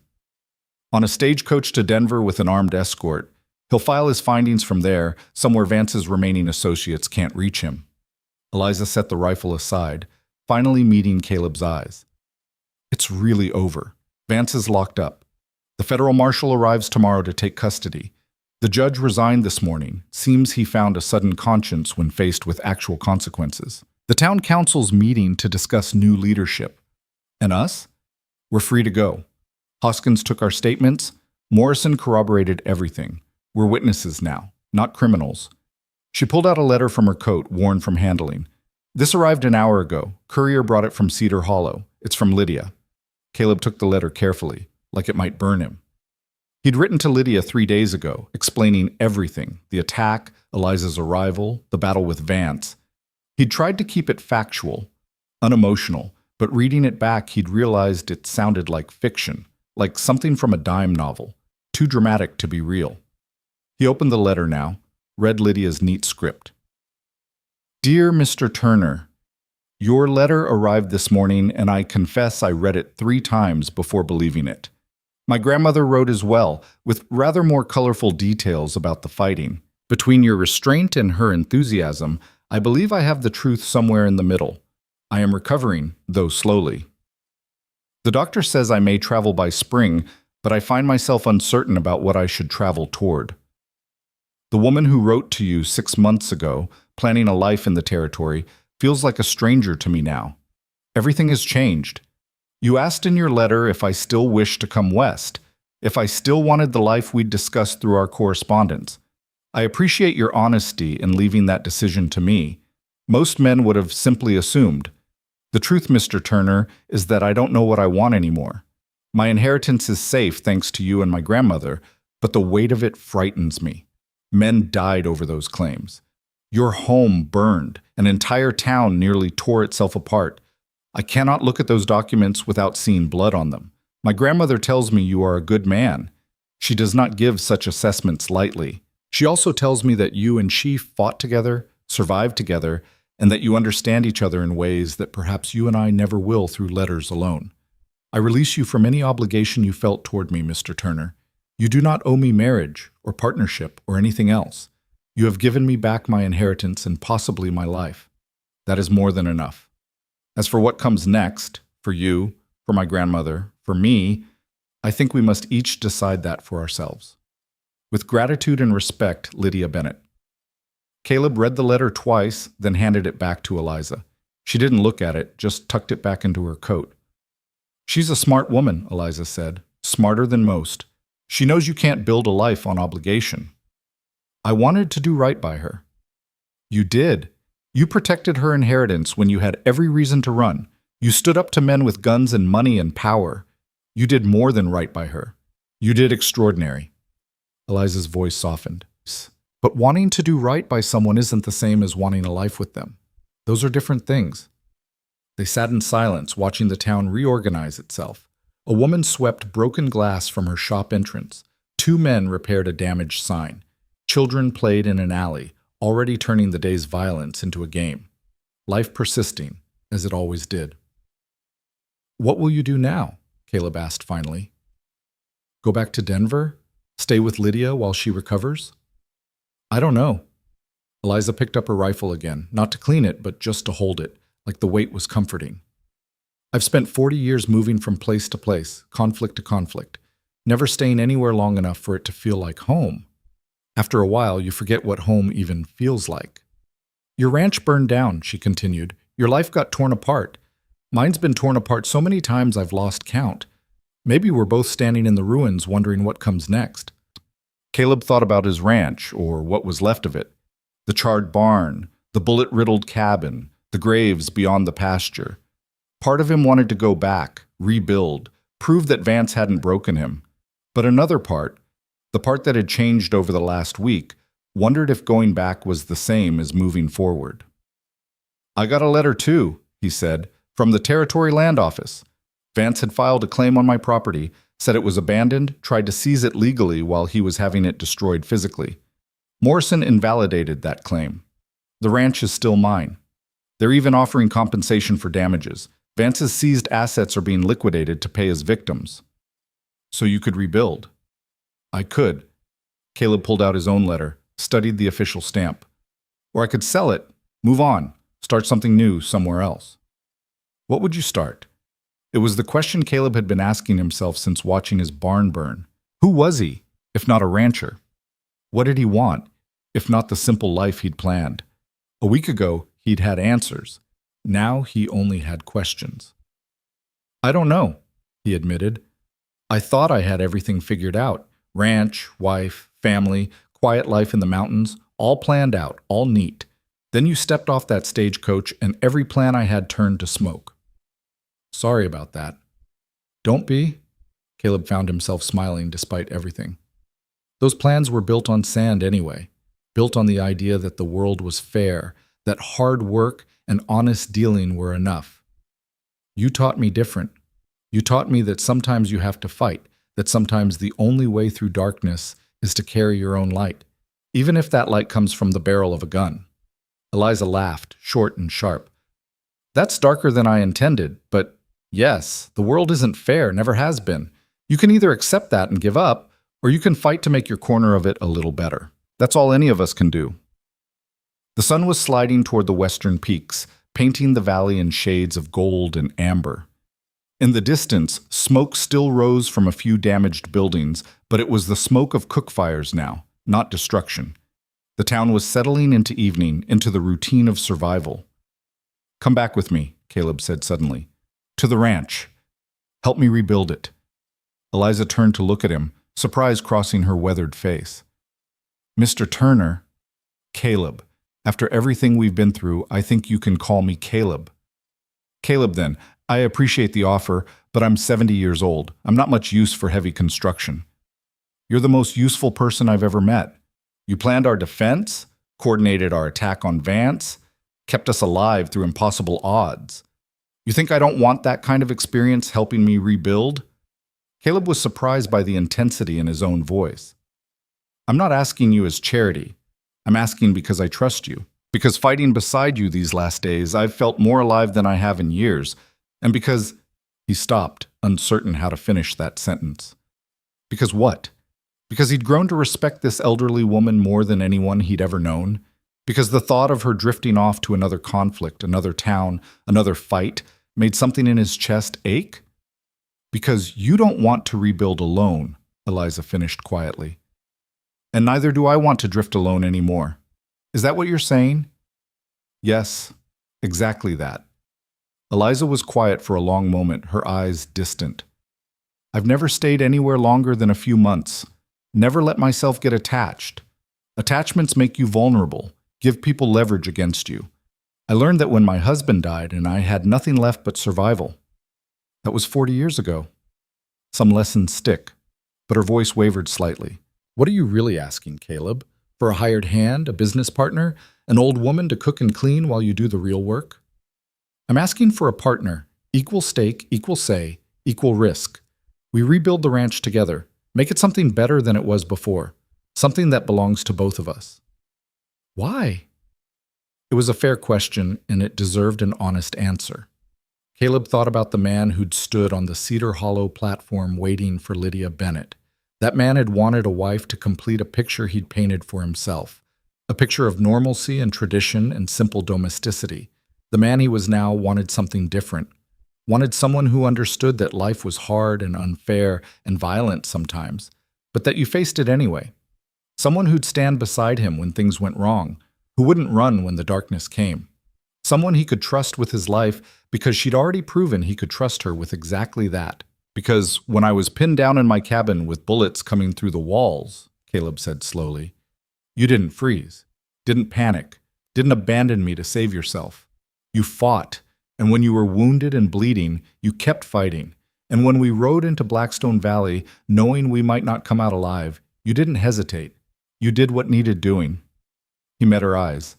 A: On a stagecoach to Denver with an armed escort. He'll file his findings from there, somewhere Vance's remaining associates can't reach him. Eliza set the rifle aside, finally meeting Caleb's eyes. It's really over. Vance is locked up. The federal marshal arrives tomorrow to take custody. The judge resigned this morning. Seems he found a sudden conscience when faced with actual consequences. The town council's meeting to discuss new leadership. And us? We're free to go. Hoskins took our statements. Morrison corroborated everything. We're witnesses now, not criminals. She pulled out a letter from her coat, worn from handling. This arrived an hour ago. Courier brought it from Cedar Hollow. It's from Lydia. Caleb took the letter carefully, like it might burn him. He'd written to Lydia 3 days ago, explaining everything, the attack, Eliza's arrival, the battle with Vance. He'd tried to keep it factual, unemotional, but reading it back, he'd realized it sounded like fiction, like something from a dime novel, too dramatic to be real. He opened the letter now, read Lydia's neat script. Dear Mr. Turner, your letter arrived this morning, and I confess I read it 3 times before believing it. My grandmother wrote as well, with rather more colorful details about the fighting. Between your restraint and her enthusiasm, I believe I have the truth somewhere in the middle. I am recovering, though slowly. The doctor says I may travel by spring, but I find myself uncertain about what I should travel toward. The woman who wrote to you 6 months ago, planning a life in the territory, feels like a stranger to me now. Everything has changed. You asked in your letter if I still wished to come west, if I still wanted the life we'd discussed through our correspondence. I appreciate your honesty in leaving that decision to me. Most men would have simply assumed. The truth, Mr. Turner, is that I don't know what I want anymore. My inheritance is safe thanks to you and my grandmother, but the weight of it frightens me. Men died over those claims. Your home burned. An entire town nearly tore itself apart. I cannot look at those documents without seeing blood on them. My grandmother tells me you are a good man. She does not give such assessments lightly. She also tells me that you and she fought together, survived together, and that you understand each other in ways that perhaps you and I never will through letters alone. I release you from any obligation you felt toward me, Mr. Turner. You do not owe me marriage or partnership or anything else. You have given me back my inheritance and possibly my life. That is more than enough. As for what comes next, for you, for my grandmother, for me, I think we must each decide that for ourselves. With gratitude and respect, Lydia Bennett. Caleb read the letter twice, then handed it back to Eliza. She didn't look at it, just tucked it back into her coat. She's a smart woman, Eliza said. Smarter than most. She knows you can't build a life on obligation. I wanted to do right by her. You did. You protected her inheritance when you had every reason to run. You stood up to men with guns and money and power. You did more than right by her. You did extraordinary. Eliza's voice softened. But wanting to do right by someone isn't the same as wanting a life with them. Those are different things. They sat in silence, watching the town reorganize itself. A woman swept broken glass from her shop entrance. 2 men repaired a damaged sign. Children played in an alley, already turning the day's violence into a game. Life persisting, as it always did. What will you do now? Caleb asked finally. Go back to Denver? Stay with Lydia while she recovers? I don't know. Eliza picked up her rifle again, not to clean it, but just to hold it, like the weight was comforting. I've spent 40 years moving from place to place, conflict to conflict, never staying anywhere long enough for it to feel like home. After a while, you forget what home even feels like. Your ranch burned down, she continued. Your life got torn apart. Mine's been torn apart so many times I've lost count. Maybe we're both standing in the ruins wondering what comes next. Caleb thought about his ranch, or what was left of it. The charred barn, the bullet-riddled cabin, the graves beyond the pasture. Part of him wanted to go back, rebuild, prove that Vance hadn't broken him. But another part, the part that had changed over the last week, wondered if going back was the same as moving forward. I got a letter too, he said, from the Territory Land Office. Vance had filed a claim on my property, said it was abandoned, tried to seize it legally while he was having it destroyed physically. Morrison invalidated that claim. The ranch is still mine. They're even offering compensation for damages. Vance's seized assets are being liquidated to pay his victims. So you could rebuild. I could. Caleb pulled out his own letter, studied the official stamp. Or I could sell it, move on, start something new somewhere else. What would you start? It was the question Caleb had been asking himself since watching his barn burn. Who was he, if not a rancher? What did he want, if not the simple life he'd planned? A week ago, he'd had answers. Now he only had questions. I don't know, he admitted. I thought I had everything figured out. Ranch, wife, family, quiet life in the mountains, all planned out, all neat. Then you stepped off that stagecoach and every plan I had turned to smoke. Sorry about that. Don't be. Caleb found himself smiling despite everything. Those plans were built on sand anyway, built on the idea that the world was fair, that hard work and honest dealing were enough. You taught me different. You taught me that sometimes you have to fight, that sometimes the only way through darkness is to carry your own light, even if that light comes from the barrel of a gun. Eliza laughed, short and sharp. That's darker than I intended, but yes, the world isn't fair, never has been. You can either accept that and give up, or you can fight to make your corner of it a little better. That's all any of us can do. The sun was sliding toward the western peaks, painting the valley in shades of gold and amber. In the distance, smoke still rose from a few damaged buildings, but it was the smoke of cook fires now, not destruction. The town was settling into evening, into the routine of survival. Come back with me, Caleb said suddenly. To the ranch. Help me rebuild it. Eliza turned to look at him, surprise crossing her weathered face. Mr. Turner. Caleb. After everything we've been through, I think you can call me Caleb. Caleb, then. I appreciate the offer, but I'm 70 years old. I'm not much use for heavy construction. You're the most useful person I've ever met. You planned our defense, coordinated our attack on Vance, kept us alive through impossible odds. You think I don't want that kind of experience helping me rebuild? Caleb was surprised by the intensity in his own voice. I'm not asking you as charity. I'm asking because I trust you. Because fighting beside you these last days, I've felt more alive than I have in years. And because he stopped, uncertain how to finish that sentence. Because what? Because he'd grown to respect this elderly woman more than anyone he'd ever known. Because the thought of her drifting off to another conflict, another town, another fight, made something in his chest ache? Because you don't want to rebuild alone, Eliza finished quietly. And neither do I want to drift alone anymore. Is that what you're saying? Yes, exactly that. Eliza was quiet for a long moment, her eyes distant. I've never stayed anywhere longer than a few months. Never let myself get attached. Attachments make you vulnerable, give people leverage against you. I learned that when my husband died and I had nothing left but survival. That was 40 years ago. Some lessons stick, but her voice wavered slightly. What are you really asking, Caleb? For a hired hand, a business partner, an old woman to cook and clean while you do the real work? I'm asking for a partner, equal stake, equal say, equal risk. We rebuild the ranch together, make it something better than it was before, something that belongs to both of us. Why? It was a fair question, and it deserved an honest answer. Caleb thought about the man who'd stood on the Cedar Hollow platform waiting for Lydia Bennett. That man had wanted a wife to complete a picture he'd painted for himself, a picture of normalcy and tradition and simple domesticity. The man he was now wanted something different, wanted someone who understood that life was hard and unfair and violent sometimes, but that you faced it anyway. Someone who'd stand beside him when things went wrong, who wouldn't run when the darkness came. Someone he could trust with his life because she'd already proven he could trust her with exactly that. Because when I was pinned down in my cabin with bullets coming through the walls, Caleb said slowly, you didn't freeze, didn't panic, didn't abandon me to save yourself. You fought, and when you were wounded and bleeding, you kept fighting. And when we rode into Blackstone Valley, knowing we might not come out alive, you didn't hesitate. You did what needed doing. He met her eyes.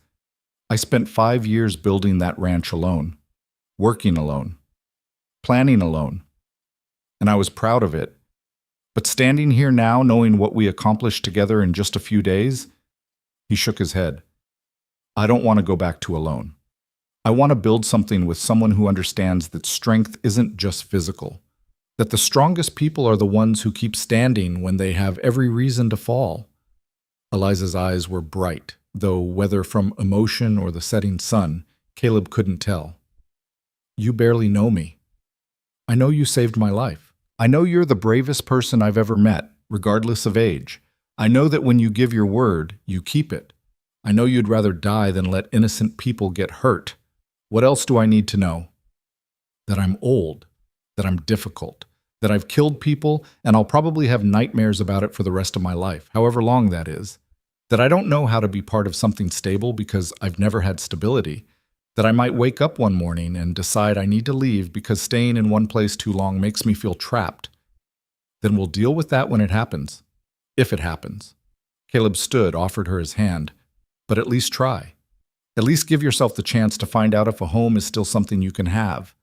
A: I spent 5 years building that ranch alone, working alone, planning alone. And I was proud of it. But standing here now, knowing what we accomplished together in just a few days, he shook his head. I don't want to go back to alone. I want to build something with someone who understands that strength isn't just physical, that the strongest people are the ones who keep standing when they have every reason to fall. Eliza's eyes were bright, though whether from emotion or the setting sun, Caleb couldn't tell. You barely know me. I know you saved my life. I know you're the bravest person I've ever met, regardless of age. I know that when you give your word, you keep it. I know you'd rather die than let innocent people get hurt. What else do I need to know? That I'm old, that I'm difficult, that I've killed people, and I'll probably have nightmares about it for the rest of my life, however long that is. That I don't know how to be part of something stable because I've never had stability. That I might wake up one morning and decide I need to leave because staying in one place too long makes me feel trapped. Then we'll deal with that when it happens. If it happens. Caleb stood, offered her his hand. But at least try. At least give yourself the chance to find out if a home is still something you can have.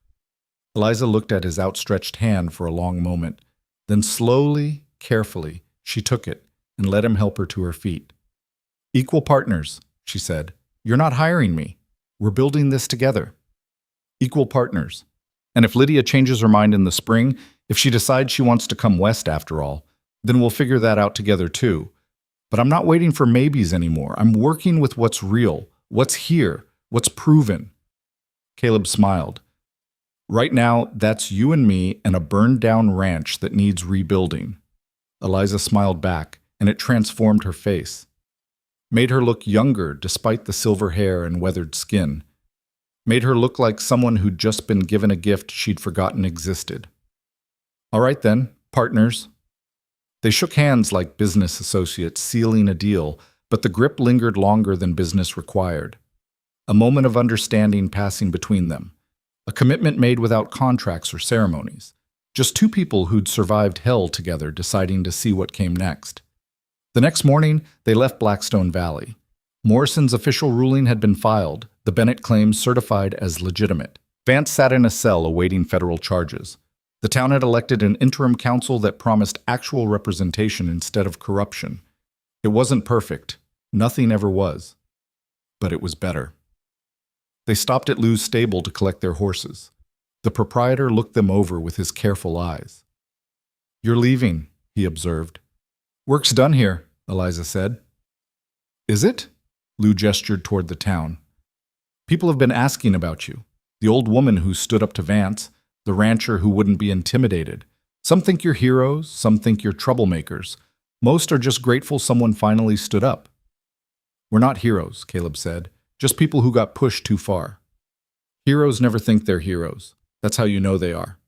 A: Eliza looked at his outstretched hand for a long moment. Then slowly, carefully, she took it and let him help her to her feet. Equal partners, she said. You're not hiring me. We're building this together. Equal partners. And if Lydia changes her mind in the spring, if she decides she wants to come west after all, then we'll figure that out together too. But I'm not waiting for maybes anymore. I'm working with what's real, what's here, what's proven. Caleb smiled. Right now, that's you and me and a burned-down ranch that needs rebuilding. Eliza smiled back, and it transformed her face. Made her look younger despite the silver hair and weathered skin. Made her look like someone who'd just been given a gift she'd forgotten existed. All right then, partners. They shook hands like business associates sealing a deal, but the grip lingered longer than business required. A moment of understanding passing between them. A commitment made without contracts or ceremonies. Just two people who'd survived hell together deciding to see what came next. The next morning, they left Blackstone Valley. Morrison's official ruling had been filed, the Bennett claims certified as legitimate. Vance sat in a cell awaiting federal charges. The town had elected an interim council that promised actual representation instead of corruption. It wasn't perfect. Nothing ever was. But it was better. They stopped at Lou's stable to collect their horses. The proprietor looked them over with his careful eyes. "You're leaving," he observed. "Work's done here," Eliza said. "Is it?" Lou gestured toward the town. "People have been asking about you. The old woman who stood up to Vance, the rancher who wouldn't be intimidated. Some think you're heroes, some think you're troublemakers. Most are just grateful someone finally stood up." "We're not heroes," Caleb said. "Just people who got pushed too far." "Heroes never think they're heroes. That's how you know they are."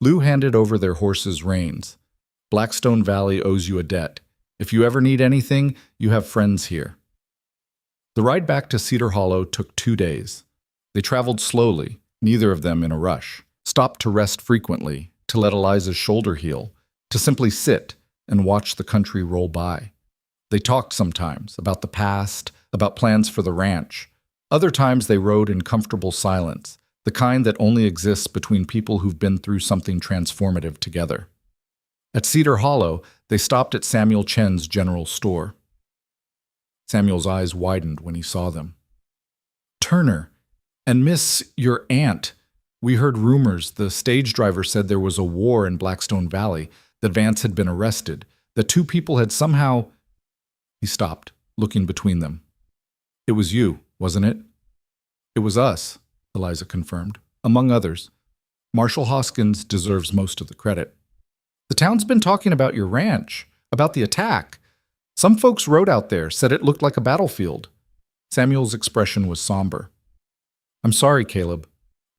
A: Lou handed over their horses' reins. "Blackstone Valley owes you a debt. If you ever need anything, you have friends here." The ride back to Cedar Hollow took 2 days. They traveled slowly, neither of them in a rush, stopped to rest frequently, to let Eliza's shoulder heal, to simply sit and watch the country roll by. They talked sometimes about the past, about plans for the ranch. Other times they rode in comfortable silence, the kind that only exists between people who've been through something transformative together. At Cedar Hollow, they stopped at Samuel Chen's general store. Samuel's eyes widened when he saw them. "Turner, and Miss, your aunt. We heard rumors. The stage driver said there was a war in Blackstone Valley, that Vance had been arrested, that 2 people had somehow—" He stopped, looking between them. "It was you, wasn't it?" "It was us," Eliza confirmed, "among others. Marshall Hoskins deserves most of the credit. The town's been talking about your ranch, about the attack. Some folks rode out there, said it looked like a battlefield." Samuel's expression was somber. "I'm sorry, Caleb.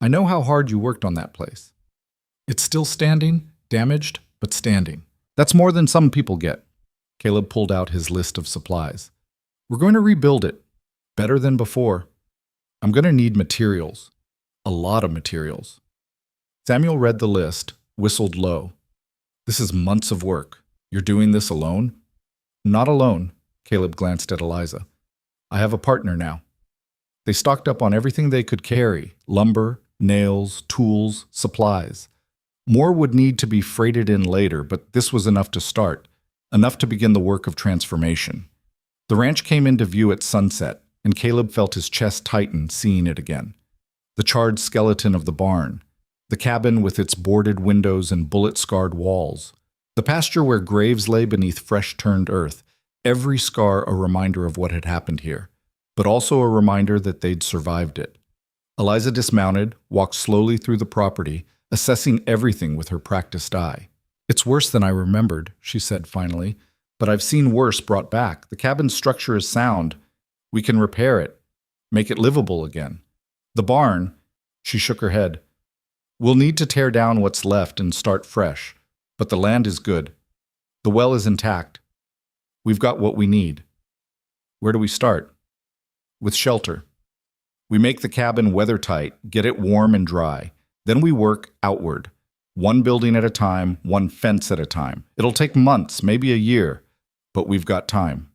A: I know how hard you worked on that place. It's still standing, damaged, but standing. That's more than some people get." Caleb pulled out his list of supplies. "We're going to rebuild it. Better than before. I'm going to need materials. A lot of materials." Samuel read the list, whistled low. "This is months of work. You're doing this alone?" "Not alone," Caleb glanced at Eliza. "I have a partner now." They stocked up on everything they could carry: lumber, nails, tools, supplies. More would need to be freighted in later, but this was enough to start, enough to begin the work of transformation. The ranch came into view at sunset, and Caleb felt his chest tighten seeing it again. The charred skeleton of the barn, the cabin with its boarded windows and bullet-scarred walls, the pasture where graves lay beneath fresh-turned earth, every scar a reminder of what had happened here, but also a reminder that they'd survived it. Eliza dismounted, walked slowly through the property, assessing everything with her practiced eye. "It's worse than I remembered," she said finally, "but I've seen worse brought back. The cabin's structure is sound. We can repair it, make it livable again. The barn," she shook her head, "we'll need to tear down what's left and start fresh, but the land is good. The well is intact. We've got what we need." "Where do we start?" "With shelter. We make the cabin weathertight, get it warm and dry. Then we work outward. One building at a time, one fence at a time. It'll take months, maybe a year, but we've got time."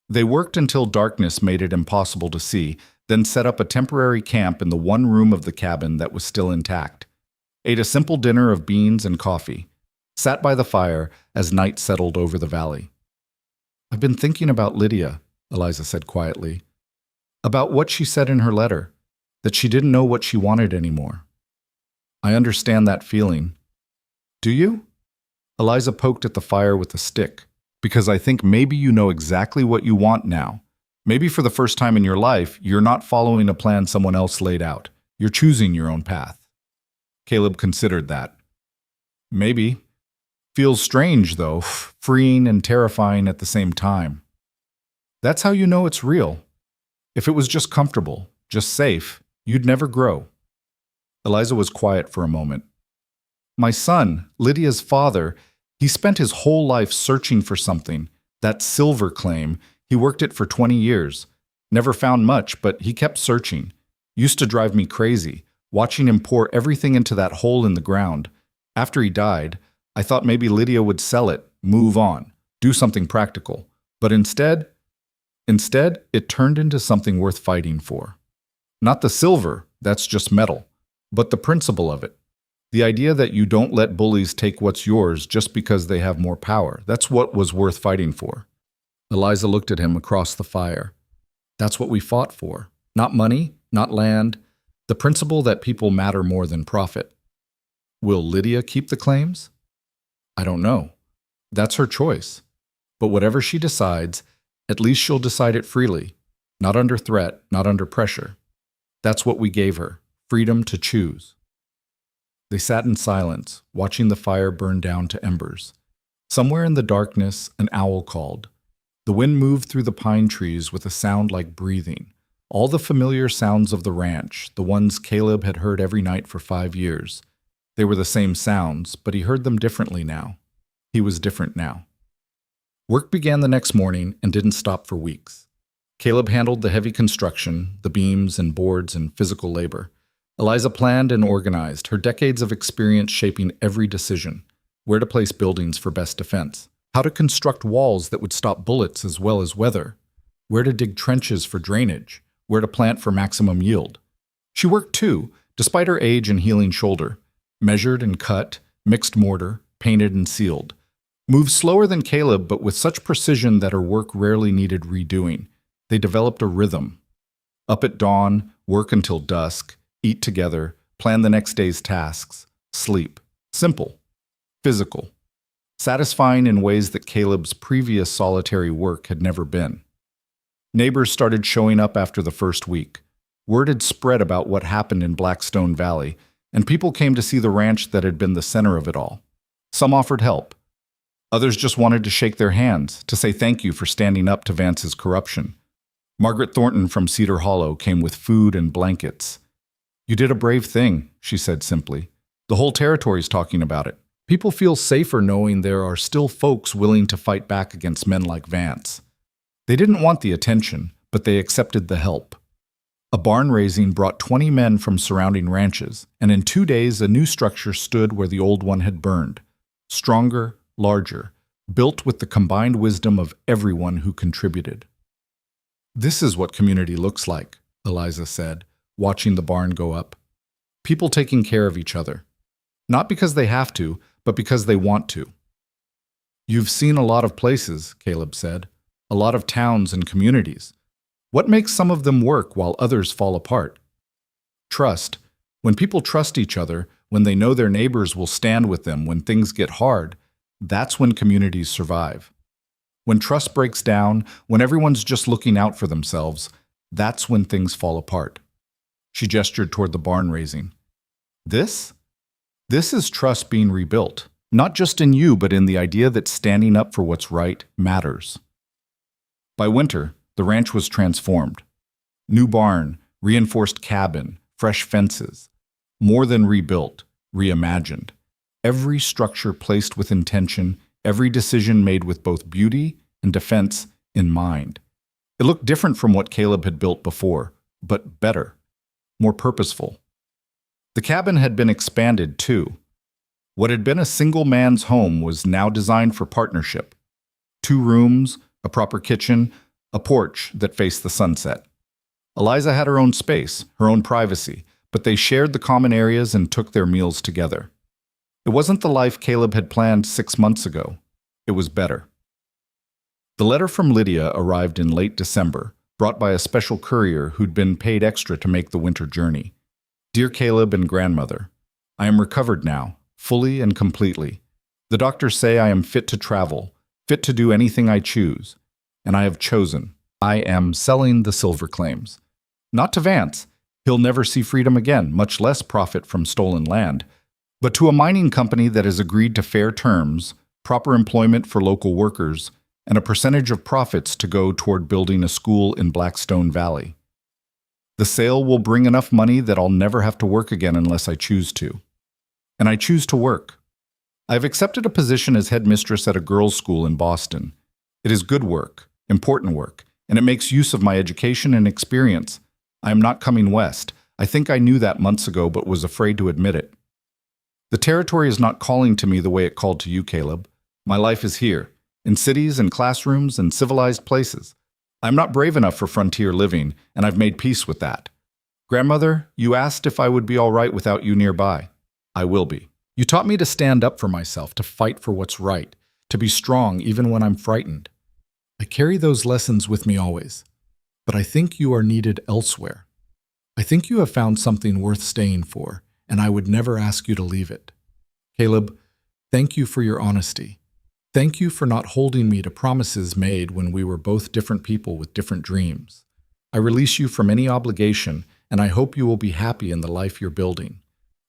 A: They worked until darkness made it impossible to see, then set up a temporary camp in the one room of the cabin that was still intact. Ate a simple dinner of beans and coffee. Sat by the fire as night settled over the valley. "I've been thinking about Lydia," Eliza said quietly. "About what she said in her letter, that she didn't know what she wanted anymore. I understand that feeling." "Do you?" Eliza poked at the fire with a stick. "Because I think maybe you know exactly what you want now. Maybe for the first time in your life, you're not following a plan someone else laid out. You're choosing your own path." Caleb considered that. "Maybe. Feels strange, though, freeing and terrifying at the same time." "That's how you know it's real. If it was just comfortable, just safe, you'd never grow." Eliza was quiet for a moment. "My son, Lydia's father, he spent his whole life searching for something. That silver claim, he worked it for 20 years. Never found much, but he kept searching. Used to drive me crazy, watching him pour everything into that hole in the ground. After he died, I thought maybe Lydia would sell it, move on, do something practical. But instead, Instead, it turned into something worth fighting for. Not the silver, that's just metal, but the principle of it. The idea that you don't let bullies take what's yours just because they have more power. That's what was worth fighting for. Eliza looked at him across the fire. That's what we fought for. Not money, not land. The principle that people matter more than profit. Will Lydia keep the claims? I don't know. That's her choice. But whatever she decides, at least she'll decide it freely. Not under threat, not under pressure. That's what we gave her. Freedom to choose. They sat in silence, watching the fire burn down to embers. Somewhere in the darkness, an owl called. The wind moved through the pine trees with a sound like breathing. All the familiar sounds of the ranch, the ones Caleb had heard every night for 5 years. They were the same sounds, but he heard them differently now. He was different now. Work began the next morning and didn't stop for weeks. Caleb handled the heavy construction, the beams and boards and physical labor. Eliza planned and organized, her decades of experience shaping every decision. Where to place buildings for best defense. How to construct walls that would stop bullets as well as weather. Where to dig trenches for drainage. Where to plant for maximum yield. She worked too, despite her age and healing shoulder. Measured and cut, mixed mortar, painted and sealed. Moved slower than Caleb, but with such precision that her work rarely needed redoing. They developed a rhythm. Up at dawn, work until dusk, eat together, plan the next day's tasks, sleep. Simple. Physical. Satisfying in ways that Caleb's previous solitary work had never been. Neighbors started showing up after the first week. Word had spread about what happened in Blackstone Valley, and people came to see the ranch that had been the center of it all. Some offered help. Others just wanted to shake their hands, to say thank you for standing up to Vance's corruption. Margaret Thornton from Cedar Hollow came with food and blankets. You did a brave thing, she said simply. The whole territory's talking about it. People feel safer knowing there are still folks willing to fight back against men like Vance. They didn't want the attention, but they accepted the help. A barn raising brought 20 men from surrounding ranches, and in 2 days a new structure stood where the old one had burned. Stronger, larger, built with the combined wisdom of everyone who contributed. This is what community looks like, Eliza said, watching the barn go up. People taking care of each other. Not because they have to, but because they want to. You've seen a lot of places, Caleb said. A lot of towns and communities. What makes some of them work while others fall apart? Trust. When people trust each other, when they know their neighbors will stand with them when things get hard, that's when communities survive. When trust breaks down, when everyone's just looking out for themselves, that's when things fall apart. She gestured toward the barn raising. This is trust being rebuilt, not just in you, but in the idea that standing up for what's right matters. By winter, the ranch was transformed. New barn, reinforced cabin, fresh fences. More than rebuilt, reimagined. Every structure placed with intention, every decision made with both beauty and defense in mind. It looked different from what Caleb had built before, but better, more purposeful. The cabin had been expanded too. What had been a single man's home was now designed for partnership. 2 rooms, a proper kitchen, a porch that faced the sunset. Eliza had her own space, her own privacy, but they shared the common areas and took their meals together. It wasn't the life Caleb had planned 6 months ago. It was better. The letter from Lydia arrived in late December, brought by a special courier who'd been paid extra to make the winter journey. Dear Caleb and grandmother, I am recovered now, fully and completely. The doctors say I am fit to travel, fit to do anything I choose. And I have chosen. I am selling the silver claims. Not to Vance. He'll never see freedom again, much less profit from stolen land. But to a mining company that has agreed to fair terms, proper employment for local workers, and a percentage of profits to go toward building a school in Blackstone Valley. The sale will bring enough money that I'll never have to work again unless I choose to. And I choose to work. I've accepted a position as headmistress at a girls' school in Boston. It is good work, important work, and it makes use of my education and experience. I am not coming west. I think I knew that months ago, but was afraid to admit it. The territory is not calling to me the way it called to you, Caleb. My life is here, in cities and classrooms and civilized places. I'm not brave enough for frontier living, and I've made peace with that. Grandmother, you asked if I would be all right without you nearby. I will be. You taught me to stand up for myself, to fight for what's right, to be strong even when I'm frightened. I carry those lessons with me always, but I think you are needed elsewhere. I think you have found something worth staying for, and I would never ask you to leave it. Caleb, thank you for your honesty. Thank you for not holding me to promises made when we were both different people with different dreams. I release you from any obligation, and I hope you will be happy in the life you're building.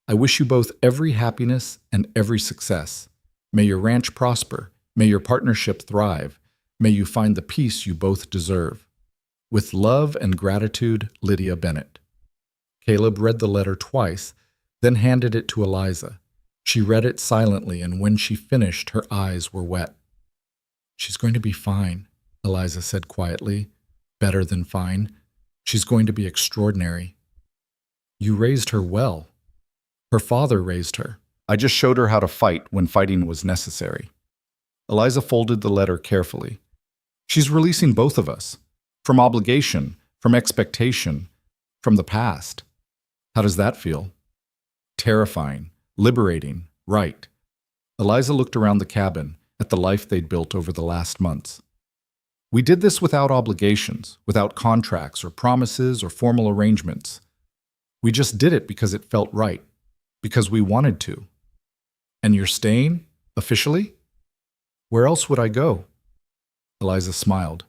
A: I wish you both every happiness and every success. May your ranch prosper. May your partnership thrive. May you find the peace you both deserve. With love and gratitude, Lydia Bennett. Caleb read the letter twice, then handed it to Eliza. She read it silently, and when she finished, her eyes were wet. She's going to be fine, Eliza said quietly. Better than fine. She's going to be extraordinary. You raised her well. Her father raised her. I just showed her how to fight when fighting was necessary. Eliza folded the letter carefully. She's releasing both of us. From obligation, from expectation, from the past. How does that feel? Terrifying, liberating, right. Eliza looked around the cabin, at the life they'd built over the last months. We did this without obligations, without contracts or promises or formal arrangements. We just did it because it felt right, because we wanted to. And you're staying, officially? Where else would I go? Eliza smiled.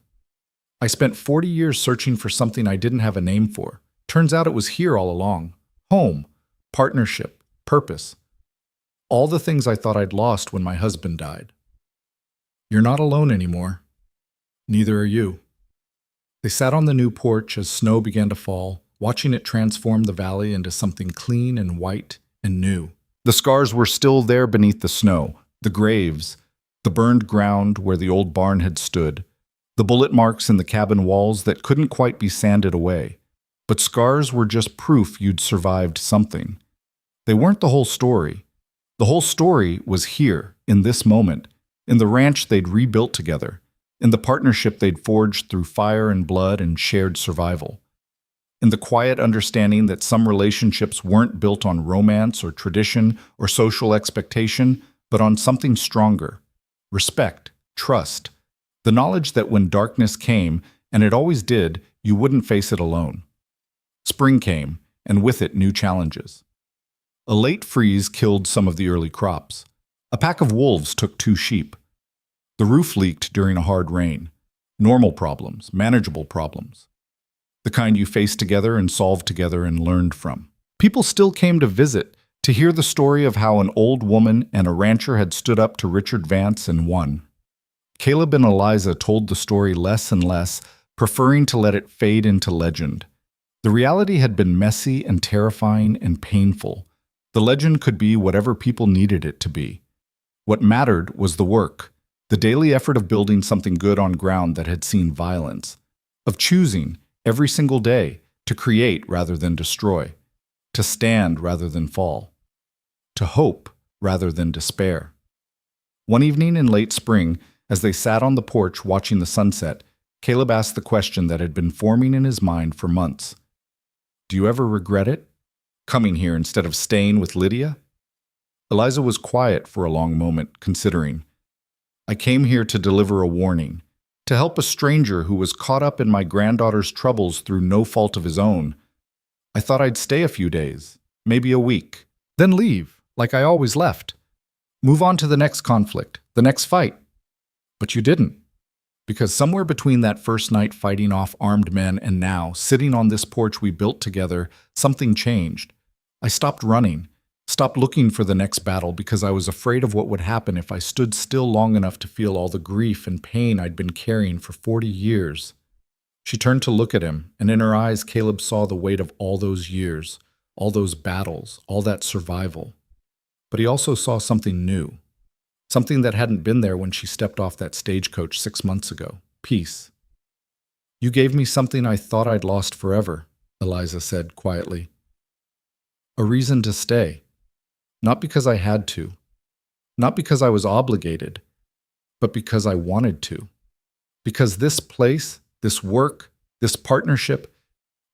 A: I spent 40 years searching for something I didn't have a name for. Turns out it was here all along. Home, partnership, purpose. All the things I thought I'd lost when my husband died. You're not alone anymore. Neither are you. They sat on the new porch as snow began to fall, watching it transform the valley into something clean and white and new. The scars were still there beneath the snow, the graves, the burned ground where the old barn had stood, the bullet marks in the cabin walls that couldn't quite be sanded away. But scars were just proof you'd survived something. They weren't the whole story. The whole story was here, in this moment, in the ranch they'd rebuilt together, in the partnership they'd forged through fire and blood and shared survival, in the quiet understanding that some relationships weren't built on romance or tradition or social expectation, but on something stronger: respect, trust, the knowledge that when darkness came, and it always did, you wouldn't face it alone. Spring came, and with it new challenges. A late freeze killed some of the early crops. A pack of wolves took 2 sheep. The roof leaked during a hard rain. Normal problems, manageable problems. The kind you faced together and solved together and learned from. People still came to visit, to hear the story of how an old woman and a rancher had stood up to Richard Vance and won. Caleb and Eliza told the story less and less, preferring to let it fade into legend. The reality had been messy and terrifying and painful. The legend could be whatever people needed it to be. What mattered was the work, the daily effort of building something good on ground that had seen violence, of choosing, every single day, to create rather than destroy, to stand rather than fall, to hope rather than despair. One evening in late spring, as they sat on the porch watching the sunset, Caleb asked the question that had been forming in his mind for months. Do you ever regret it? Coming here instead of staying with Lydia? Eliza was quiet for a long moment, considering. I came here to deliver a warning, to help a stranger who was caught up in my granddaughter's troubles through no fault of his own. I thought I'd stay a few days, maybe a week, then leave, like I always left. Move on to the next conflict, the next fight. But you didn't. Because somewhere between that first night fighting off armed men and now, sitting on this porch we built together, something changed. I stopped running, stopped looking for the next battle because I was afraid of what would happen if I stood still long enough to feel all the grief and pain I'd been carrying for 40 years. She turned to look at him, and in her eyes Caleb saw the weight of all those years, all those battles, all that survival. But he also saw something new. Something that hadn't been there when she stepped off that stagecoach 6 months ago. Peace. You gave me something I thought I'd lost forever, Eliza said quietly. A reason to stay. Not because I had to. Not because I was obligated. But because I wanted to. Because this place, this work, this partnership,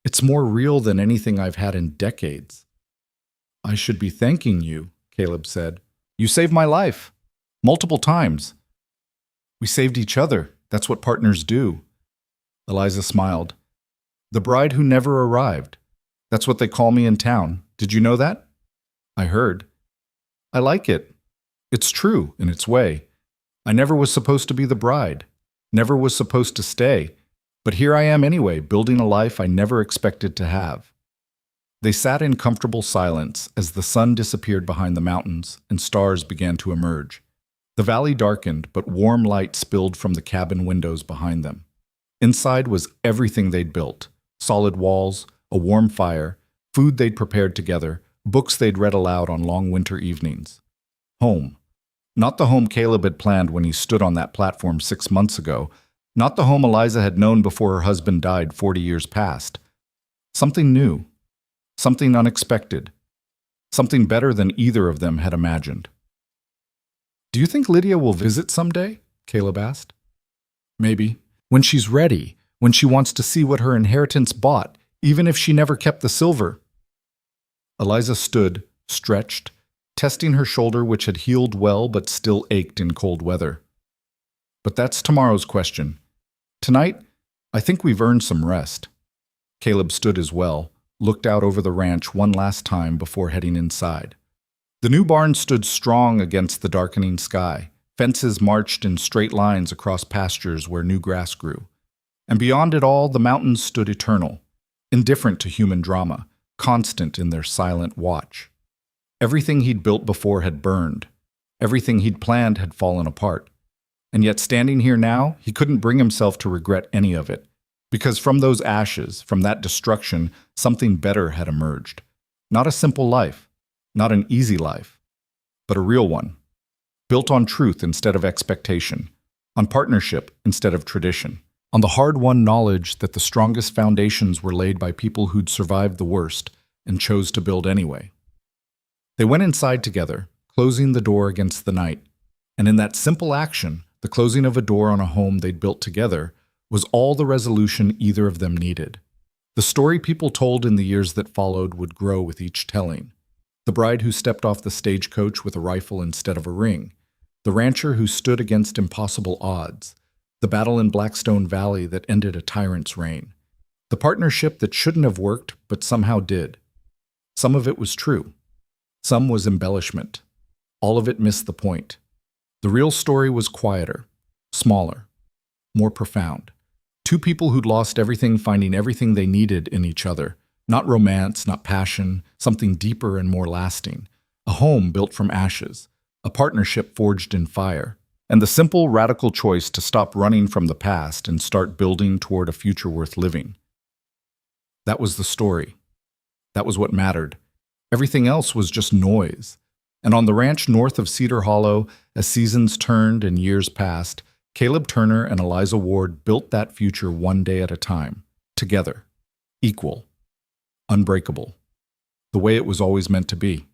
A: it's more real than anything I've had in decades. I should be thanking you, Caleb said. You saved my life. Multiple times. We saved each other. That's what partners do. Eliza smiled. The bride who never arrived. That's what they call me in town. Did you know that? I heard. I like it. It's true in its way. I never was supposed to be the bride. Never was supposed to stay. But here I am anyway, building a life I never expected to have. They sat in comfortable silence as the sun disappeared behind the mountains and stars began to emerge. The valley darkened, but warm light spilled from the cabin windows behind them. Inside was everything they'd built: solid walls, a warm fire, food they'd prepared together, books they'd read aloud on long winter evenings. Home. Not the home Caleb had planned when he stood on that platform 6 months ago. Not the home Eliza had known before her husband died 40 years past. Something new. Something unexpected. Something better than either of them had imagined. Do you think Lydia will visit someday? Caleb asked. Maybe. When she's ready. When she wants to see what her inheritance bought, even if she never kept the silver. Eliza stood, stretched, testing her shoulder, which had healed well but still ached in cold weather. But that's tomorrow's question. Tonight, I think we've earned some rest. Caleb stood as well, looked out over the ranch one last time before heading inside. The new barn stood strong against the darkening sky. Fences marched in straight lines across pastures where new grass grew. And beyond it all, the mountains stood eternal, indifferent to human drama, constant in their silent watch. Everything he'd built before had burned. Everything he'd planned had fallen apart. And yet standing here now, he couldn't bring himself to regret any of it, because from those ashes, from that destruction, something better had emerged. Not a simple life, not an easy life, but a real one, built on truth instead of expectation, on partnership instead of tradition, on the hard-won knowledge that the strongest foundations were laid by people who'd survived the worst and chose to build anyway. They went inside together, closing the door against the night, and in that simple action, the closing of a door on a home they'd built together, was all the resolution either of them needed. The story people told in the years that followed would grow with each telling. The bride who stepped off the stagecoach with a rifle instead of a ring. The rancher who stood against impossible odds. The battle in Blackstone Valley that ended a tyrant's reign. The partnership that shouldn't have worked but somehow did. Some of it was true. Some was embellishment. All of it missed the point. The real story was quieter, smaller, more profound. Two people who'd lost everything finding everything they needed in each other. Not romance, not passion, something deeper and more lasting. A home built from ashes. A partnership forged in fire. And the simple, radical choice to stop running from the past and start building toward a future worth living. That was the story. That was what mattered. Everything else was just noise. And on the ranch north of Cedar Hollow, as seasons turned and years passed, Caleb Turner and Eliza Ward built that future one day at a time, together, equal, unbreakable, the way it was always meant to be.